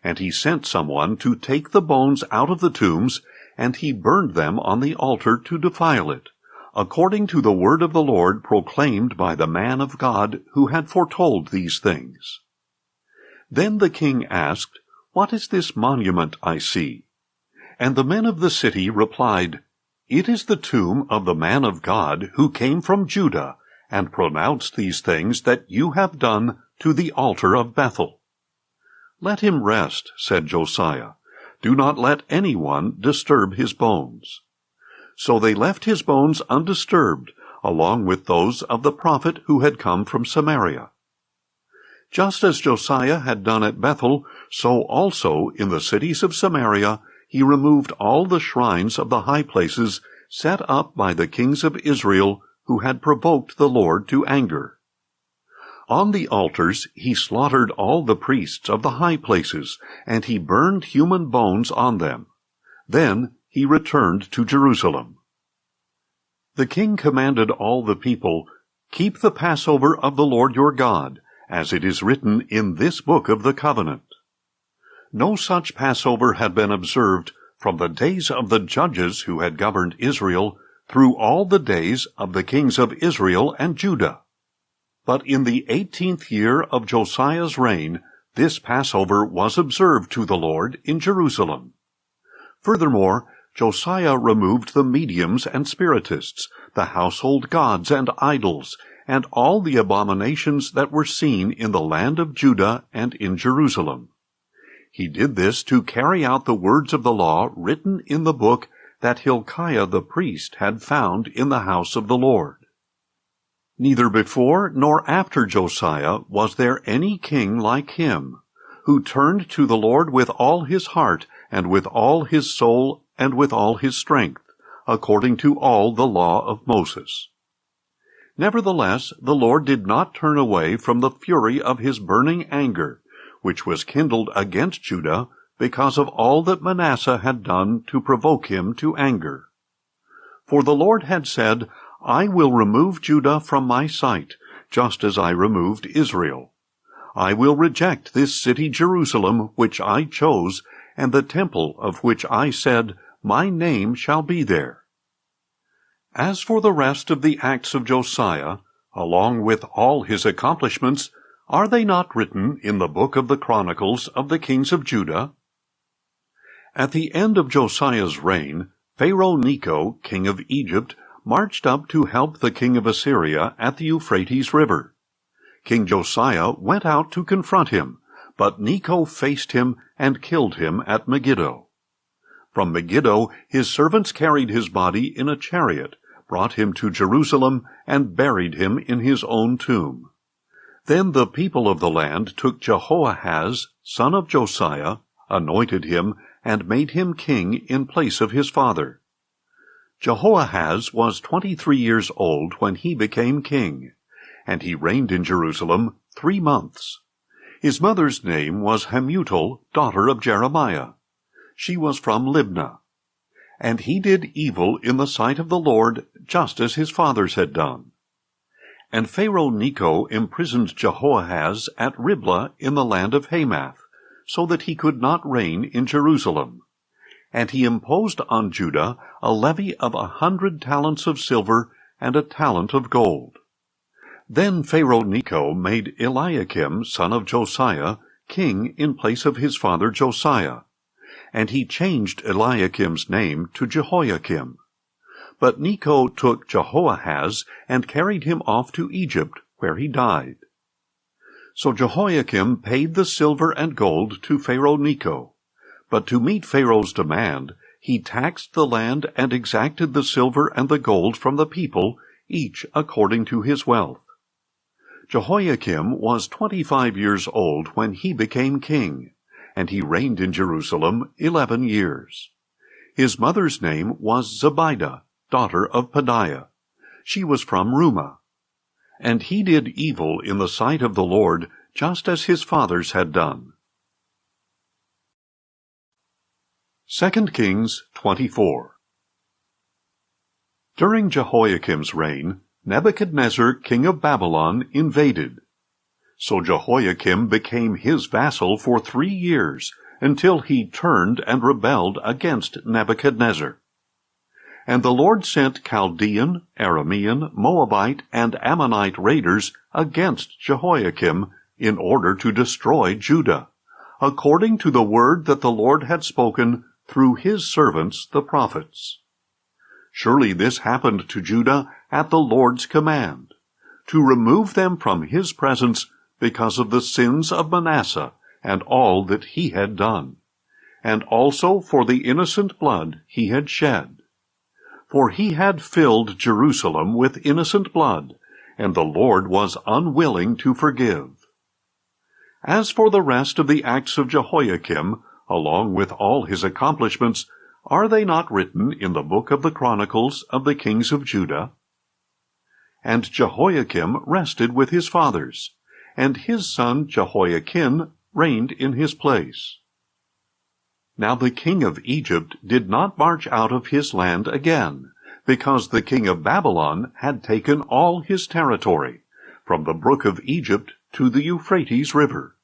[SPEAKER 1] And he sent someone to take the bones out of the tombs, and he burned them on the altar to defile it, according to the word of the Lord proclaimed by the man of God who had foretold these things. Then the king asked, "What is this monument I see?" And the men of the city replied, "It is the tomb of the man of God who came from Judah, and pronounced these things that you have done to the altar of Bethel." "Let him rest," said Josiah. "Do not let anyone disturb his bones." So they left his bones undisturbed, along with those of the prophet who had come from Samaria. Just as Josiah had done at Bethel, so also in the cities of Samaria he removed all the shrines of the high places set up by the kings of Israel who had provoked the Lord to anger. On the altars he slaughtered all the priests of the high places, and he burned human bones on them. Then he returned to Jerusalem. The king commanded all the people, "Keep the Passover of the Lord your God, as it is written in this book of the covenant." No such Passover had been observed from the days of the judges who had governed Israel through all the days of the kings of Israel and Judah. But in the 18th year of Josiah's reign, this Passover was observed to the Lord in Jerusalem. Furthermore, Josiah removed the mediums and spiritists, the household gods and idols, and all the abominations that were seen in the land of Judah and in Jerusalem. He did this to carry out the words of the law written in the book that Hilkiah the priest had found in the house of the Lord. Neither before nor after Josiah was there any king like him, who turned to the Lord with all his heart, and with all his soul, and with all his strength, according to all the law of Moses. Nevertheless, the Lord did not turn away from the fury of his burning anger, which was kindled against Judah because of all that Manasseh had done to provoke him to anger. For the Lord had said, "I will remove Judah from my sight, just as I removed Israel. I will reject this city Jerusalem, which I chose, and the temple of which I said, My name shall be there." As for the rest of the acts of Josiah, along with all his accomplishments, are they not written in the book of the Chronicles of the kings of Judah? At the end of Josiah's reign, Pharaoh Necho, king of Egypt, marched up to help the king of Assyria at the Euphrates River. King Josiah went out to confront him, But Necho faced him and killed him at Megiddo. From Megiddo his servants carried his body in a chariot, brought him to Jerusalem, and buried him in his own tomb. Then the people of the land took Jehoahaz, son of Josiah, anointed him, and made him king in place of his father. Jehoahaz was 23 years old when he became king, and he reigned in Jerusalem 3 months. His mother's name was Hamutal, daughter of Jeremiah. She was from Libnah. And he did evil in the sight of the Lord, just as his fathers had done. And Pharaoh Necho imprisoned Jehoahaz at Riblah in the land of Hamath, so that he could not reign in Jerusalem. And he imposed on Judah a levy of 100 talents of silver and a talent of gold. Then Pharaoh Necho made Eliakim, son of Josiah, king in place of his father Josiah. And he changed Eliakim's name to Jehoiakim. But Necho took Jehoahaz and carried him off to Egypt, where he died. So Jehoiakim paid the silver and gold to Pharaoh Necho. But to meet Pharaoh's demand, he taxed the land and exacted the silver and the gold from the people, each according to his wealth. Jehoiakim was 25 years old when he became king, and he reigned in Jerusalem 11 years. His mother's name was Zebidah, daughter of Pedaiah. She was from Rumah. And he did evil in the sight of the Lord, just as his fathers had done. 2 Kings 24. During Jehoiakim's reign, Nebuchadnezzar, king of Babylon, invaded. So Jehoiakim became his vassal for 3 years, until he turned and rebelled against Nebuchadnezzar. And the Lord sent Chaldean, Aramean, Moabite, and Ammonite raiders against Jehoiakim in order to destroy Judah, according to the word that the Lord had spoken through his servants the prophets. Surely this happened to Judah at the Lord's command, to remove them from his presence because of the sins of Manasseh and all that he had done, and also for the innocent blood he had shed. For he had filled Jerusalem with innocent blood, and the Lord was unwilling to forgive. As for the rest of the acts of Jehoiakim, along with all his accomplishments, are they not written in the book of the Chronicles of the kings of Judah? And Jehoiakim rested with his fathers, and his son Jehoiachin reigned in his place. Now the king of Egypt did not march out of his land again, because the king of Babylon had taken all his territory, from the brook of Egypt to the Euphrates River.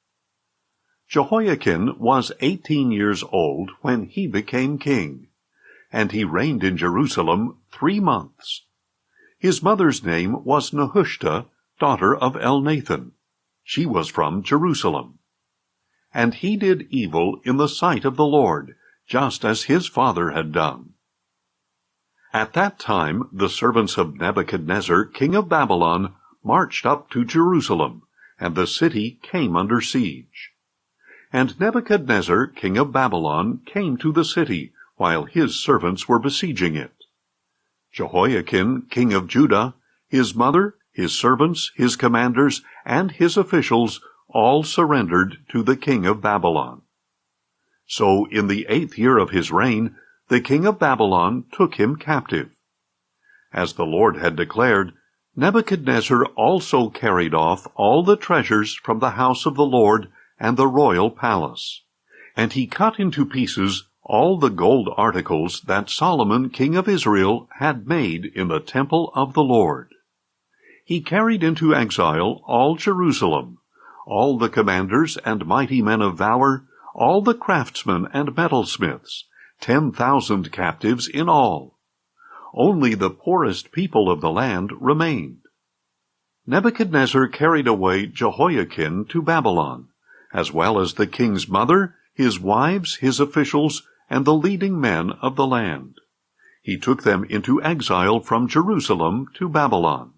[SPEAKER 1] Jehoiachin was 18 years old when he became king, and he reigned in Jerusalem 3 months. His mother's name was Nehushta, daughter of Elnathan. She was from Jerusalem. And he did evil in the sight of the Lord, just as his father had done. At that time the servants of Nebuchadnezzar, king of Babylon, marched up to Jerusalem, and the city came under siege. And Nebuchadnezzar, king of Babylon, came to the city, while his servants were besieging it. Jehoiachin, king of Judah, his mother, his servants, his commanders, and his officials all surrendered to the king of Babylon. So in the 8th year of his reign, the king of Babylon took him captive. As the Lord had declared, Nebuchadnezzar also carried off all the treasures from the house of the Lord and the royal palace. And he cut into pieces all the gold articles that Solomon, king of Israel, had made in the temple of the Lord. He carried into exile all Jerusalem, all the commanders and mighty men of valor, all the craftsmen and metalsmiths, 10,000 captives in all. Only the poorest people of the land remained. Nebuchadnezzar carried away Jehoiachin to Babylon, as well as the king's mother, his wives, his officials, and the leading men of the land. He took them into exile from Jerusalem to Babylon.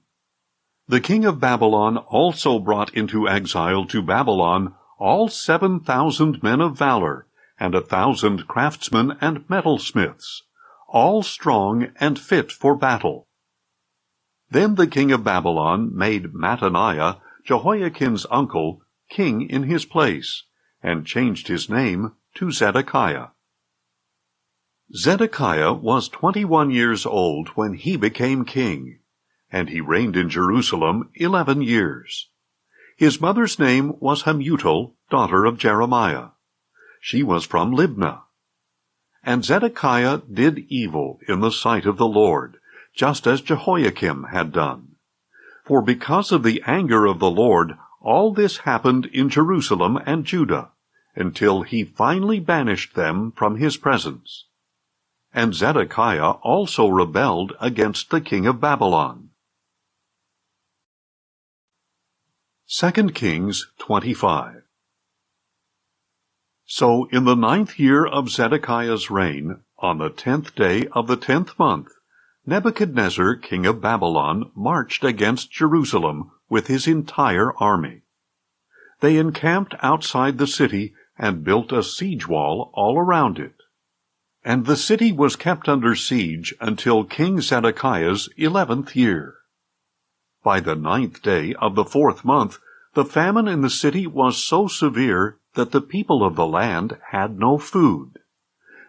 [SPEAKER 1] The king of Babylon also brought into exile to Babylon all 7,000 men of valor, and 1,000 craftsmen and metalsmiths, all strong and fit for battle. Then the king of Babylon made Mattaniah, Jehoiakim's uncle, king in his place, and changed his name to Zedekiah. Zedekiah was 21 years old when he became king, and he reigned in Jerusalem 11 years. His mother's name was Hamutal, daughter of Jeremiah. She was from Libnah. And Zedekiah did evil in the sight of the Lord, just as Jehoiakim had done. For because of the anger of the Lord, all this happened in Jerusalem and Judah, until he finally banished them from his presence. And Zedekiah also rebelled against the king of Babylon. 2 Kings 25. So in the 9th year of Zedekiah's reign, on the 10th day of the 10th month, Nebuchadnezzar, king of Babylon, marched against Jerusalem with his entire army. They encamped outside the city and built a siege wall all around it. And the city was kept under siege until King Zedekiah's 11th year. By the 9th day of the 4th month, the famine in the city was so severe that the people of the land had no food.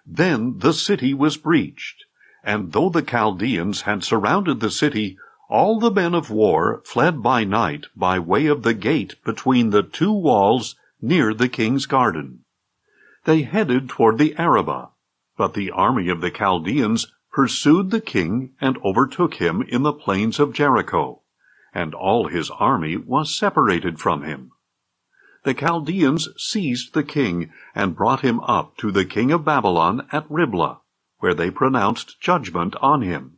[SPEAKER 1] Then the city was breached, and though the Chaldeans had surrounded the city, all the men of war fled by night by way of the gate between the two walls near the king's garden. They headed toward the Arabah, but the army of the Chaldeans pursued the king and overtook him in the plains of Jericho, and all his army was separated from him. The Chaldeans seized the king and brought him up to the king of Babylon at Riblah, where they pronounced judgment on him.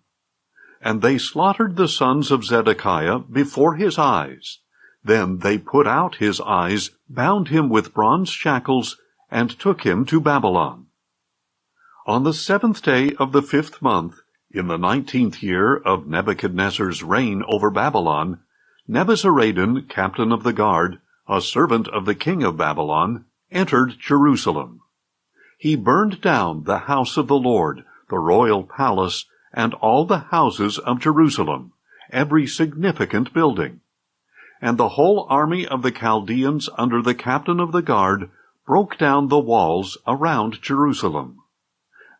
[SPEAKER 1] And they slaughtered the sons of Zedekiah before his eyes. Then they put out his eyes, bound him with bronze shackles, and took him to Babylon. On the 7th day of the 5th month, in the 19th year of Nebuchadnezzar's reign over Babylon, Nebuzaradan, captain of the guard, a servant of the king of Babylon, entered Jerusalem. He burned down the house of the Lord, the royal palace, and all the houses of Jerusalem, every significant building. And the whole army of the Chaldeans under the captain of the guard broke down the walls around Jerusalem.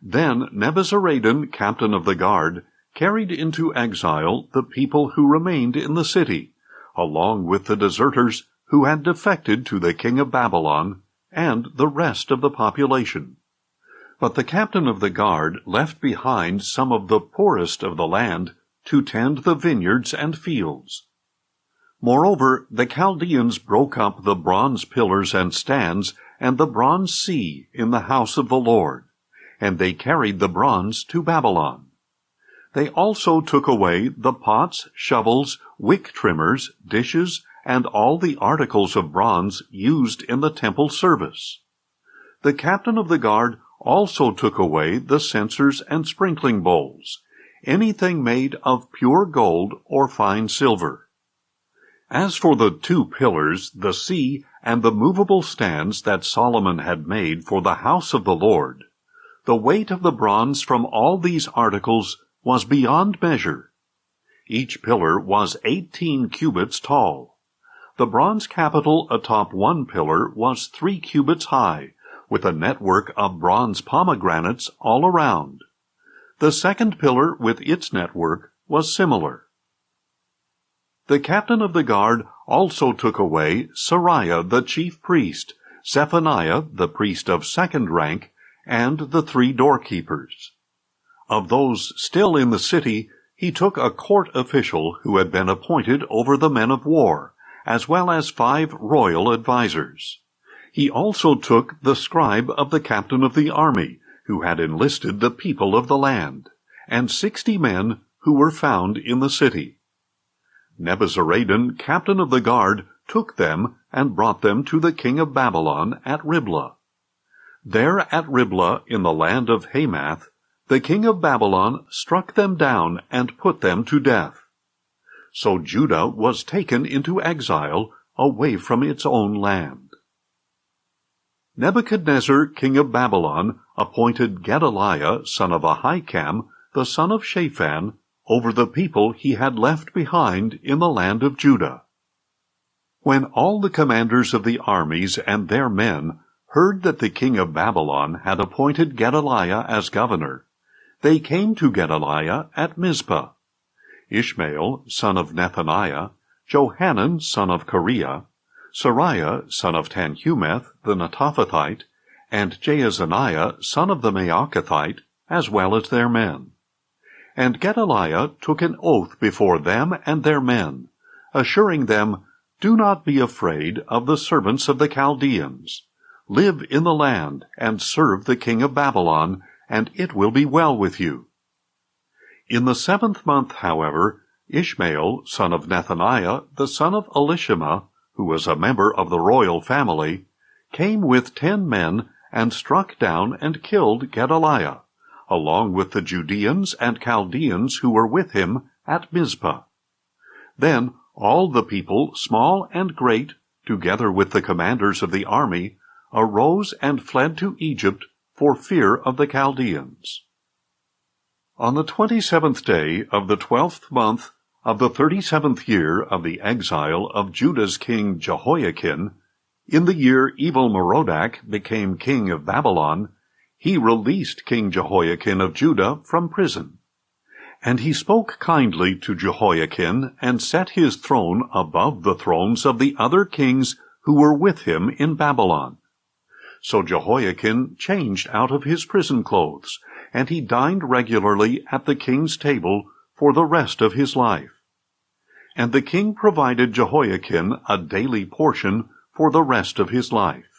[SPEAKER 1] Then Nebuzaradan, captain of the guard, carried into exile the people who remained in the city, along with the deserters who had defected to the king of Babylon, and the rest of the population. But the captain of the guard left behind some of the poorest of the land to tend the vineyards and fields. Moreover, the Chaldeans broke up the bronze pillars and stands and the bronze sea in the house of the Lord, and they carried the bronze to Babylon. They also took away the pots, shovels, wick trimmers, dishes, and all the articles of bronze used in the temple service. The captain of the guard also took away the censers and sprinkling bowls, anything made of pure gold or fine silver. As for the 2 pillars, the sea, and the movable stands that Solomon had made for the house of the Lord, the weight of the bronze from all these articles was beyond measure. Each pillar was 18 cubits tall. The bronze capital atop one pillar was 3 cubits high, with a network of bronze pomegranates all around. The second pillar with its network was similar. The captain of the guard also took away Seraiah the chief priest, Zephaniah the priest of second rank, and the 3 doorkeepers. Of those still in the city, he took a court official who had been appointed over the men of war, as well as 5 royal advisers. He also took the scribe of the captain of the army, who had enlisted the people of the land, and 60 men who were found in the city. Nebuzaradan, captain of the guard, took them and brought them to the king of Babylon at Riblah. There at Riblah, in the land of Hamath, the king of Babylon struck them down and put them to death. So Judah was taken into exile away from its own land. Nebuchadnezzar, king of Babylon, appointed Gedaliah, son of Ahikam, the son of Shaphan, over the people he had left behind in the land of Judah. When all the commanders of the armies and their men heard that the king of Babylon had appointed Gedaliah as governor, they came to Gedaliah at Mizpah. Ishmael, son of Nethaniah, Johanan, son of Kareah, Sariah, son of Tanhumeth, the Netophathite, and Jaazaniah, son of the Maachathite, as well as their men. And Gedaliah took an oath before them and their men, assuring them, "Do not be afraid of the servants of the Chaldeans. Live in the land, and serve the king of Babylon, and it will be well with you." In the 7th month, however, Ishmael, son of Nethaniah, the son of Elishama, who was a member of the royal family, came with 10 men and struck down and killed Gedaliah, along with the Judeans and Chaldeans who were with him at Mizpah. Then all the people, small and great, together with the commanders of the army, arose and fled to Egypt for fear of the Chaldeans. On the 27th day of the 12th month of the 37th year of the exile of Judah's king Jehoiakim, in the year Evil-Merodach became king of Babylon, he released King Jehoiakim of Judah from prison. And he spoke kindly to Jehoiakim and set his throne above the thrones of the other kings who were with him in Babylon. So Jehoiakim changed out of his prison clothes, and he dined regularly at the king's table for the rest of his life. And the king provided Jehoiakim a daily portion for the rest of his life.